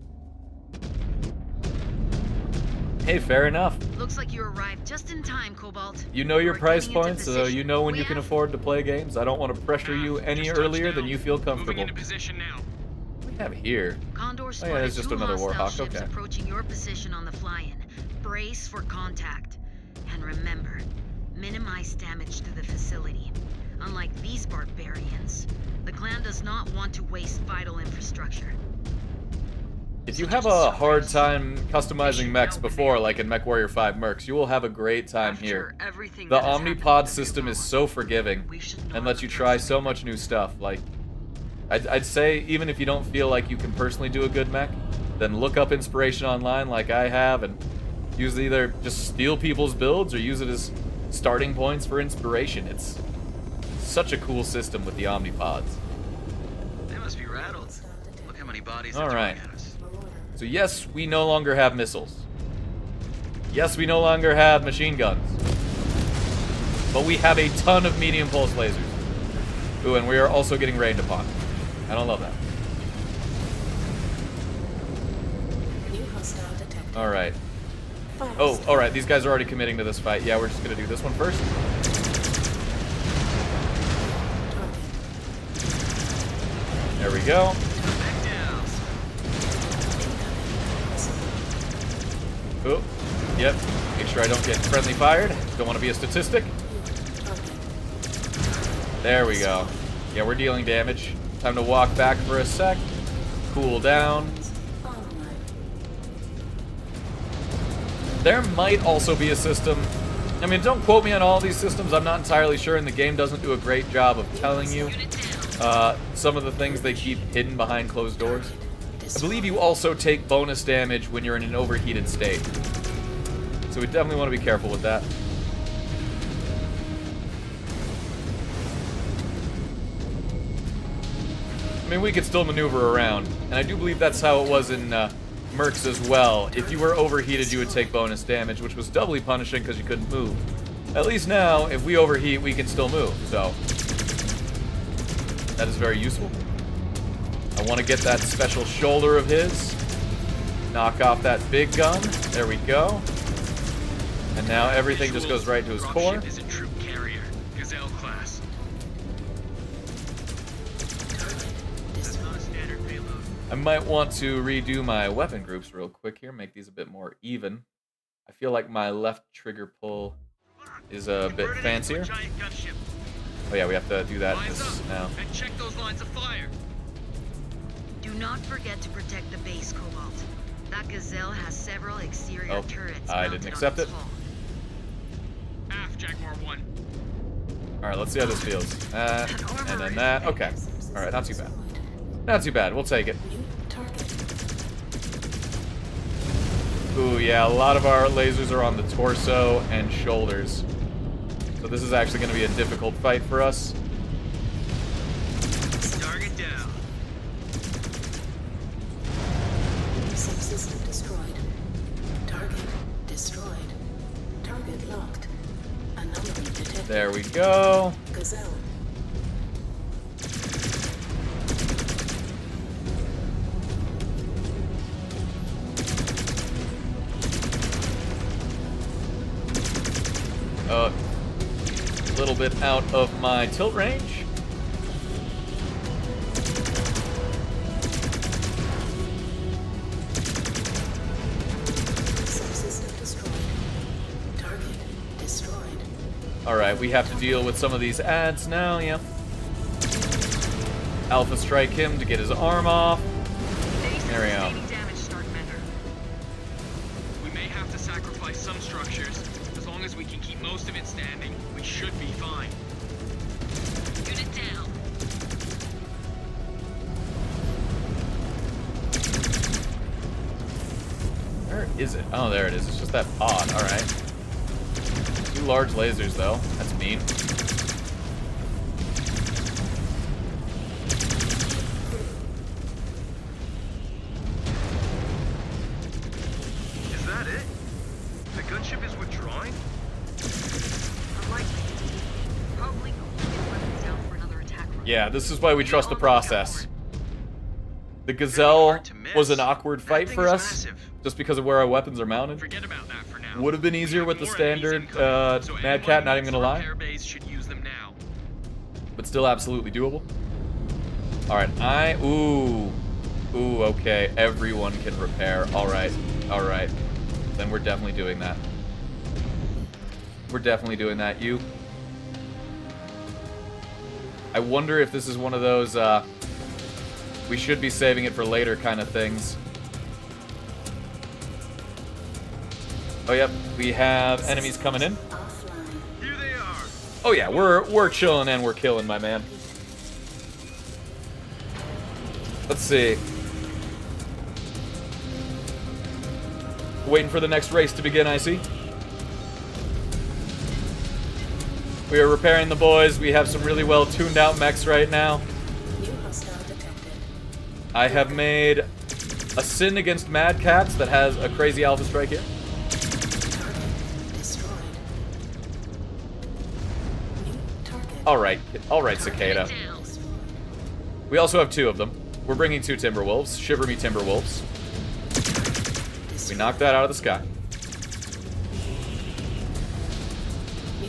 Hey, fair enough. Looks like you arrived just in time, Cobalt. You know your We're price getting into points, so position. you know when We you can have- afford to play games. I don't want to pressure you any Just earlier touched than down. you feel Moving comfortable. into position now. What do we have here? Condor Oh, spotted yeah, it's just two another hostile Warhawk, ships okay. approaching your position on the fly-in. Brace for contact. And remember, minimize damage to the facility. Unlike these barbarians, the clan does not want to waste vital infrastructure. If you have a hard time customizing mechs before, like in MechWarrior 5 Mercs, you will have a great time here. Everything The that has happened Omnipod to system is Bilbao, so forgiving we should and not lets you try so much new stuff. Like, I'd say even if you don't feel like you can personally do a good mech, then look up inspiration online like I have and use either just steal people's builds or use it as starting points for inspiration. It's such a cool system with the Omnipods. They must be rattled. Look how many bodies All they're right. throwing at us. So yes, we no longer have missiles. Yes, we no longer have machine guns. But we have a ton of medium pulse lasers. Ooh, and we are also getting rained upon. I don't love that. New hostile detected. Alright. Fire Oh, scan. alright, these guys are already committing to this fight. Yeah, we're just gonna do this one first. There we go. Back down. Oh, yep. Make sure I don't get friendly fired. Don't want to be a statistic. There we go. Yeah, we're dealing damage. Time to walk back for a sec. Cool down. There might also be a system. I mean, don't quote me on all these systems. I'm not entirely sure, and the game doesn't do a great job of telling you some of the things they keep hidden behind closed doors. I believe you also take bonus damage when you're in an overheated state. So we definitely want to be careful with that. I mean, we could still maneuver around, and I do believe that's how it was in Mercs as well. If you were overheated, you would take bonus damage, which was doubly punishing because you couldn't move. At least now, if we overheat, we can still move, so that is very useful. I want to get that special shoulder of his. Knock off that big gun. There we go. And now everything just goes right to his core. Dropship is a troop carrier, Gazelle class. That's not a standard payload. I might want to redo my weapon groups real quick here, make these a bit more even. I feel like my left trigger pull is a bit fancier. Giant gunship. Oh yeah, we have to do that Lines up now. and check those lines of fire. Do not forget to protect the base, Cobalt. That Gazelle has several exterior turrets I mounted didn't on accept its it. hull. Aft, Jaguar 1. Alright, let's see how this feels. And then that. Okay. Alright, not too bad. Not too bad. We'll take it. Ooh, yeah, a lot of our lasers are on the torso and shoulders. So this is actually going to be a difficult fight for us. Target down. Subsystem destroyed. Target destroyed. Target locked. Anomaly detected. There we go. Gazelle. A little bit out of my tilt range. Subsystem destroyed. Target destroyed. Alright, we have to deal with some of these ads now, yep. Alpha strike him to get his arm off. There we go. Damage, Starkmender. We may have to sacrifice some structures. As long as we can keep most of it standing, we should be fine. Unit down. Where is it? Oh, there it is. It's just that pod. Alright. 2 large lasers, though. That's mean. Is that it? The gunship is withdrawing? Unlikely. Probably going to get weapons down for another attack run. Yeah, this is why we trust the process. The Gazelle was an awkward fight for us, just because of where our weapons are mounted. Forget about that for now. Would have been easier with the More enemies standard incoming, so Mad anyone Cat, not even who's gonna on lie. repair base should use them now. But still absolutely doable. Alright, Ooh, okay. Everyone can repair. Alright, alright. Then we're definitely doing that. We're definitely doing that. You. I wonder if this is one of those, we should be saving it for later kind of things. Oh, yep. We have enemies coming in. Here they are. Oh, yeah. We're chilling and we're killing, my man. Let's see. Waiting for the next race to begin, I see. We are repairing the boys. We have some really well tuned out mechs right now. New hostile detected. I have made a sin against Mad Cats that has a crazy alpha strike here. Target destroyed. New target. Alright, Cicada. We also have 2 of them. We're bringing 2 Timberwolves. Shiver me Timberwolves. We knocked that out of the sky.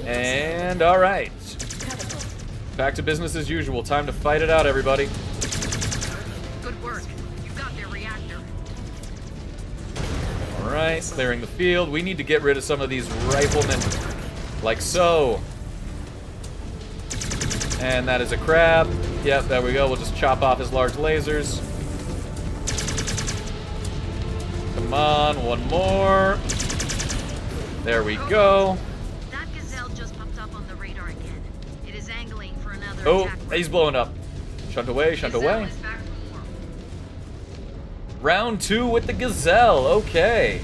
And alright. Back to business as usual. Time to fight it out, everybody. Good work. You got their reactor. Alright, clearing the field. We need to get rid of some of these riflemen. Like so. And that is a crab. Yep, there we go. We'll just chop off his large lasers. Come on, one more. There we go. That Gazelle just popped up on the radar again. It is angling for another Oh, attack. he's blowing up. Shunt away, shunt away. Is back from war. Round 2 with the Gazelle. Okay.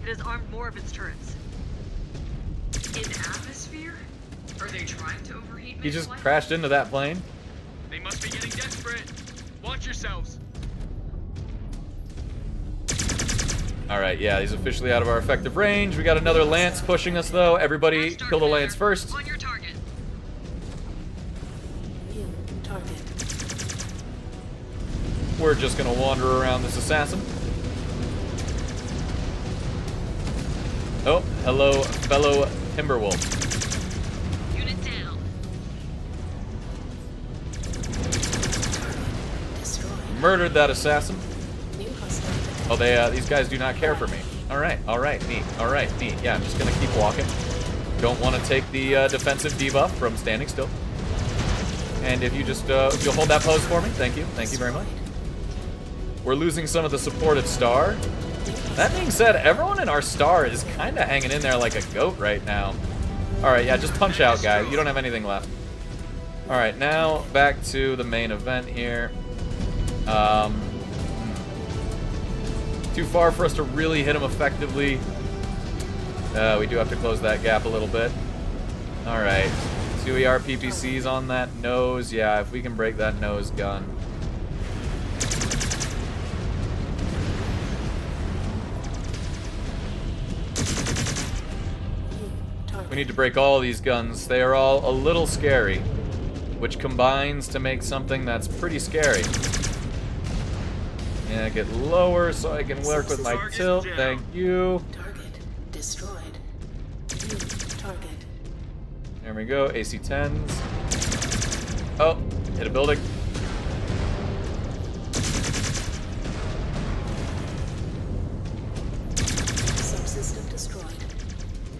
It has armed more of its turrets. In atmosphere? Are they trying to overheat? He just crashed into that plane. They must be getting desperate. Watch yourselves. Alright, yeah, he's officially out of our effective range. We got another Lance pushing us, though. Everybody kill the Lance first. On your target. New target. We're just gonna wander around this assassin. Oh, hello, fellow Timberwolf. Unit down. Destroyed. Murdered that assassin. New hostile. Oh, these guys do not care for me. Alright, neat. Alright, neat. Yeah, I'm just gonna keep walking. Don't want to take the defensive debuff from standing still. And if you just, you'll hold that pose for me. Thank you very much. We're losing some of the supportive star. That being said, everyone in our star is kind of hanging in there like a goat right now. Alright, yeah, just punch out, guys. You don't have anything left. Alright, now back to the main event here. Too far for us to really hit him effectively. We do have to close that gap a little bit. Alright. 2 ER PPCs on that nose. Yeah, if we can break that nose gun. We need to break all these guns. They are all a little scary, which combines to make something that's pretty scary. Yeah, get lower so I can work with my tilt. Thank you. Target destroyed. New target. There we go. AC-10s. Oh, hit a building. Subsystem destroyed.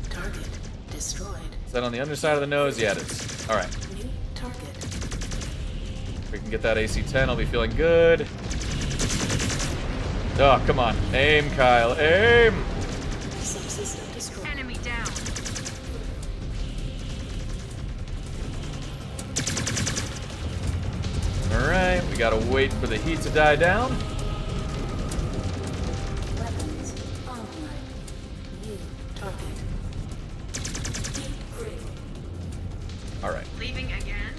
Target destroyed. Is that on the underside of the nose? Yeah, it is. All right. New target. If we can get that AC-10, I'll be feeling good. Oh, come on. Aim, Kyle. Aim! Subsystem destroyed. Enemy down. Alright, we gotta wait for the heat to die down. Weapons online. New target. Deep critical. Alright. Leaving again?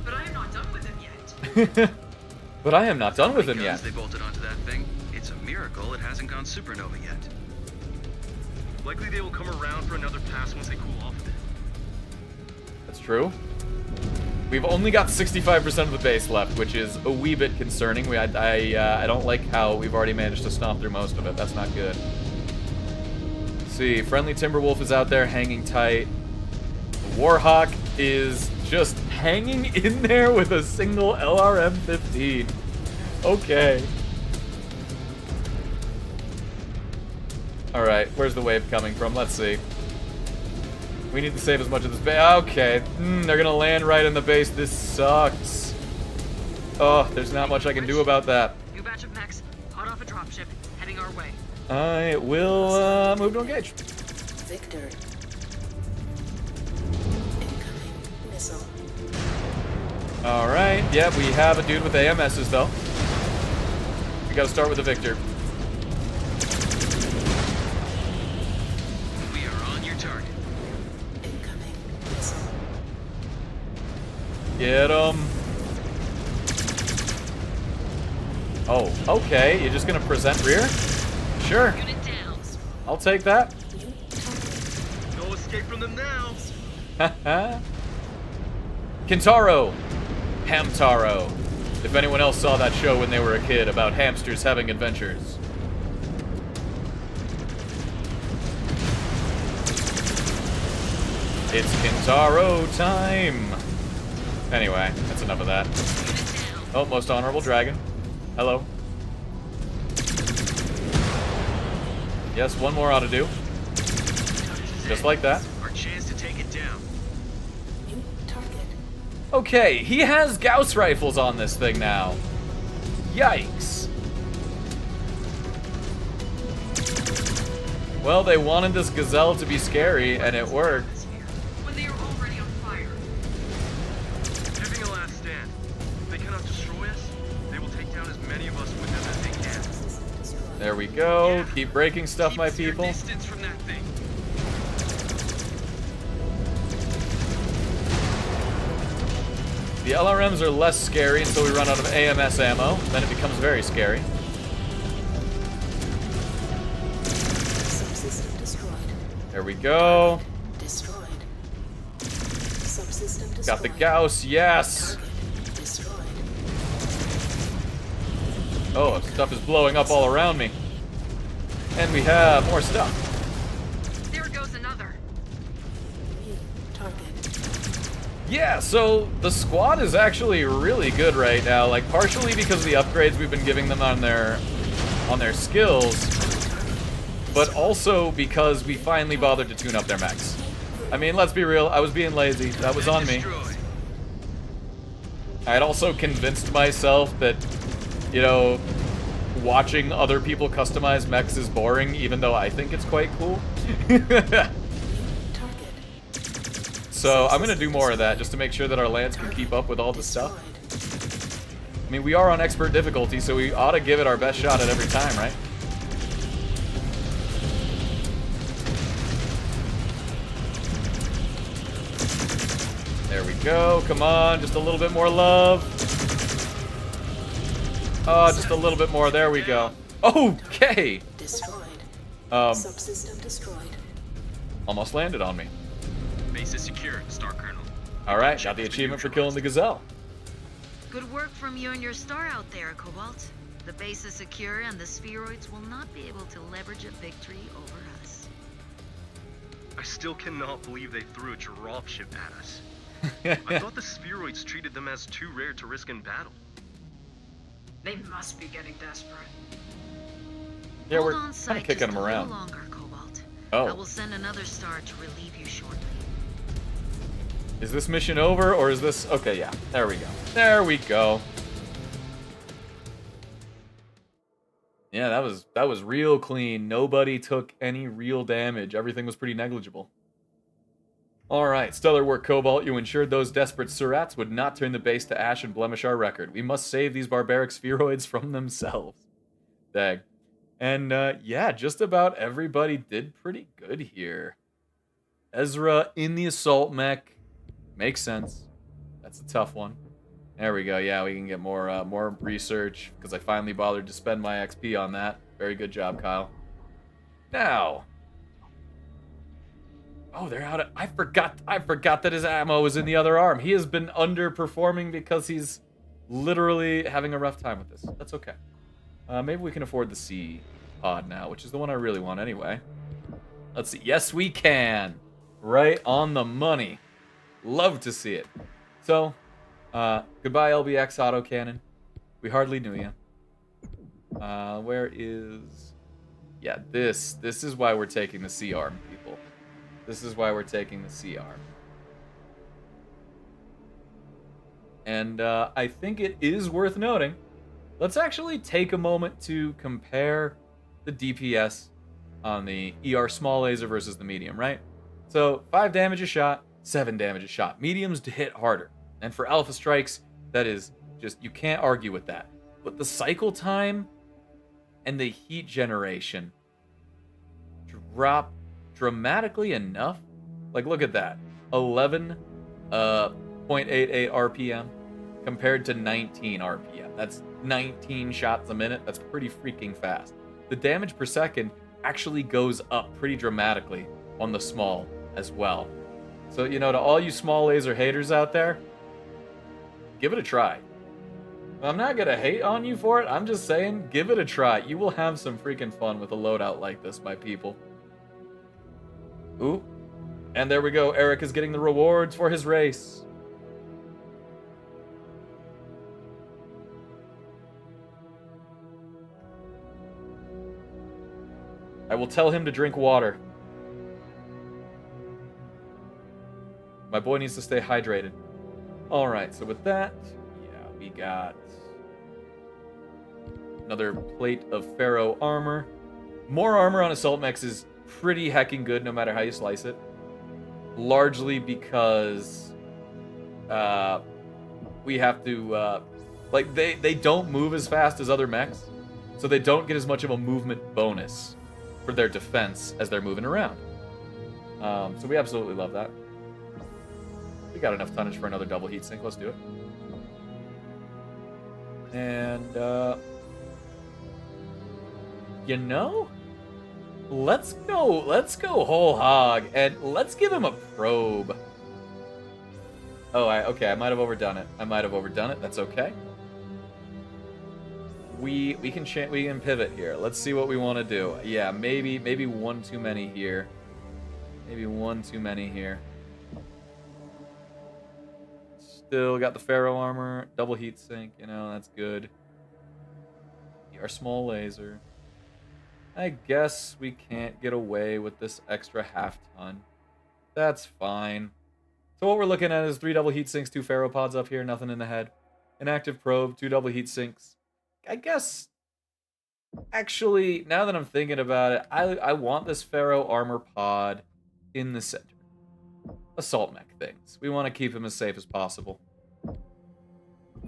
But I am not done with him yet. But I am not done with him Guns yet. they bolted onto that thing. It's a miracle it hasn't gone supernova yet. Likely they will come around for another pass once they cool off a bit. That's true. We've only got 65% of the base left, which is a wee bit concerning. I don't like how we've already managed to stomp through most of it. That's not good. Let's see, friendly Timberwolf is out there hanging tight. Warhawk is just hanging in there with a single LRM-15. Okay. Alright, where's the wave coming from? Let's see. We need to save as much of this base. Okay, they're gonna land right in the base. This sucks. Oh, there's not much I can do about that. New batch of mechs, hot off a dropship, heading our way. I will move to engage. Victor. Incoming missile. Alright, yeah, we have a dude with AMSs though. We gotta start with the Victor. We are on your target. Incoming missile. Get him. Oh, okay. You're just gonna present rear? Sure. Unit down. I'll take that. New target. No escape from them now. Kintaro. Hamtaro. If anyone else saw that show when they were a kid about hamsters having adventures. It's Kintaro time. Anyway, that's enough of that. Oh, most honorable dragon. Hello. Yes, one more ought to do. Just like that. Our chance to take it down. New target. Okay, he has Gauss rifles on this thing now. Yikes. Well, they wanted this gazelle to be scary, and it worked. When they are already on fire. Giving a last stand. If they cannot destroy us, they will take down as many of us with them as they can. Subsystem destroyed. There we go. Yeah. Keep breaking stuff, my Keeps your people. distance from that thing. The LRMs are less scary until we run out of AMS ammo. Then it becomes very scary. Subsystem destroyed. There we go. Destroyed. Subsystem destroyed. Got the Gauss, yes. Target destroyed. Oh, stuff is blowing up all around me. And we have more stuff. There goes another. New target. Yeah, so the squad is actually really good right now. Like, partially because of the upgrades we've been giving them on their skills, but also because we finally bothered to tune up their mechs. I mean, let's be real, I was being lazy. That was on me. I had also convinced myself that, you know, watching other people customize mechs is boring, even though I think it's quite cool. So I'm gonna do more of that just to make sure that our Lance can keep up with all the stuff. I mean, we are on expert difficulty, so we ought to give it our best shot at every time, right? There we go. Come on, just a little bit more love. Oh, just a little bit more. There we go. Okay. Destroyed. Um, Subsystem destroyed. almost landed on me. Base is secure, Star Colonel. All right, got the achievement for killing the gazelle. Good work from you and your star out there, Cobalt. The base is secure and the spheroids will not be able to leverage a victory over us. I still cannot believe they threw a dropship at us. I thought the spheroids treated them as too rare to risk in battle. They must be getting desperate. Yeah, Hold we're on kind site of kicking just them a little around. longer, Cobalt. Oh. I will send another star to relieve you shortly. Is this mission over, or is this... Okay, yeah. There we go. There we go. Yeah, that was real clean. Nobody took any real damage. Everything was pretty negligible. All right, stellar work, Cobalt. You ensured those desperate Surats would not turn the base to ash and blemish our record. We must save these barbaric spheroids from themselves. Dag. And, yeah, just about everybody did pretty good here. Ezra in the assault mech. Makes sense. That's a tough one. There we go. Yeah, we can get more research, because I finally bothered to spend my XP on that. Very good job, Kyle. Now... Oh, they're out of... I forgot that his ammo was in the other arm. He has been underperforming because he's literally having a rough time with this. That's okay. Maybe we can afford the C pod now, which is the one I really want anyway. Let's see. Yes, we can. Right on the money. Love to see it. So, goodbye, LBX autocannon. We hardly knew you. Where is... Yeah, this is why we're taking the C arm, people. This is why we're taking the C arm. And I think it is worth noting. Let's actually take a moment to compare the DPS on the ER small laser versus the medium, right? So 5 damage a shot, 7 damage a shot. Mediums hit harder. And for alpha strikes, that is just, you can't argue with that. But the cycle time and the heat generation drop dramatically enough. Like, look at that. 11.88 RPM compared to 19 RPM. That's 19 shots a minute. That's pretty freaking fast. The damage per second actually goes up pretty dramatically on the small as well. So, you know, to all you small laser haters out there, give it a try. I'm not gonna hate on you for it. I'm just saying, give it a try. You will have some freaking fun with a loadout like this, my people. Ooh. And there we go. Eric is getting the rewards for his race. I will tell him to drink water. My boy needs to stay hydrated. Alright, so with that, yeah, we got another plate of Pharaoh armor. More armor on Assault Mechs is pretty hecking good no matter how you slice it. Largely because we have to, like, they don't move as fast as other mechs. So they don't get as much of a movement bonus for their defense as they're moving around. So we absolutely love that. We got enough tonnage for another double heat sink. Let's do it. And, you know, let's go whole hog, and let's give him a probe. Oh, okay, I might have overdone it. That's okay. We can pivot here. Let's see what we want to do. Yeah, maybe one too many here. Still got the Pharaoh armor, double heat sink, you know, that's good. Our small laser. I guess we can't get away with this extra half ton. That's fine. So what we're looking at is 3 double heat sinks, 2 Pharaoh pods up here, nothing in the head. An active probe, 2 double heat sinks. I guess, actually, now that I'm thinking about it, I want this Pharaoh armor pod in the center. Assault mech things. We want to keep him as safe as possible.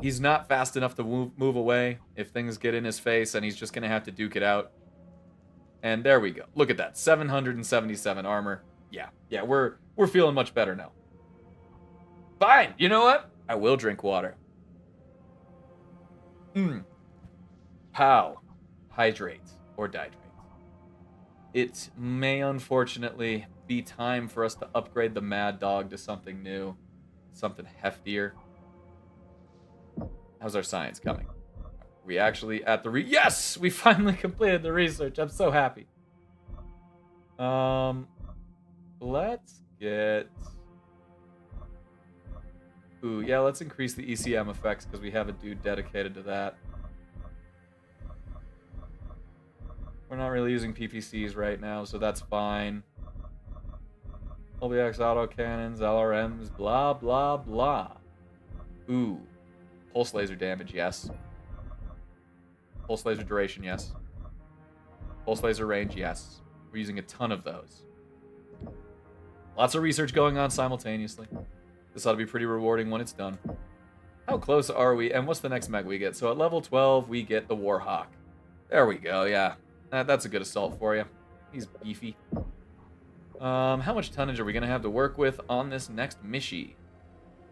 He's not fast enough to move away if things get in his face, and he's just going to have to duke it out. And there we go. Look at that. 777 armor. Yeah, we're feeling much better now. Fine. You know what? I will drink water. Pow. Hydrate or dihydrate. It may unfortunately be time for us to upgrade the Mad Dog to something new. Something heftier. How's our science coming? Are we actually at the Yes! We finally completed the research. I'm so happy. Let's get... Ooh, yeah, let's increase the ECM effects because we have a dude dedicated to that. We're not really using PPCs right now, so that's fine. LBX autocannons, LRMs, blah, blah, blah. Ooh. Pulse laser damage, yes. Pulse laser duration, yes. Pulse laser range, yes. We're using a ton of those. Lots of research going on simultaneously. This ought to be pretty rewarding when it's done. How close are we? And what's the next mech we get? So at level 12, we get the Warhawk. There we go, yeah. That's a good assault for you. He's beefy. How much tonnage are we going to have to work with on this next Mishi?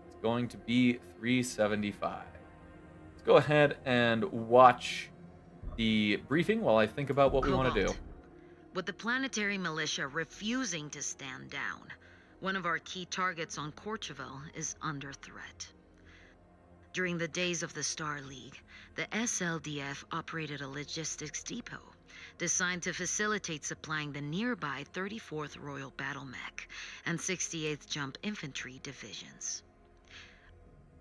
It's going to be 375. Let's go ahead and watch the briefing while I think about what we want to do. With the planetary militia refusing to stand down, one of our key targets on Courchevel is under threat. During the days of the Star League, the SLDF operated a logistics depot designed to facilitate supplying the nearby 34th Royal Battle Mech and 68th Jump Infantry divisions.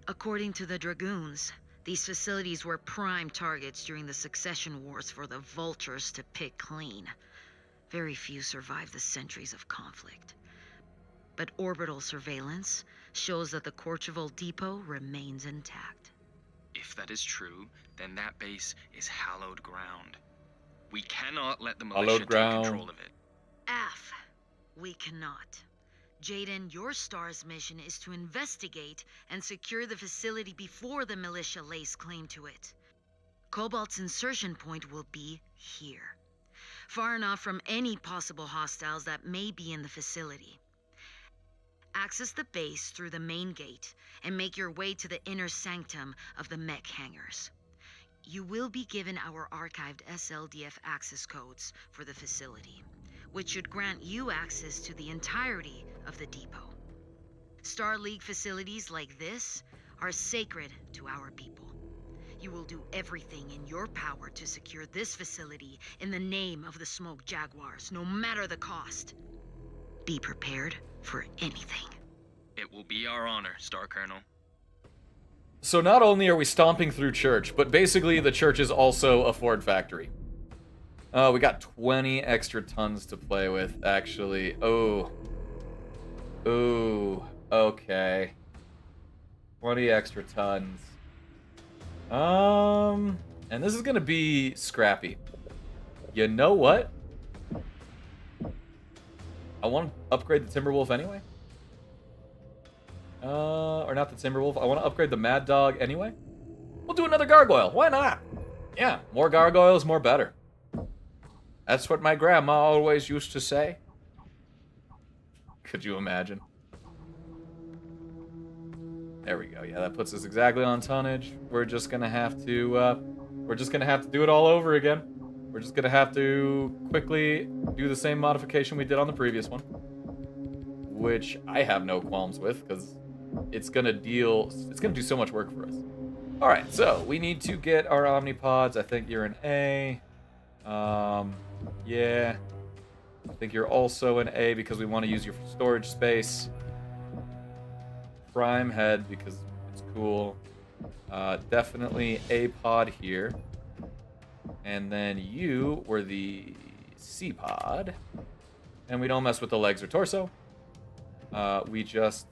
According to the Dragoons, these facilities were prime targets during the succession wars for the vultures to pick clean. Very few survived the centuries of conflict. But orbital surveillance shows that the Courchevel depot remains intact. If that is true, then that base is hallowed ground. We cannot let the militia take control of it. Af, we cannot. Jaden, your star's mission is to investigate and secure the facility before the militia lays claim to it. Cobalt's insertion point will be here, far enough from any possible hostiles that may be in the facility. Access the base through the main gate and make your way to the inner sanctum of the mech hangars. You will be given our archived SLDF access codes for the facility, which should grant you access to the entirety of the depot. Star League facilities like this are sacred to our people. You will do everything in your power to secure this facility in the name of the Smoke Jaguars, no matter the cost. Be prepared for anything. It will be our honor, Star Colonel. So not only are we stomping through church, but basically the church is also a Ford factory. Oh, we got 20 extra tons to play with, actually. Oh. Ooh. Okay. 20 extra tons. And this is gonna be scrappy. You know what? I want to upgrade the Timberwolf anyway. Or not the Timberwolf. I want to upgrade the Mad Dog anyway. We'll do another Gargoyle. Why not? Yeah, more gargoyles, more better. That's what my grandma always used to say. Could you imagine? There we go. Yeah, that puts us exactly on tonnage. We're just gonna have to do it all over again. We're just gonna have to quickly do the same modification we did on the previous one, which I have no qualms with because it's gonna do so much work for us. All right, so we need to get our omnipods. I think you're an A. Yeah. I think you're also an A because we want to use your storage space. Prime head because it's cool. Definitely A pod here. And then you were the C pod. And we don't mess with the legs or torso. We just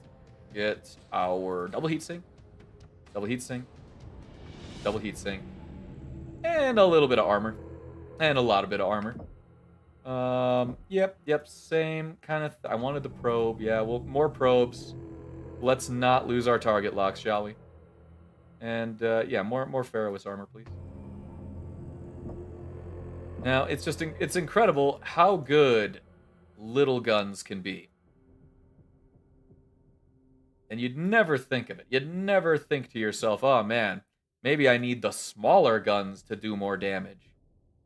get our double heatsink, double heatsink, double heatsink, and a little bit of armor. And a lot of bit of armor. Yep, same kind of... I wanted the probe. Yeah, well, more probes. Let's not lose our target locks, shall we? And, yeah, more Pharaoh's armor, please. Now, it's incredible how good little guns can be. And you'd never think of it. You'd never think to yourself, oh, man, maybe I need the smaller guns to do more damage.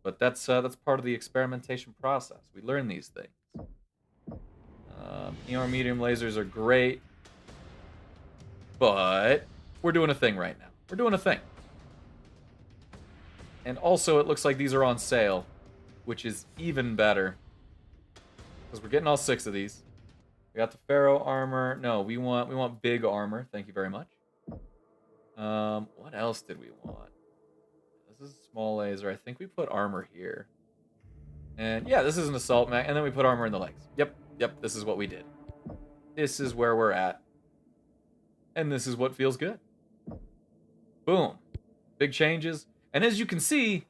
But that's part of the experimentation process. We learn these things. ER medium lasers are great. But we're doing a thing right now. We're doing a thing. And also, it looks like these are on sale, which is even better. Because we're getting all 6 of these. We got the Pharaoh armor. No, we want big armor. Thank you very much. What else did we want? This is a small laser. I think we put armor here. And yeah, this is an assault mech. And then we put armor in the legs. Yep, this is what we did. This is where we're at. And this is what feels good. Boom. Big changes. And as you can see,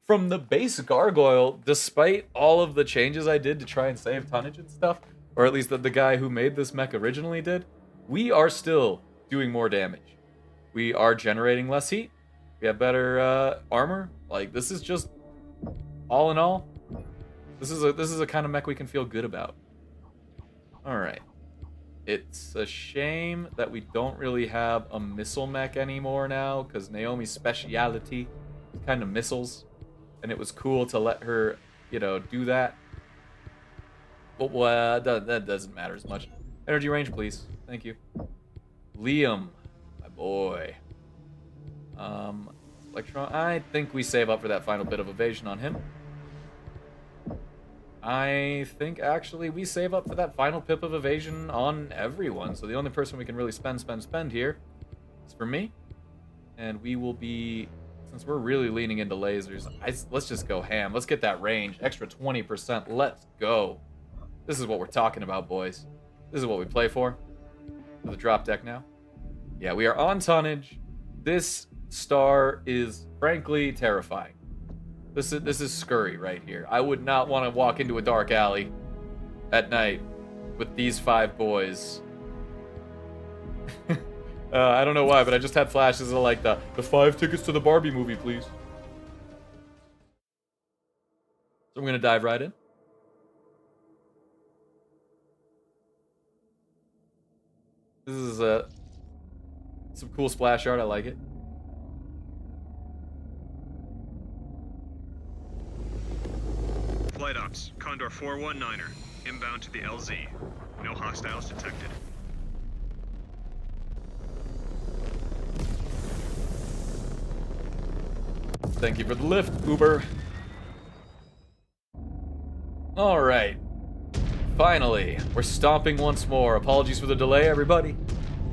from the base gargoyle, despite all of the changes I did to try and save tonnage and stuff, or at least that the guy who made this mech originally did, we are still doing more damage. We are generating less heat. We have better armor. Like, this is just, all in all, this is a kind of mech we can feel good about. All right. It's a shame that we don't really have a missile mech anymore now, because Naomi's speciality is kind of missiles, and it was cool to let her, do that. But that doesn't matter as much. Energy range, please. Thank you. Liam, my boy. Electron. I think we save up for that final bit of evasion on him. I think, actually, we save up for that final pip of evasion on everyone. So the only person we can really spend here is for me. And we will be, since we're really leaning into lasers, let's just go ham. Let's get that range. Extra 20%. Let's go. This is what we're talking about, boys. This is what we play for. To the drop deck now. Yeah, we are on tonnage. This star is, frankly, terrifying. This is scurry right here. I would not want to walk into a dark alley at night with these 5 boys. I don't know why, but I just had flashes of like the 5 tickets to the Barbie movie, please. So I'm gonna dive right in. This is some cool splash art. I like it. Flight ops, Condor 419er, inbound to the LZ. No hostiles detected. Thank you for the lift, Uber. All right. Finally, we're stomping once more. Apologies for the delay, everybody.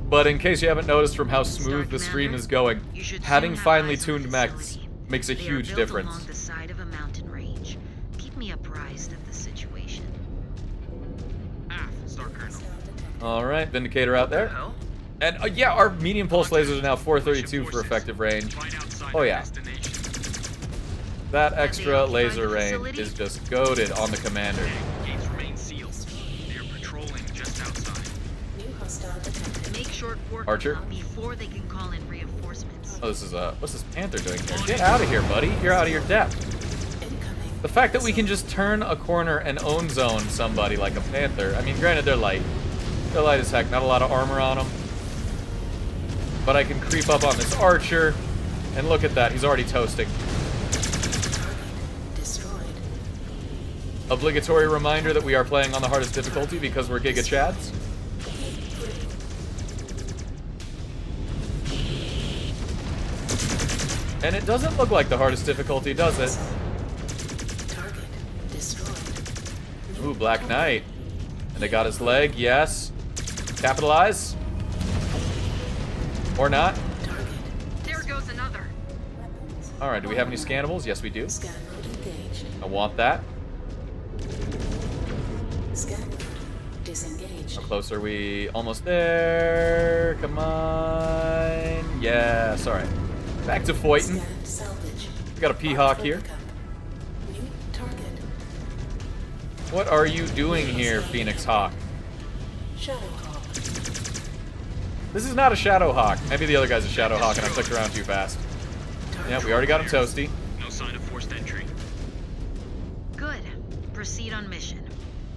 But in case you haven't noticed from how smooth the stream is going, having finely tuned mechs makes a huge difference. Along the side of a mountain range. Keep me apprised of the situation. Star Colonel. All right, Vindicator out there. And yeah, our medium pulse lasers are now 432 for effective range. Oh yeah. That extra laser range is just goated on the commander. Gates remain sealed. They are patrolling just outside. New hostile detected. Make short work Archer? on them before they can call in reinforcements. Oh, this is what's this Panther doing here? Get out of here, buddy. You're out of your depth. The fact that we can just turn a corner and own zone somebody like a Panther. I mean, granted, they're light. They're light as heck. Not a lot of armor on them. But I can creep up on this Archer. And look at that. He's already toasting. Obligatory reminder that we are playing on the hardest difficulty because we're Giga Chads. And it doesn't look like the hardest difficulty, does it? Ooh, Black Knight. And they got his leg, yes. Capitalize. Or not. There goes another. Alright, do we have any scannables? Yes, we do. I want that. How close are we? Almost there. Come on. Yes, alright. Back to fighting. We got a P-Hawk here. What are you doing here, Phoenix Hawk? This is not a Shadow Hawk. Maybe the other guy's a Shadow Hawk and I clicked around too fast. Yeah, we already got him toasty. No sign of forced entry. Good. Proceed on mission.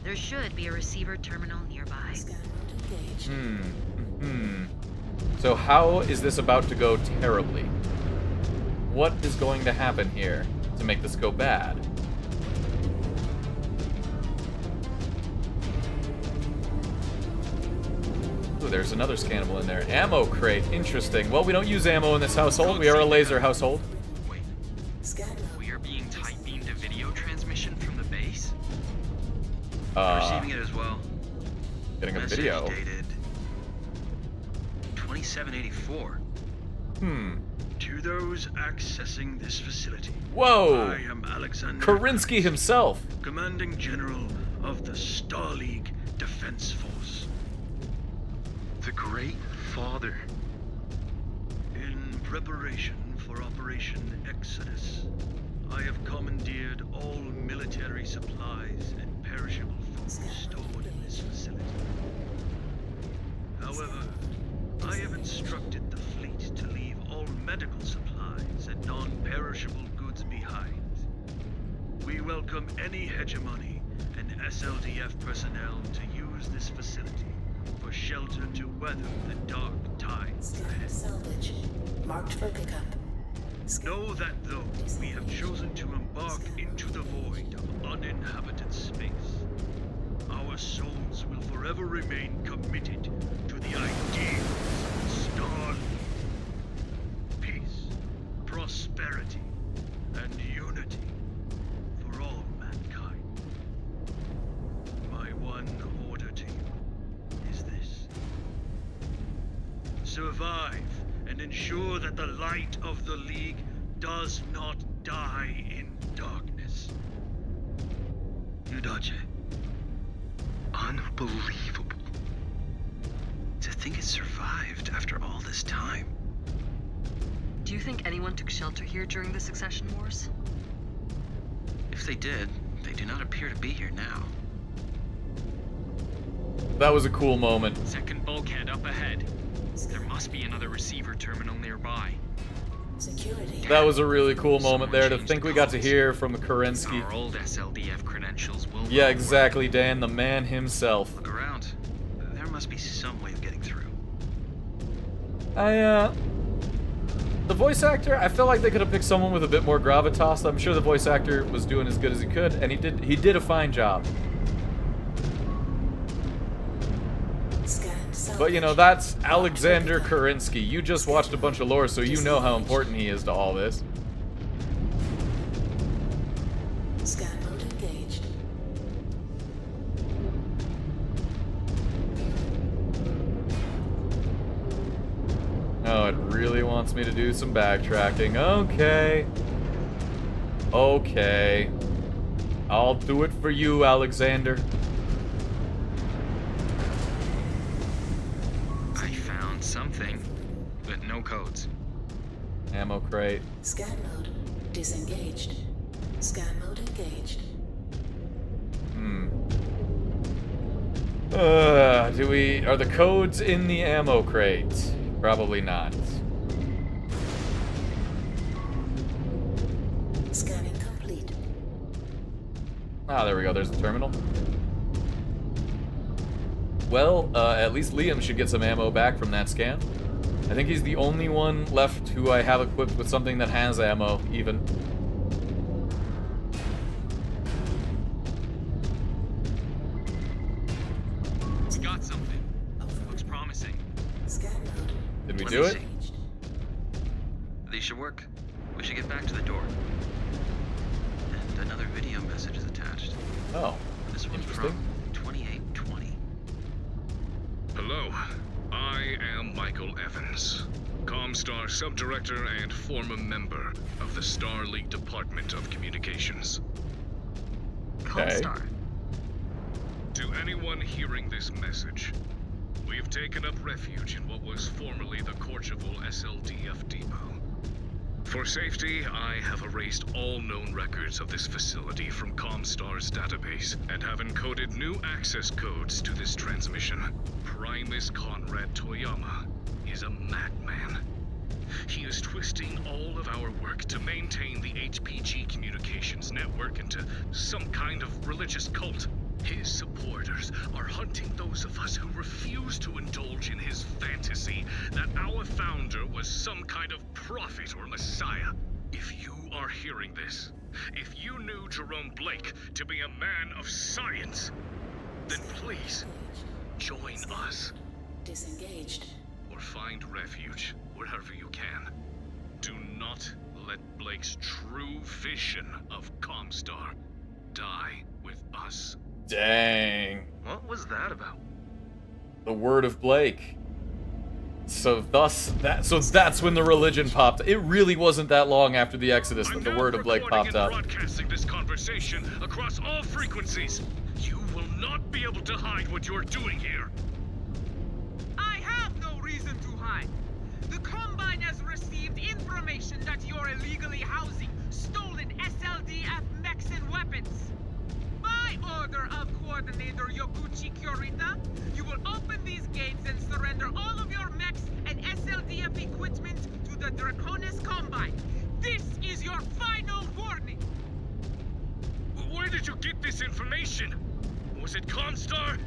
There should be a receiver terminal nearby. So how is this about to go terribly? What is going to happen here to make this go bad? Ooh, there's another scannable in there. Ammo crate. Interesting. Well, we don't use ammo in this household. We are a laser household. Wait. We are being tight beamed a video transmission from the base? Receiving it as well. Getting a Message video. dated 2784. To those accessing this facility. Whoa! I am Alexander Kerensky himself. Commanding General of the Star League Defense Force. The Great Father. In preparation for Operation Exodus, I have commandeered all military supplies and perishable food stored in this facility. However, I have instructed the fleet to leave all medical supplies and non-perishable goods behind. We welcome any hegemony and SLDF personnel to use this facility for shelter to weather the dark tides ahead. Salvage. Marked for pickup. Know that though we have chosen to embark into the void of uninhabited space, our souls will forever remain committed to the ideals of Star League. Peace, prosperity, and unity for all mankind. My one order to you is this. Survive and ensure that the light of the League does not die in darkness. Udache. Unbelievable. To think it survived after all this time. Do you think anyone took shelter here during the Succession Wars? If they did, they do not appear to be here now. That was a cool moment. Second bulkhead up ahead. There must be another receiver terminal nearby. Security. That was a really cool moment there to think we got to hear from the Kerensky. Our old SLDF credentials will Yeah, not exactly, Dan, the man himself. Look around. There must be some way of getting through. The voice actor, I feel like they could have picked someone with a bit more gravitas. I'm sure the voice actor was doing as good as he could, and he did a fine job. But you know, that's Alexander Kerensky. You just watched a bunch of lore, so you know how important he is to all this. Scan mode engaged. Oh, it really wants me to do some backtracking. Okay. Okay. I'll do it for you, Alexander. I found something, but no codes. Ammo crate. Scan mode disengaged. Scan mode engaged. Are the codes in the ammo crate? Probably not. Scanning complete. Ah, there we go. There's the terminal. Well, at least Liam should get some ammo back from that scan. I think he's the only one left who I have equipped with something that has ammo, even. We got something. Looks promising. Scan mode. Did we Let do me it? see. These should work. We should get back to the door. And another video message is attached. Oh, This one's interesting. from 2820. Hello, I am Michael Evans, Comstar Subdirector and former member of the Star League Department of Communications. Okay. Comstar. To anyone hearing this message, we have taken up refuge in what was formerly the Courchevel SLDF depot. For safety, I have erased all known records of this facility from Comstar's database and have encoded new access codes to this transmission. Primus Conrad Toyama is a madman. He is twisting all of our work to maintain the HPG communications network into some kind of religious cult. His supporters are hunting those of us who refuse to indulge in his fantasy that our founder was some kind of prophet or messiah. If you are hearing this, if you knew Jerome Blake to be a man of science, then please join us Disengaged. or find refuge wherever you can. Do not let Blake's true vision of Comstar die with us. Dang. What was that about? The word of Blake. So that's when the religion popped. It really wasn't that long after the Exodus that the word of Blake popped up. I'm broadcasting this conversation across all frequencies. You will not be able to hide what you're doing here. I have no reason to hide. The Combine has received information that you're illegally housing stolen SLDF mechs and weapons. By order of Coordinator Yoguchi Kurita, you will open these gates and surrender all of your mechs and SLDF equipment to the Draconis Combine. This is your final warning. Where did you get this information? Was it Comstar?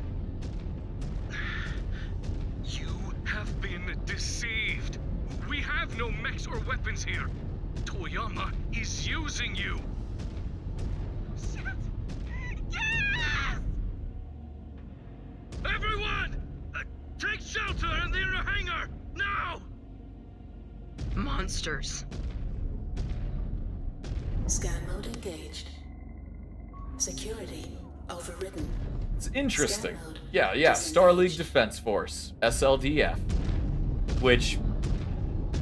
You have been deceived. We have no mechs or weapons here. Toyama is using you. Shit! Yes! Everyone! Take shelter in the inner hangar! Now! Monsters. Scan mode engaged. Security overridden. It's interesting. Yeah, Star League Defense Force, SLDF,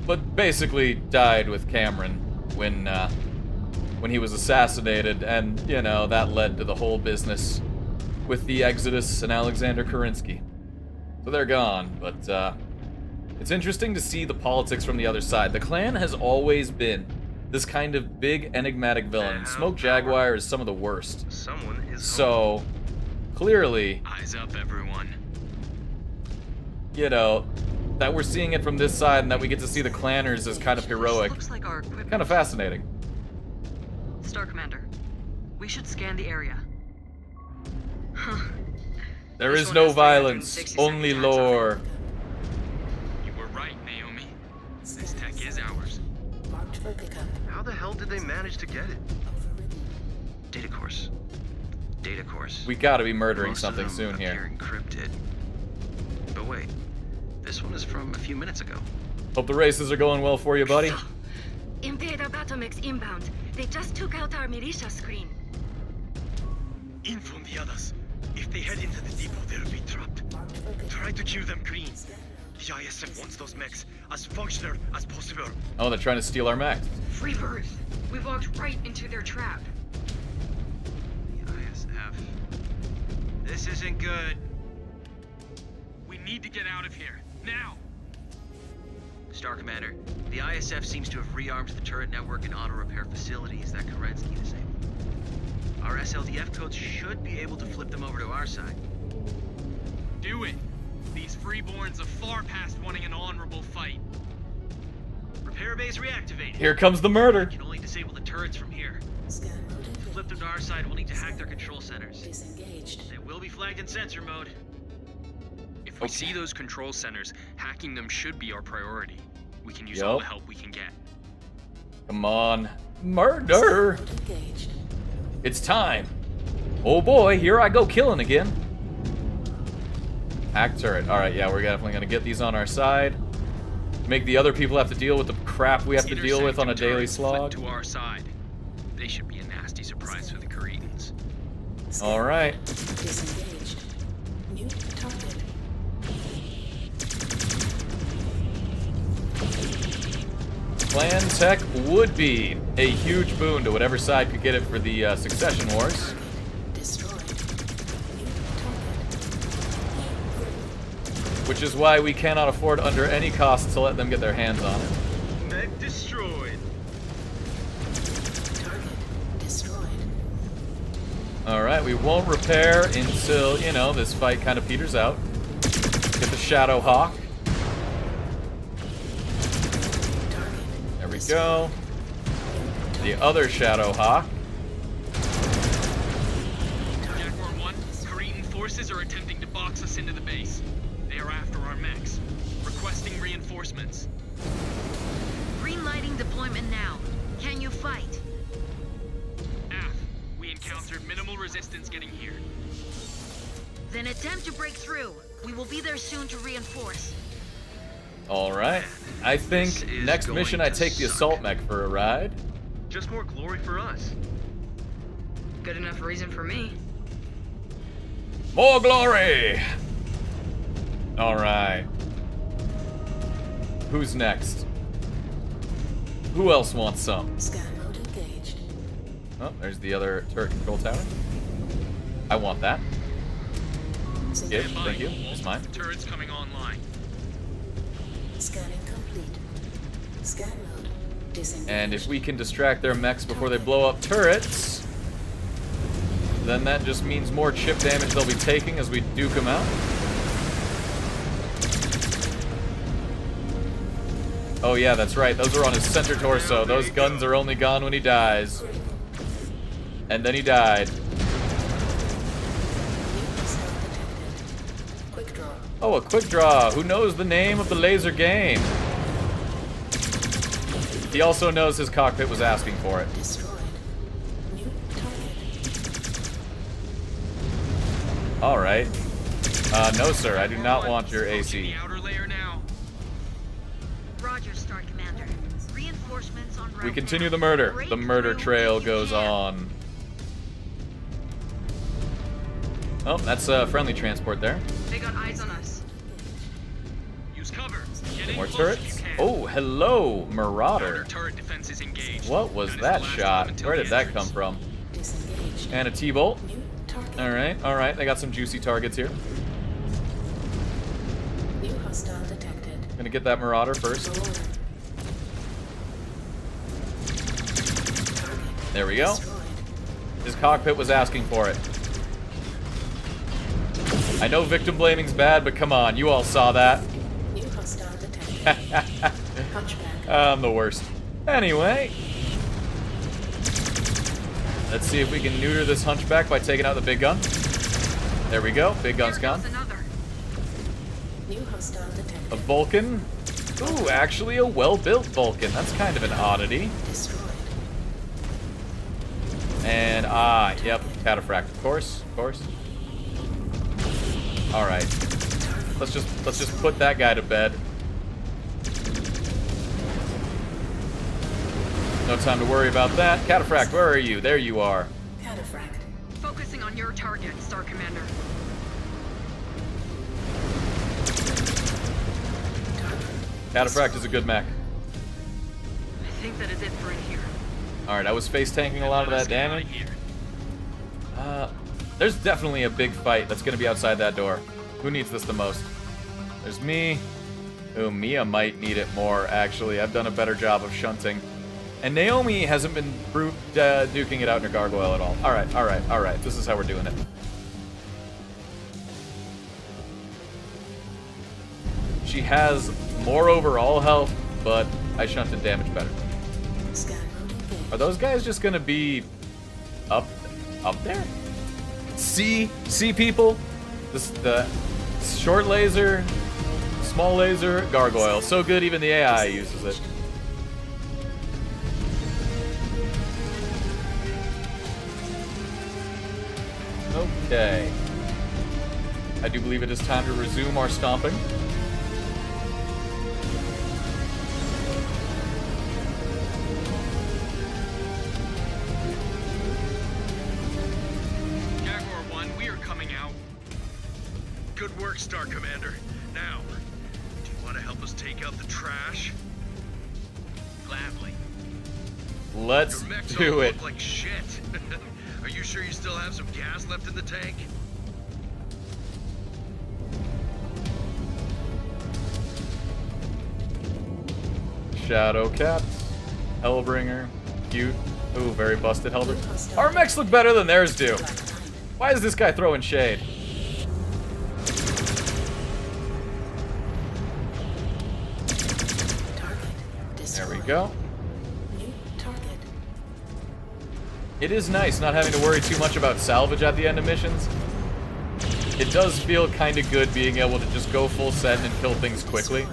but basically died with Cameron when he was assassinated, and you know that led to the whole business with the Exodus and Alexander Kerensky. So they're gone, but it's interesting to see the politics from the other side. The Klan has always been this kind of big enigmatic villain. Smoke Jaguar is some of the worst. Someone is So clearly, Eyes up, everyone. you know, that we're seeing it from this side and that we get to see the Clanners is kind of heroic. Looks like our equipment. Kind of fascinating. Star Commander, we should scan the area. Huh. There This is one no has violence, 360 only second times on it. lore. You were right, Naomi. This tech is ours. Marked for pickup. How the hell did they manage to get it? Overridden. Data course. Data course. We gotta be murdering Most of something them soon appear here. encrypted. But wait, this one is from a few minutes ago. Hope the races are going well for you, buddy. Invader Batomix inbound. They just took out our militia screen. Inform the others. If they head into the depot, they'll be trapped. Marked for pickup. Try to kill them clean. Scan mode. The ISF wants those mechs as functional as possible. Oh, they're trying to steal our mechs. Free birth. We walked right into their trap. The ISF. This isn't good. We need to get out of here. Now! Star Commander, the ISF seems to have rearmed the turret network and auto repair facilities that Kerensky disabled. Our SLDF codes should be able to flip them over to our side. do it. These freeborns are far past wanting an honorable fight. Repair base reactivated. Here comes the murder. Can only disable the turrets from here. Scan mode To active. flip them to our side, we'll need to hack their control centers. Disengaged. They will be flagged in sensor mode. If we see those control centers, hacking them should be our priority. We can use all the help we can get. Come on. Murder! Mode engaged. It's time. Oh boy, here I go killing again. Hack turret. Alright, yeah, we're definitely going to get these on our side. Make the other people have to deal with the crap we have to deal with on a daily slog. To our side. They should be a nasty surprise for the Koreans. Alright. Disengaged. New target. Clan tech would be a huge boon to whatever side could get it for the succession wars. Destroyed. Which is why we cannot afford under any cost to let them get their hands on it. Mech destroyed. Target destroyed. Alright, we won't repair until, you know, this fight kind of peters out. Get the Shadow Hawk. There we go. The other Shadow Hawk. Jaguar 1, Korean forces are attempting to box us into the base. They are after our mechs, requesting reinforcements. Green-lighting deployment now. Can you fight? Af, we encountered minimal resistance getting here. Then attempt to break through. We will be there soon to reinforce. Alright. I think This is next going mission I to take the suck. assault mech for a ride. Just more glory for us. Good enough reason for me. More glory! Alright. Who's next? Who else wants some? Scan mode engaged. Oh, there's the other turret control tower. I want that. Yep, thank you. It's mine. Turrets coming online. Scanning complete. Scan mode disengaged. And if we can distract their mechs before they blow up turrets, then that just means more chip damage they'll be taking as we duke them out. Oh yeah, that's right. Those are on his center torso. Those guns are only gone when he dies. And then he died. Quick draw. Oh, a quick draw. Who knows the name of the laser game? He also knows his cockpit was asking for it. Destroyed. New target. Alright. No sir, I do not want your AC. Outer layer now. Roger, Star Commander. Reinforcements on route. We continue the murder. Break The murder through trail if you goes can. on. Oh, that's a friendly transport there. They got eyes on us. Use cover. Get in More close if turrets. you can. Oh, hello, Marauder. Turret defense is engaged. What was That is that the last of shot? them until Where the did that entrance. come from? Disengaged. And a T-bolt. New target. Alright, alright. They got some juicy targets here. New hostile detected. Gonna get that Marauder first. Control. There we go. Destroyed. His cockpit was asking for it. I know victim blaming's bad, but come on, you all saw that. New hostile detected. Hunchback. I'm the worst. Anyway. Let's see if we can neuter this hunchback by taking out the big gun. There we go. Big gun's gone. New hostile detected. A Vulcan. Ooh, actually a well-built Vulcan. That's kind of an oddity. Destroyed. And, yep, Cataphract, of course, of course. Alright. Let's just put that guy to bed. No time to worry about that. Cataphract, where are you? There you are. Cataphract. Focusing on your target, Star Commander. Cataphract is a good mech. I think that is it for in here. Alright, I was face tanking a lot of that damage. There's definitely a big fight that's gonna be outside that door. Who needs this the most? There's me. Ooh, Mia might need it more, actually. I've done a better job of shunting. And Naomi hasn't been duking it out in her gargoyle at all. Alright, alright, alright. This is how we're doing it. she has more overall health, but I shunted damage better. Are those guys just gonna be up there? See people? The short laser, small laser, gargoyle. So good even the AI uses it. Okay. I do believe it is time to resume our stomping. Jaguar 1, we are coming out. Good work, Star Commander. Now, do you want to help us take out the trash? Gladly. Let's Your mechs do all it. look like shit. Are you sure you still have some gas left in the tank? Shadow Cat, Hellbringer, cute. Ooh, very busted Hellbringer. Our mechs look better than theirs do. Why is this guy throwing shade? There we go. It is nice not having to worry too much about salvage at the end of missions. It does feel kind of good being able to just go full send and kill things quickly,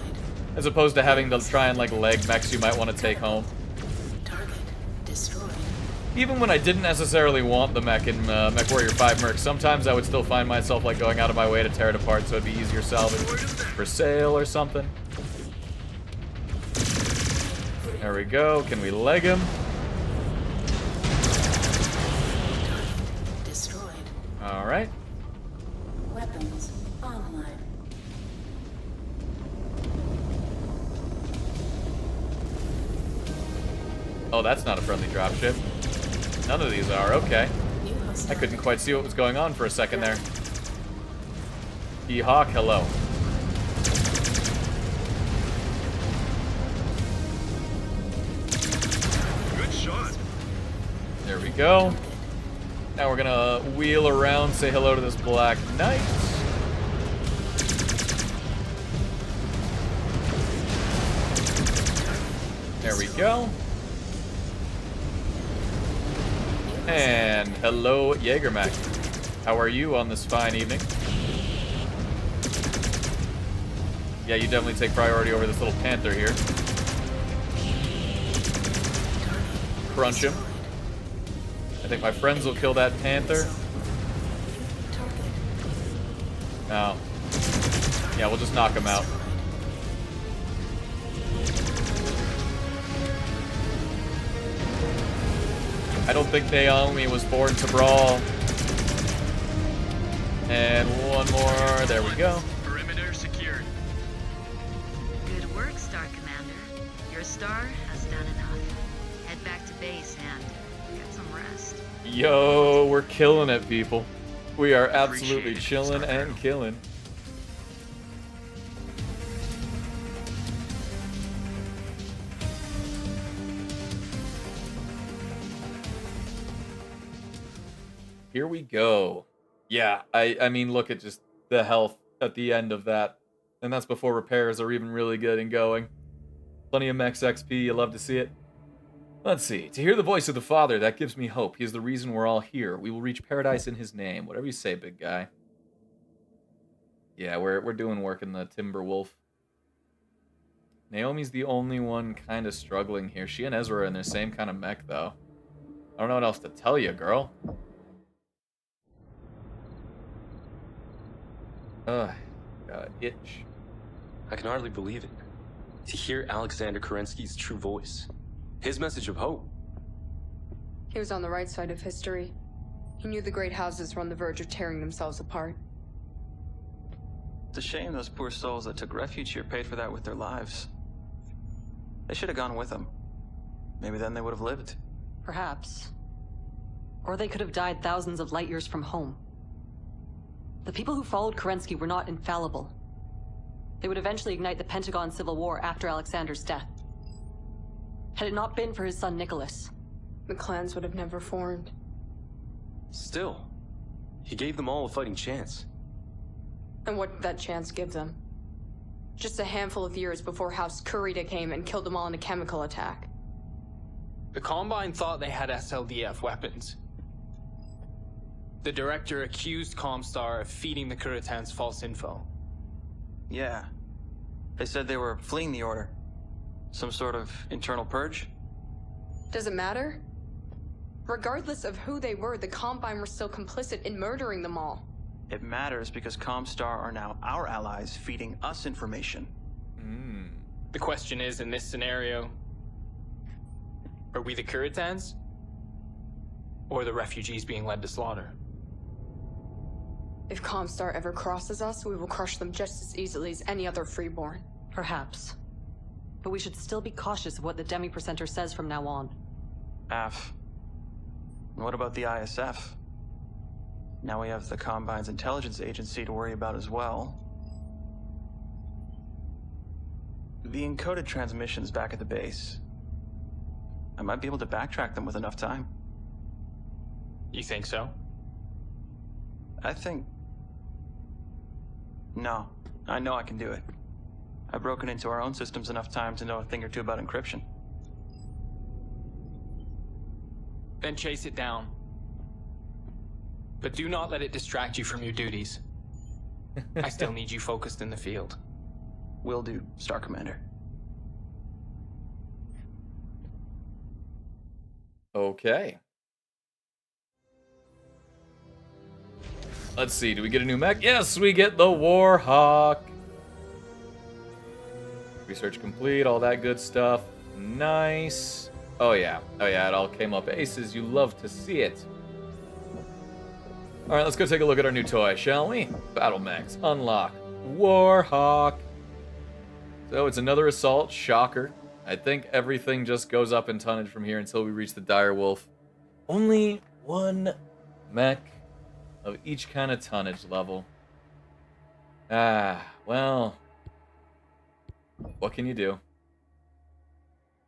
as opposed to having to try and like leg mechs you might want to take home. Even when I didn't necessarily want the mech in MechWarrior 5 Merc, sometimes I would still find myself like going out of my way to tear it apart so it'd be easier salvage for sale or something. There we go. Can we leg him? All right. Weapons online. Oh, that's not a friendly dropship. None of these are. Okay. I couldn't quite see what was going on for a second there. E-Hawk, hello. Good shot. There we go. Now we're gonna wheel around, say hello to this Black Knight. There we go. And hello, Jägermech. How are you on this fine evening? Yeah, you definitely take priority over this little panther here. Crunch him. I think my friends will kill that panther. No. Yeah, we'll just knock him out. I don't think Naomi was born to brawl. And one more. There we go. Perimeter secured. Good work, Star Commander. Your star has done enough. Head back to base and get some rest. Yo, we're killing it, people. We are absolutely chilling and killing. Here we go. Yeah, I mean, look at just the health at the end of that. And that's before repairs are even really getting going. Plenty of Mex XP, you love to see it. Let's see. To hear the voice of the Father, that gives me hope. He is the reason we're all here. We will reach paradise in his name. Whatever you say, big guy. Yeah, we're doing work in the Timberwolf. Naomi's the only one kind of struggling here. She and Ezra are in their same kind of mech, though. I don't know what else to tell you, girl. Ugh, got an itch. I can hardly believe it. To hear Alexander Kerensky's true voice. His message of hope. He was on the right side of history. He knew the great houses were on the verge of tearing themselves apart. It's a shame those poor souls that took refuge here paid for that with their lives. They should have gone with him. Maybe then they would have lived. Perhaps. Or they could have died thousands of light years from home. The people who followed Kerensky were not infallible. They would eventually ignite the Pentagon Civil War after Alexander's death. Had it not been for his son Nicholas, the clans would have never formed. Still, he gave them all a fighting chance. And what did that chance give them? Just a handful of years before House Kurita came and killed them all in a chemical attack. The Combine thought they had SLDF weapons. The director accused Comstar of feeding the Kuritans false info. Yeah. They said they were fleeing the Order. Some sort of internal purge? Does it matter? Regardless of who they were, the Combine were still complicit in murdering them all. It matters because Comstar are now our allies feeding us information. The question is, in this scenario, are we the Kuritans? Or the refugees being led to slaughter? If Comstar ever crosses us, we will crush them just as easily as any other freeborn. Perhaps. But we should still be cautious of what the Demi-Percenter says from now on. AF. And what about the ISF? Now we have the Combine's intelligence agency to worry about as well. The encoded transmissions back at the base. I might be able to backtrack them with enough time. You think so? I think... No. I know I can do it. I've broken into our own systems enough time to know a thing or two about encryption. Then chase it down. But do not let it distract you from your duties. I still need you focused in the field. Will do, Star Commander. Okay. Let's see, do we get a new mech? Yes, we get the Warhawk. Research complete, all that good stuff. Nice. Oh yeah, it all came up aces. You love to see it. All right, let's go take a look at our new toy, shall we? Battle mechs, unlock, Warhawk. So it's another assault, shocker. I think everything just goes up in tonnage from here until we reach the Dire Wolf. Only one mech of each kind of tonnage level. Well, what can you do?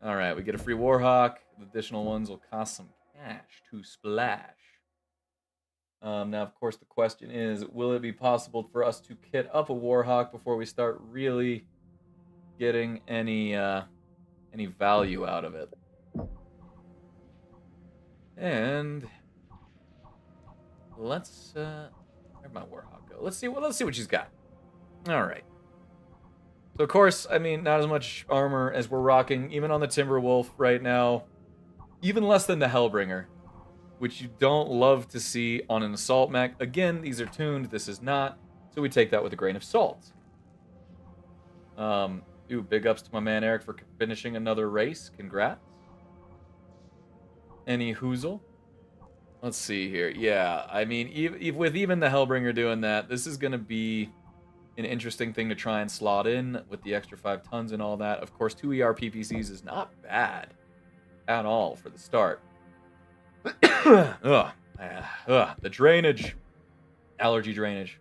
All right, we get a free Warhawk. The additional ones will cost some cash to splash. Now, of course, the question is, will it be possible for us to kit up a Warhawk before we start really getting any value out of it? And let's where'd my Warhawk go? Let's see what she's got. All right. So of course, I mean, not as much armor as we're rocking, even on the Timberwolf right now. Even less than the Hellbringer, which you don't love to see on an assault mech. Again, these are tuned. This is not, so we take that with a grain of salt. Big ups to my man Eric for finishing another race. Congrats. Any hoozle? Let's see here. Yeah, I mean, with even the Hellbringer doing that, this is going to be an interesting thing to try and slot in with the extra 5 tons and all that. Of course, 2 ERPPCs is not bad at all for the start. The drainage. Allergy drainage.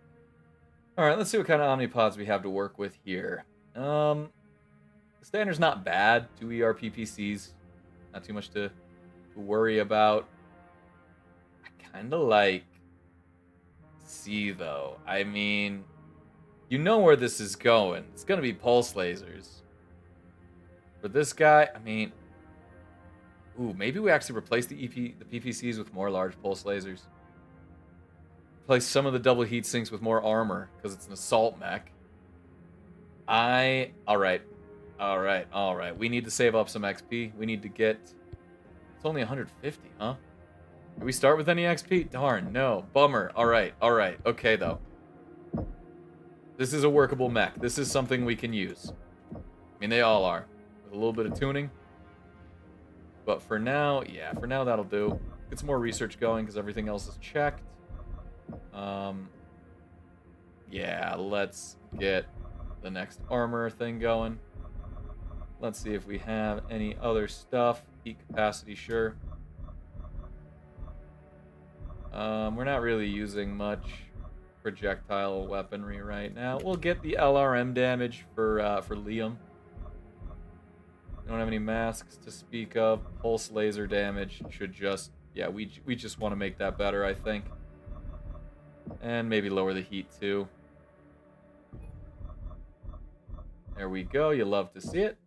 All right, let's see what kind of Omnipods we have to work with here. The standard's not bad. 2 ERPPCs. Not too much to worry about. I kind of like C, though. I mean, you know where this is going. It's going to be pulse lasers. For this guy, I mean... Ooh, maybe we actually replace the PPCs with more large pulse lasers. Replace some of the double heat sinks with more armor, because it's an assault mech. Alright. We need to save up some XP. We need to get... It's only 150, huh? Do we start with any XP? Darn, no. Bummer. Alright. Okay, though. This is a workable mech. This is something we can use. I mean, they all are. With a little bit of tuning. But for now, yeah, that'll do. Get some more research going because everything else is checked. Yeah, let's get the next armor thing going. Let's see if we have any other stuff. Heat capacity, sure. We're not really using much projectile weaponry right now. We'll get the LRM damage for Liam. We don't have any masks to speak of. Pulse laser damage should just... Yeah, we just want to make that better, I think. And maybe lower the heat, too. There we go. You love to see it.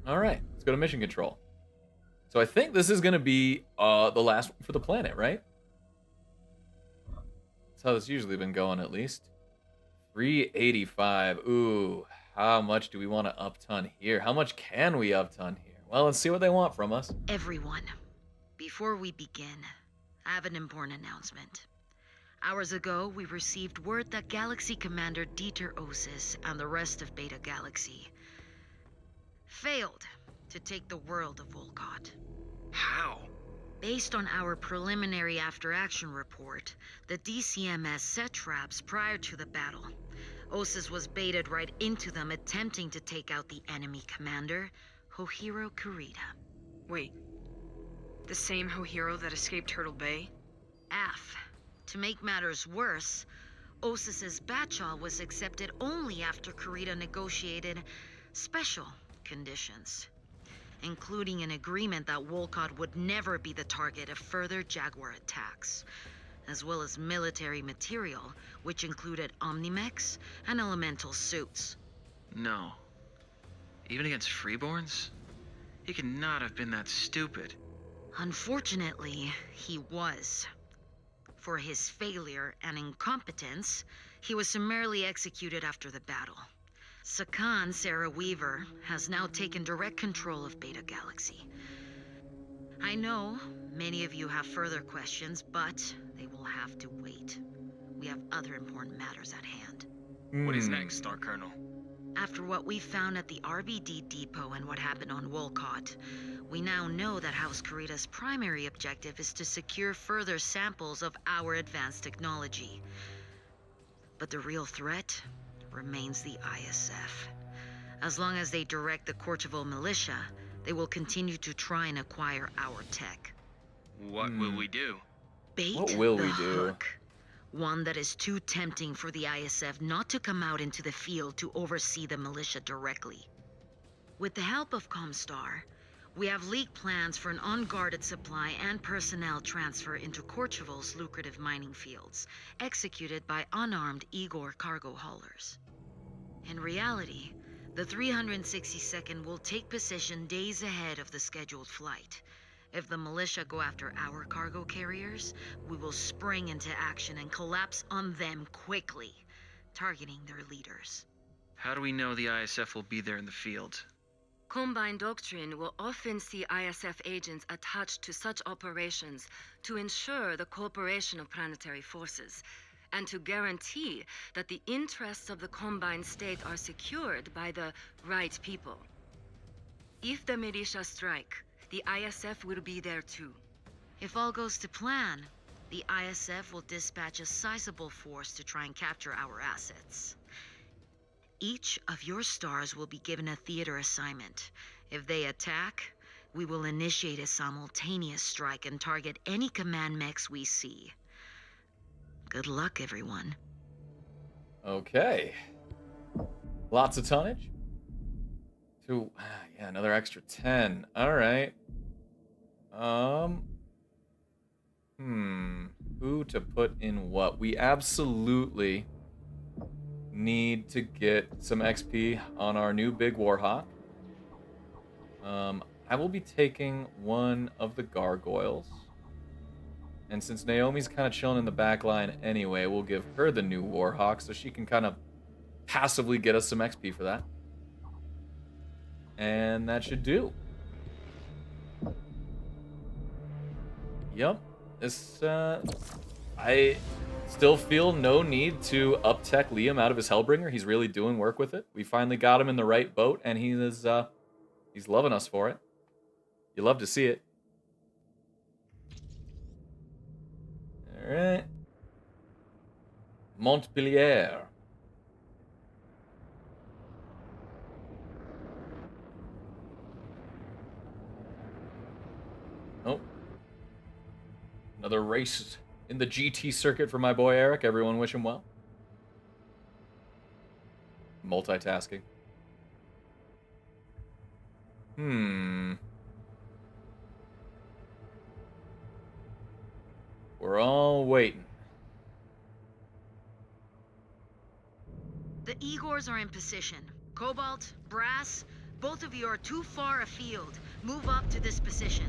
All right, let's go to mission control. So I think this is going to be the last one for the planet, right? That's how it's usually been going, at least. 385. Ooh, how much do we want to upton here? How much can we upton here? Well, let's see what they want from us. Everyone, before we begin, I have an important announcement. Hours ago, we received word that Galaxy Commander Dieter Osis and the rest of Beta Galaxy failed to take the world of Volcott. How? Based on our preliminary after-action report, the DCMS set traps prior to the battle. Osis was baited right into them, attempting to take out the enemy commander, Hohiro Kurita. Wait. The same Hohiro that escaped Turtle Bay? To make matters worse, Osis's Batchal was accepted only after Kurita negotiated special conditions, including an agreement that Volcott would never be the target of further Jaguar attacks, as well as military material, which included Omnimex and elemental suits. No. Even against freeborns? He could not have been that stupid. Unfortunately, he was. For his failure and incompetence, he was summarily executed after the battle. Sakan Sarah Weaver has now taken direct control of Beta Galaxy. I know many of you have further questions, but they will have to wait. We have other important matters at hand. What is next, Star Colonel? After what we found at the RBD depot and what happened on Volcott, we now know that House Kurita's primary objective is to secure further samples of our advanced technology. But the real threat remains the ISF. As long as they direct the Courchevel militia, they will continue to try and acquire our tech. What will we do? Bait What will the we do? hook. One that is too tempting for the ISF not to come out into the field to oversee the militia directly. With the help of Comstar, we have leaked plans for an unguarded supply and personnel transfer into Courchevel's lucrative mining fields, executed by unarmed Igor cargo haulers. In reality, the 362nd will take position days ahead of the scheduled flight. If the militia go after our cargo carriers, we will spring into action and collapse on them quickly, targeting their leaders. How do we know the ISF will be there in the field? Combine Doctrine will often see ISF agents attached to such operations to ensure the cooperation of planetary forces, and to guarantee that the interests of the Combined State are secured by the right people. If the militia strike, the ISF will be there too. If all goes to plan, the ISF will dispatch a sizable force to try and capture our assets. Each of your stars will be given a theater assignment. If they attack, we will initiate a simultaneous strike and target any command mechs we see. Good luck, everyone. Okay. Lots of tonnage. Yeah, another extra 10. All right. Who to put in what? We absolutely need to get some XP on our new big Warhawk. I will be taking one of the gargoyles. And since Naomi's kind of chilling in the back line anyway, we'll give her the new Warhawk so she can kind of passively get us some XP for that. And that should do. Yep. This, I still feel no need to up-tech Liam out of his Hellbringer. He's really doing work with it. We finally got him in the right boat, and he's loving us for it. You love to see it. All right. Montpellier. Oh. Another race in the GT circuit for my boy Eric. Everyone wish him well. Multitasking. We're all waiting. The Igors are in position. Cobalt, Brass, both of you are too far afield. Move up to this position.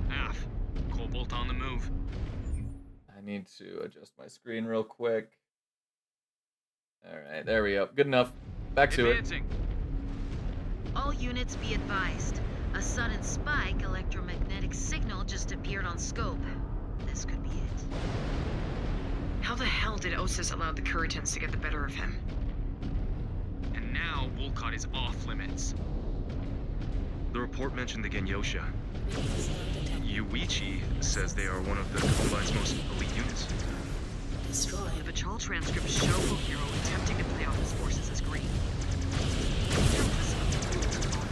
Af, Cobalt on the move. I need to adjust my screen real quick. Alright, there we go. Good enough. Back to Advancing. All units be advised. A sudden spike electromagnetic signal just appeared on scope. This could be it. How the hell did Osis allow the Kuritans to get the better of him? And now Wolcott is off limits. The report mentioned the Genyosha. Yuichi says they are one of the Combine's most elite units. The Bachal transcripts show Hero attempting to play off his forces as green.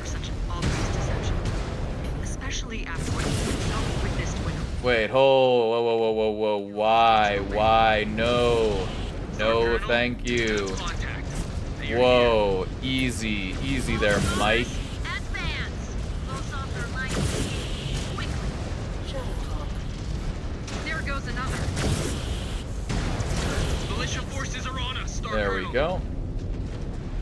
For such an obvious deception, especially after what he himself witnessed when. Wait, whoa. Why? No. No, thank you. Whoa, easy there, Mike. Advance! Close off their lines. Quickly. There goes another. Militia forces are on us, Star There we Colonel. go.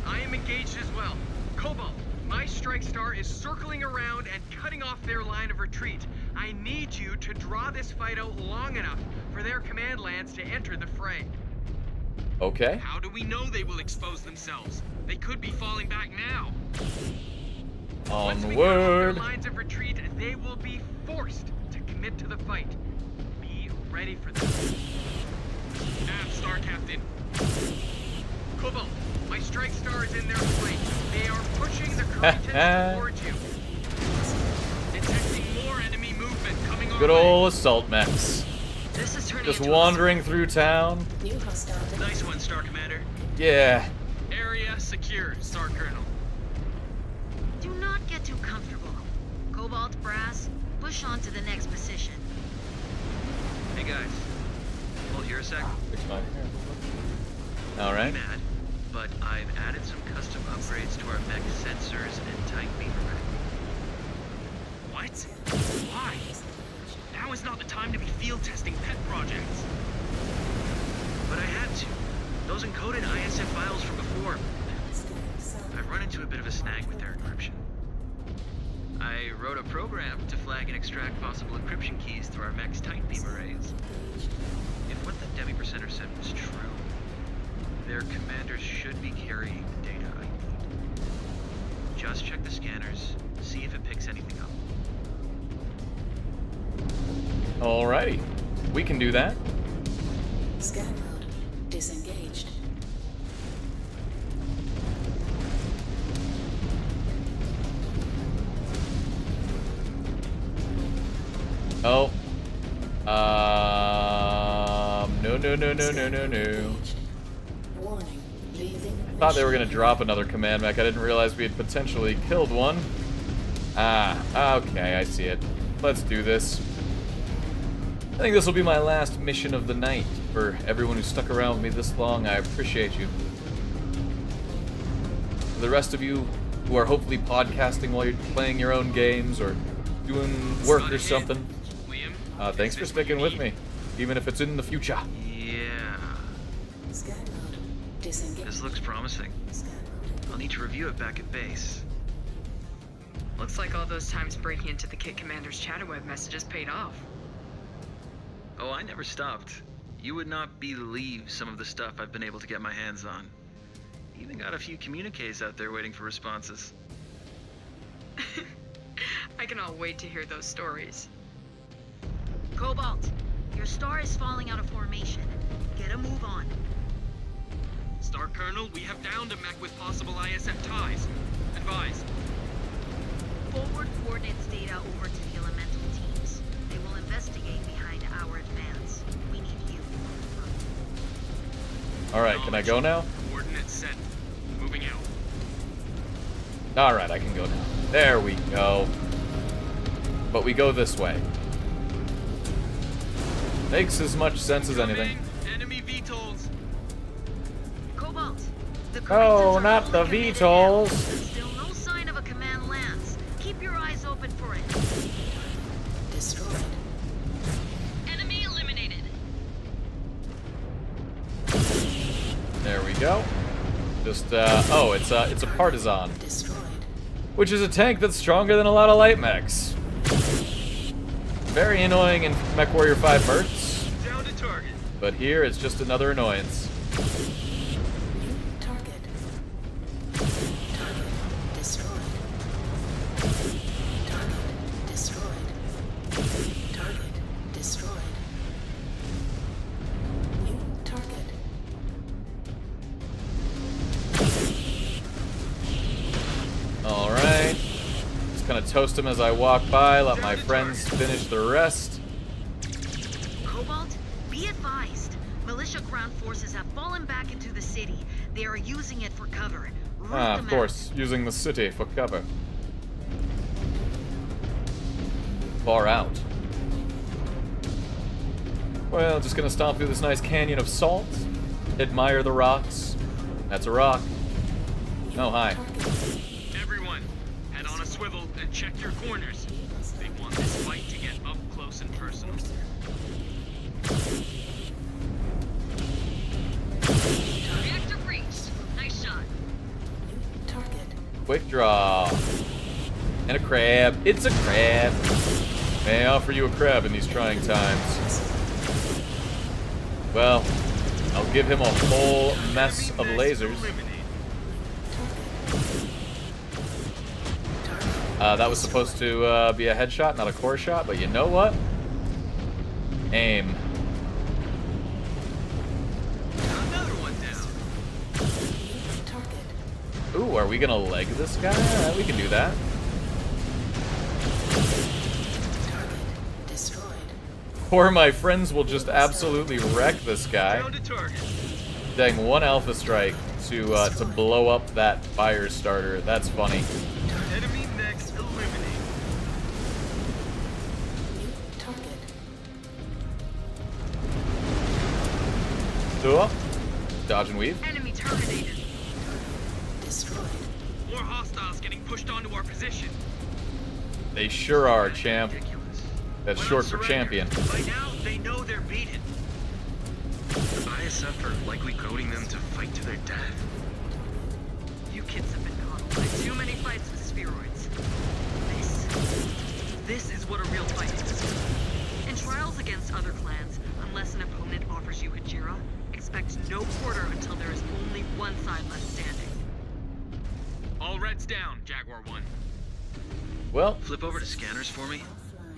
I am engaged as well. Cobalt, my strike star is circling around and cutting off their line of retreat. I need you to draw this fight out long enough for their command lands to enter the fray. Okay. How do we know they will expose themselves? They could be falling back now. Once we cut off their Onward. lines of retreat, they will be forced to commit to the fight. Be ready for this. Nav, Star Captain. Cobalt, my strike star is in their flank. They are pushing the Kuritans towards you. Detecting more enemy movement coming our Good way. old assault mechs. This is turning Just into wandering through town. Nice one, Star Commander. Yeah. Area secure, Star Colonel. Do not get too comfortable. Cobalt, Brass, push on to the next position. Hey guys, hold here a sec. Alright. Mad, but I've added some custom upgrades to our mech sensors and tight beam array. What? Why? Now is not the time to be field testing pet projects. But I had to. Those encoded ISF files from before. I've run into a bit of a snag with their encryption. I wrote a program to flag and extract possible encryption keys through our mech's tight beam arrays. If what the Demi-Percenter said was true, their commanders should be carrying the data I need. Just check the scanners, see if it picks anything up. Alrighty. We can do that. Scan mode disengaged. Oh. No. Warning. Leaving. Thought they were gonna drop another command mech. I didn't realize we had potentially killed one. Ah, okay, I see it. Let's do this. I think this will be my last mission of the night. For everyone who stuck around with me this long, I appreciate you. For the rest of you who are hopefully podcasting while you're playing your own games or doing work or something, thanks for sticking with me, even if it's in the future. Yeah. Scan mode disengaged. This looks promising. I'll need to review it back at base. Looks like all those times breaking into the Kit Commander's chatterweb messages paid off. Oh, I never stopped. You would not believe some of the stuff I've been able to get my hands on. Even got a few communiques out there waiting for responses. I cannot wait to hear those stories. Cobalt, your star is falling out of formation. Get a move on. Star Colonel, we have downed a mech with possible ISF ties. Advise. Forward coordinates data over to the elemental teams. They will investigate behind our advance. We need you. Alright, can I go now? Coordinates sent. Moving out. Alright, I can go now. There we go. But we go this way. Makes as much sense as anything. Enemy VTOLs. Cobalt, the Oh, not the VTOLs. Still no sign of a command lance. Keep your eyes open for it. Destroyed. Enemy eliminated. There we go. Just, oh, it's a partisan. Which is a tank that's stronger than a lot of light mechs. Very annoying in MechWarrior 5 Mercs. Down to target. But here it's just another annoyance. Target. Target destroyed. Target destroyed. Target destroyed. New target. Alright. Just kind of toast him as I walk by, let my friends finish the rest. Cobalt, be advised. Militia ground forces have fallen back into the city. They are using it for cover. Root them Of course, using the city for cover. Far out. Well, just gonna stomp through this nice canyon of salt. Admire the rocks. That's a rock. Oh, hi. Everyone, head on a swivel and check your corners. They want this fight to get up close and personal. Reactor breached. Nice shot. Target. Quick draw. And a crab. It's a crab. May I offer you a crab in these trying times? Well, I'll give him a whole mess of lasers. That was supposed to be a headshot, not a core shot, but you know what? Aim. Another one down. Ooh, are we gonna leg this guy? Alright, we can do that. Or my friends will just absolutely wreck this guy. Down to target. Dang, one alpha strike to blow up that fire starter. That's funny. Enemy mechs eliminated. Cool. Dodge and weave. Enemy terminated. Destroyed. More hostiles getting pushed onto our position. They sure are, champ. That's Why short not for surrender? champion. By now, they know they're beaten. The ISF are likely goading them to fight to their death. You kids have been coddled by too many fights with spheroids. This is what a real fight is. In trials against other clans, unless an opponent offers you Hajira, expect no quarter until there is only one side left standing. All Reds down, Jaguar 1. Well, Flip over to scanners for me.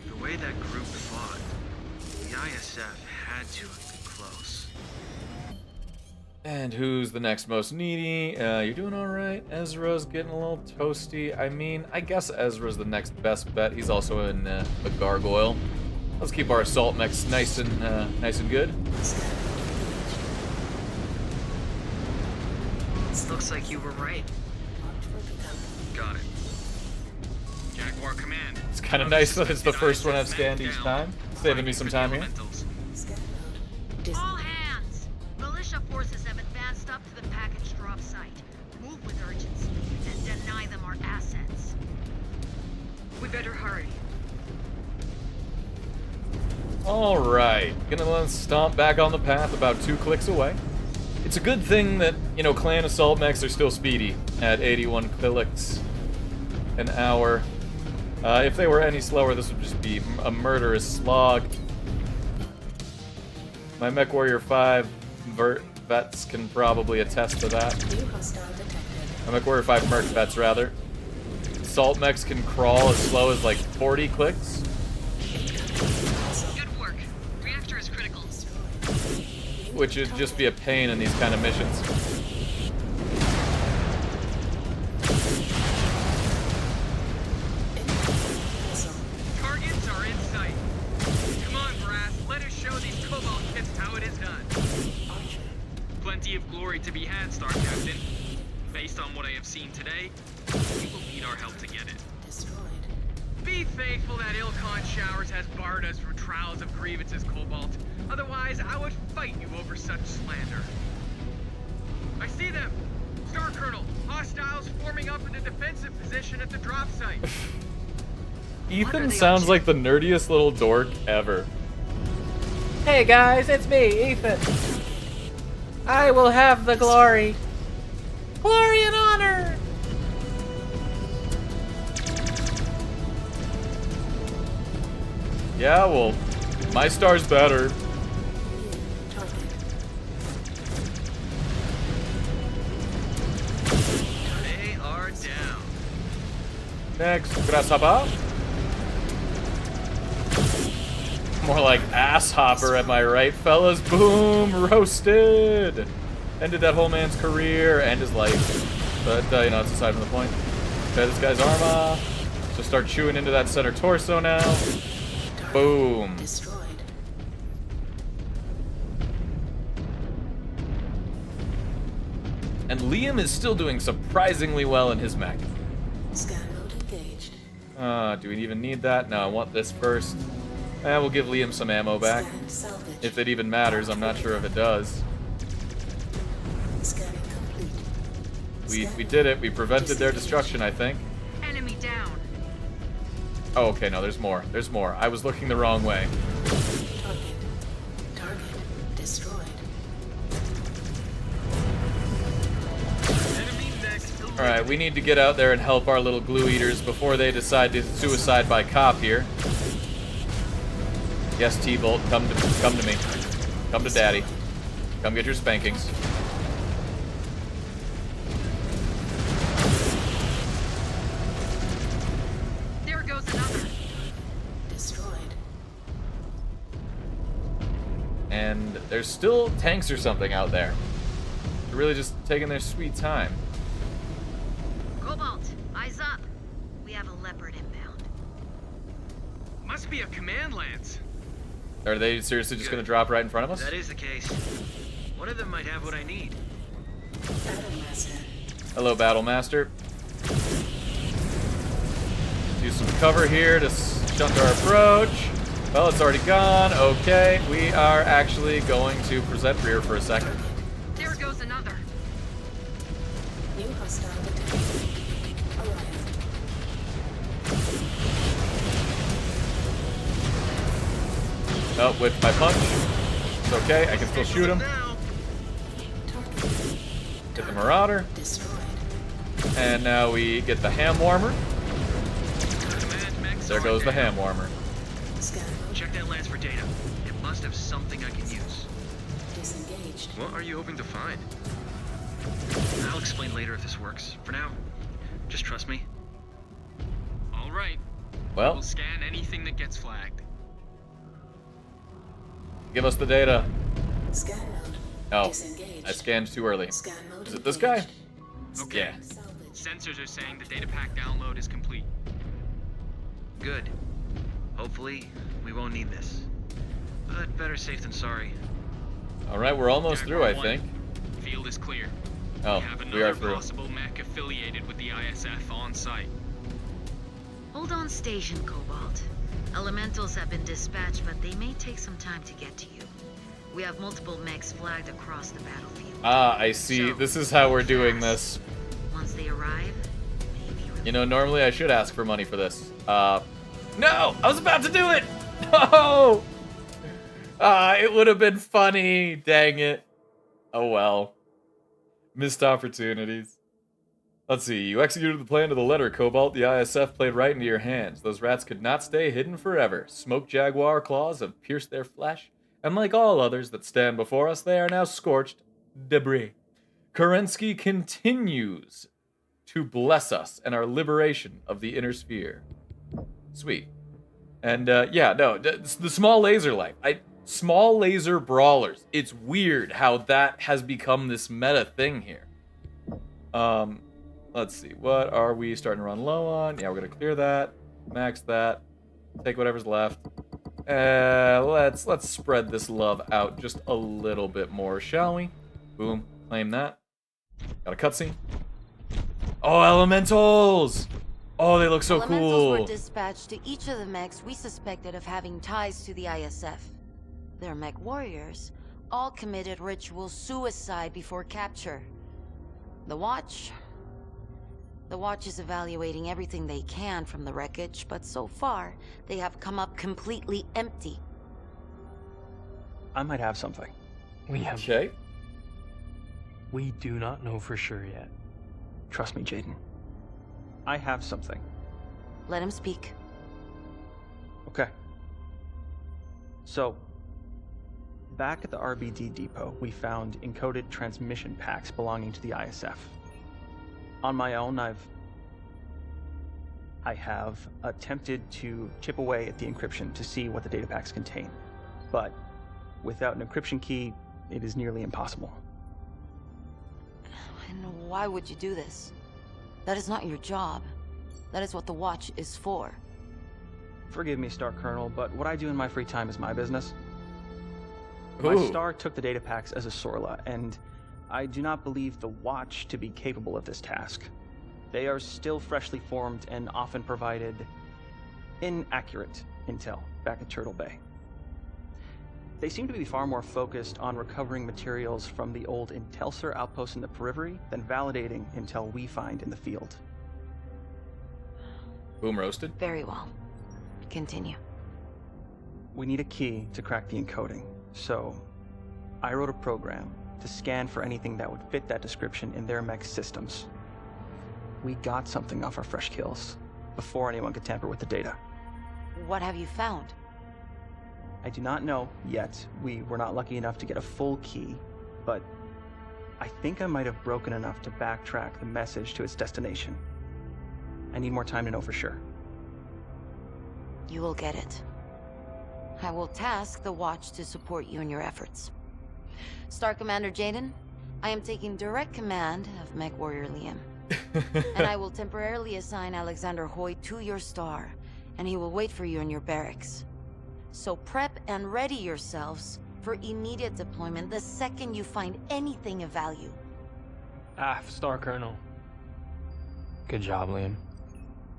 The way that group fought, the ISF had to have been close. and who's the next most needy? You're doing alright. Ezra's getting a little toasty. I mean, I guess Ezra's the next best bet. He's also in the gargoyle. Let's keep our assault mechs nice and good. Looks like you were right. Got it. Jaguar Command. It's kind of nice that it's the first one I've scanned each time. Saving me some time here. All hands! Militia forces have advanced up to the package drop site. Move with urgency and deny them our assets. We better hurry. Alright, gonna stomp back on the path about 2 clicks away. It's a good thing that, you know, clan assault mechs are still speedy at 81 clicks an hour. If they were any slower, this would just be a murderous slog. My MechWarrior 5 vets can probably attest to that. My MechWarrior 5 Merc vets, rather. Assault mechs can crawl as slow as like 40 clicks. Good work. Reactor is critical. Which would just be a pain in these kind of missions. Targets are in sight. Come on, Brass. Let us show these Cobalt kids how it is done. Plenty of glory to be had, Star Captain. Based on what I have seen today, we will need our help to get it. Be thankful that Ilkhan Showers has barred us from trials of grievances, Cobalt. Otherwise, I would fight you over such slander. I see them! Star Colonel, hostiles forming up in a defensive position at the drop site. Ethan sounds like the nerdiest little dork ever. Hey guys, it's me, Ethan. I will have the glory. Glory and honor. Yeah, well, my star's better. They are down. Next, grasshopper. More like asshopper, am I right, fellas? Boom, roasted. Ended that whole man's career and his life. But, you know, it's aside from the point. Okay, this guy's armor. So start chewing into that center torso now. Boom. Destroyed. And Liam is still doing surprisingly well in his mech. Scan mode engaged. Do we even need that? No, I want this first. We'll give Liam some ammo back. Scan salvage. If it even matters, I'm not sure if it does. Scanning complete. We did it. We prevented their destruction, I think. Enemy down. Oh, okay, no, there's more. There's more. I was looking the wrong way. Target destroyed. Alright, we need to get out there and help our little glue eaters before they decide to suicide by cop here. Yes, T-Bolt, come to me. Come to daddy. Come get your spankings. There goes another. Destroyed. And there's still tanks or something out there. They're really just taking their sweet time. Cobalt, eyes up. We have a leopard inbound. Must be a command lance. Are they seriously just going to drop right in front of us? If that is the case, one of them might have what I need. Hello, Battle Master. Do some cover here to stunt our approach. Well, it's already gone. Okay, we are actually going to present rear for a second. There goes another. New hostile detected. Oh, with my punch. It's okay, I can still shoot him. Get the Marauder. And now we get the ham warmer. There goes the ham warmer. Check that lance for data. It must have something I can use. Disengaged. What are you hoping to find? I'll explain later if this works. For now, just trust me. All right. Well, We'll scan anything that gets flagged. give us the data. Scan mode. Oh, Disengaged. I scanned too early. Scan mode Is it this guy? Okay. Yeah. Sensors are saying the data pack download is complete. Good. Hopefully, we won't need this. But better safe than sorry. All right, we're almost through, I Jaguar think. 1, field is clear. Oh, We have we are another through. possible mech affiliated with the ISF on site. Hold on station, Cobalt. Elementals have been dispatched, but they may take some time to get to you. We have multiple mechs flagged across the battlefield. Ah, I see. This is how we're doing this. Once they arrive, You know, normally I should ask for money for this. No! I was about to do it! No! It would have been funny. Dang it. Oh well. Missed opportunities. Let's see. You executed the plan to the letter, Cobalt. The ISF played right into your hands. Those rats could not stay hidden forever. Smoke jaguar claws have pierced their flesh, and like all others that stand before us, they are now scorched debris. Kerensky continues to bless us and our liberation of the inner sphere. Sweet. And, yeah, no, the small laser life. Small laser brawlers. It's weird how that has become this meta thing here. Let's see. What are we starting to run low on? Yeah, we're going to clear that. Max that. Take whatever's left. Let's spread this love out just a little bit more, shall we? Boom. Claim that. Got a cutscene. Oh, elementals! Oh, they look so Elementals cool. were dispatched to each of the mechs we suspected of having ties to the ISF. Their mech warriors all committed ritual suicide before capture. The Watch is evaluating everything they can from the wreckage, but so far, they have come up completely empty. I might have something. We have Okay. We do not know for sure yet. Trust me, Jaden. I have something. Let him speak. Okay. So, back at the RBD depot, we found encoded transmission packs belonging to the ISF. On my own, I have attempted to chip away at the encryption to see what the data packs contain. But without an encryption key, it is nearly impossible. And why would you do this? That is not your job. That is what the Watch is for. Forgive me, Star Colonel, but what I do in my free time is my business. Ooh. My star took the data packs as a Sorla, and I do not believe the Watch to be capable of this task. They are still freshly formed and often provided inaccurate intel back at Turtle Bay. They seem to be far more focused on recovering materials from the old Intelsar outpost in the periphery than validating intel we find in the field. Boom roasted? Very well. Continue. We need a key to crack the encoding, so I wrote a program to scan for anything that would fit that description in their mech systems. We got something off our fresh kills before anyone could tamper with the data. What have you found? I do not know yet. We were not lucky enough to get a full key, but I think I might have broken enough to backtrack the message to its destination. I need more time to know for sure. You will get it. I will task the Watch to support you in your efforts. Star Commander Jaden, I am taking direct command of MechWarrior Liam. And I will temporarily assign Alexander Hoyt to your star, and he will wait for you in your barracks. So prep and ready yourselves for immediate deployment the second you find anything of value. Star Colonel. Good job, Liam.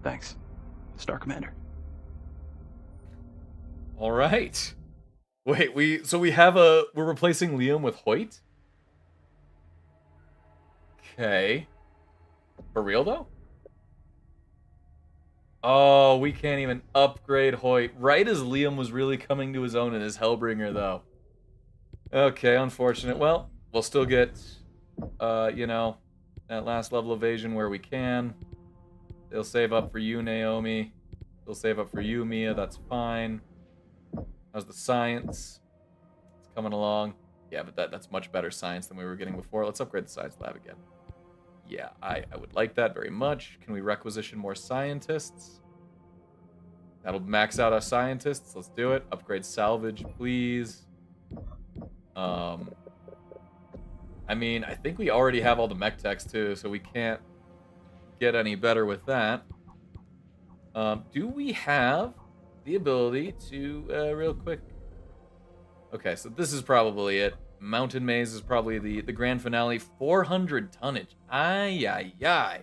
Thanks, Star Commander. All right. Wait, we're replacing Liam with Hoyt? Okay. For real though? Oh, we can't even upgrade Hoyt. Right as Liam was really coming to his own in his Hellbringer though. Okay, unfortunate. Well, we'll still get that last level evasion where we can. They'll save up for you, Naomi. They'll save up for you, Mia. That's fine. How's the science? It's coming along. Yeah, but that's much better science than we were getting before. Let's upgrade the science lab again. Yeah, I would like that very much. Can we requisition more scientists? That'll max out our scientists. Let's do it. Upgrade salvage, please. I mean, I think we already have all the mech techs too, so we can't get any better with that. Do we have the ability to, real quick... Okay, so this is probably it. Mountain Maze is probably the grand finale. 400 tonnage. Ay, ay, ay.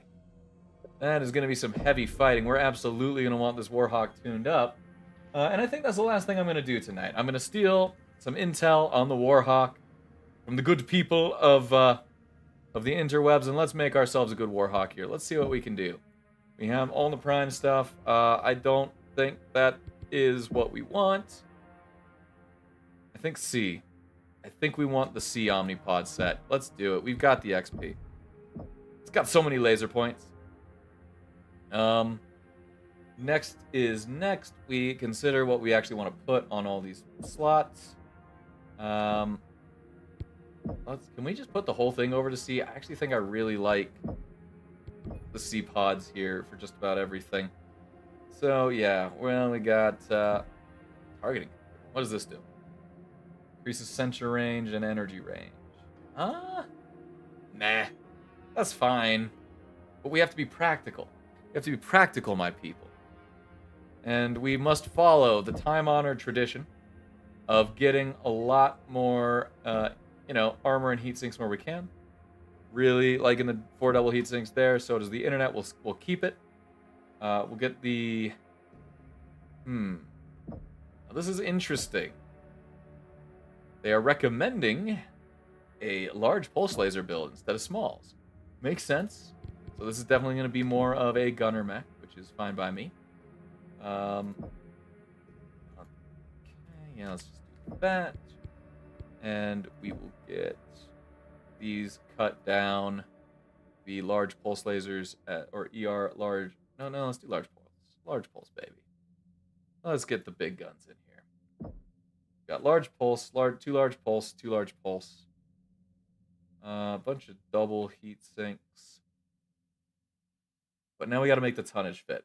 That is going to be some heavy fighting. We're absolutely going to want this Warhawk tuned up. And I think that's the last thing I'm going to do tonight. I'm going to steal some intel on the Warhawk from the good people of the interwebs, and let's make ourselves a good Warhawk here. Let's see what we can do. We have all the Prime stuff. I don't think that is what we want. I think C. I think we want the C Omnipod set. Let's do it. We've got the XP. It's got so many laser points. Next, we consider what we actually want to put on all these slots. Can we just put the whole thing over to C? I actually think I really like the C pods here for just about everything. So yeah, well, we got targeting. What does this do? Increases sensor range and energy range. Nah, that's fine. But we have to be practical. We have to be practical, my people. And we must follow the time-honored tradition of getting a lot more, armor and heat sinks where we can. Really, like in the 4 double heat sinks there, so does the internet. We'll keep it. We'll get the... Now, this is interesting. They are recommending a large pulse laser build instead of smalls. Makes sense. So this is definitely going to be more of a gunner mech, which is fine by me. Okay, yeah, let's just do that. And we will get these cut down the large pulse lasers or ER large. No, let's do large pulse. Large pulse, baby. Let's get the big guns in here. Got large pulse, two large pulse, two large pulse. A bunch of double heat sinks. But now we got to make the tonnage fit.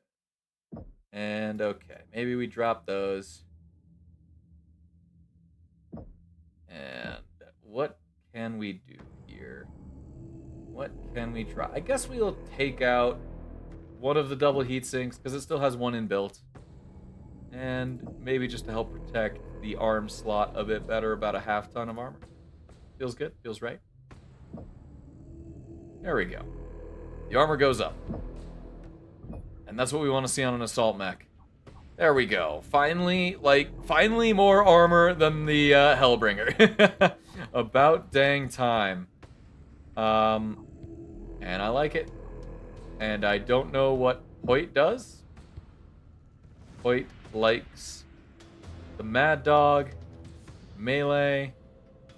And okay, maybe we drop those. And what can we do here? What can we try? I guess we'll take out one of the double heat sinks because it still has one inbuilt. And maybe just to help protect the arm slot a bit better, about a half ton of armor. Feels good, feels right. There we go. The armor goes up. And that's what we want to see on an assault mech. There we go. Finally more armor than the Hellbringer. About dang time. And I like it. And I don't know what Hoyt does. Hoyt likes the Mad Dog, melee,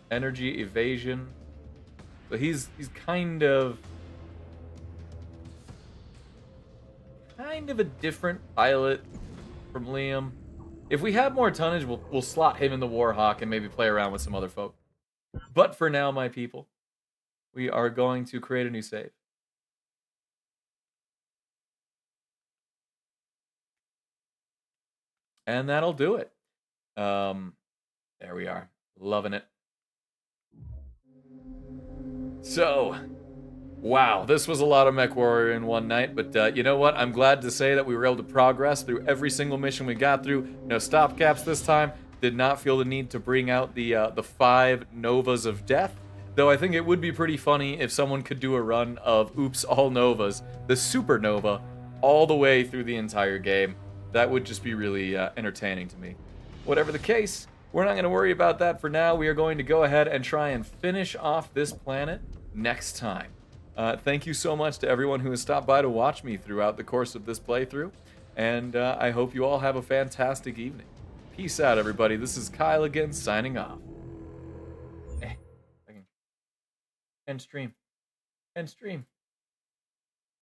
energy evasion. So he's kind of a different pilot from Liam. If we have more tonnage, we'll slot him in the Warhawk and maybe play around with some other folk. But for now, my people, we are going to create a new save. And that'll do it. There we are. Loving it. So, wow, this was a lot of MechWarrior in one night, but you know what? I'm glad to say that we were able to progress through every single mission we got through. No stopgaps this time. Did not feel the need to bring out the 5 Novas of Death, though I think it would be pretty funny if someone could do a run of Oops All Novas, the Supernova, all the way through the entire game. That would just be really entertaining to me. Whatever the case, we're not going to worry about that for now. We are going to go ahead and try and finish off this planet next time. Thank you so much to everyone who has stopped by to watch me throughout the course of this playthrough, and I hope you all have a fantastic evening. Peace out, everybody. This is Kyle again, signing off. End stream. End stream.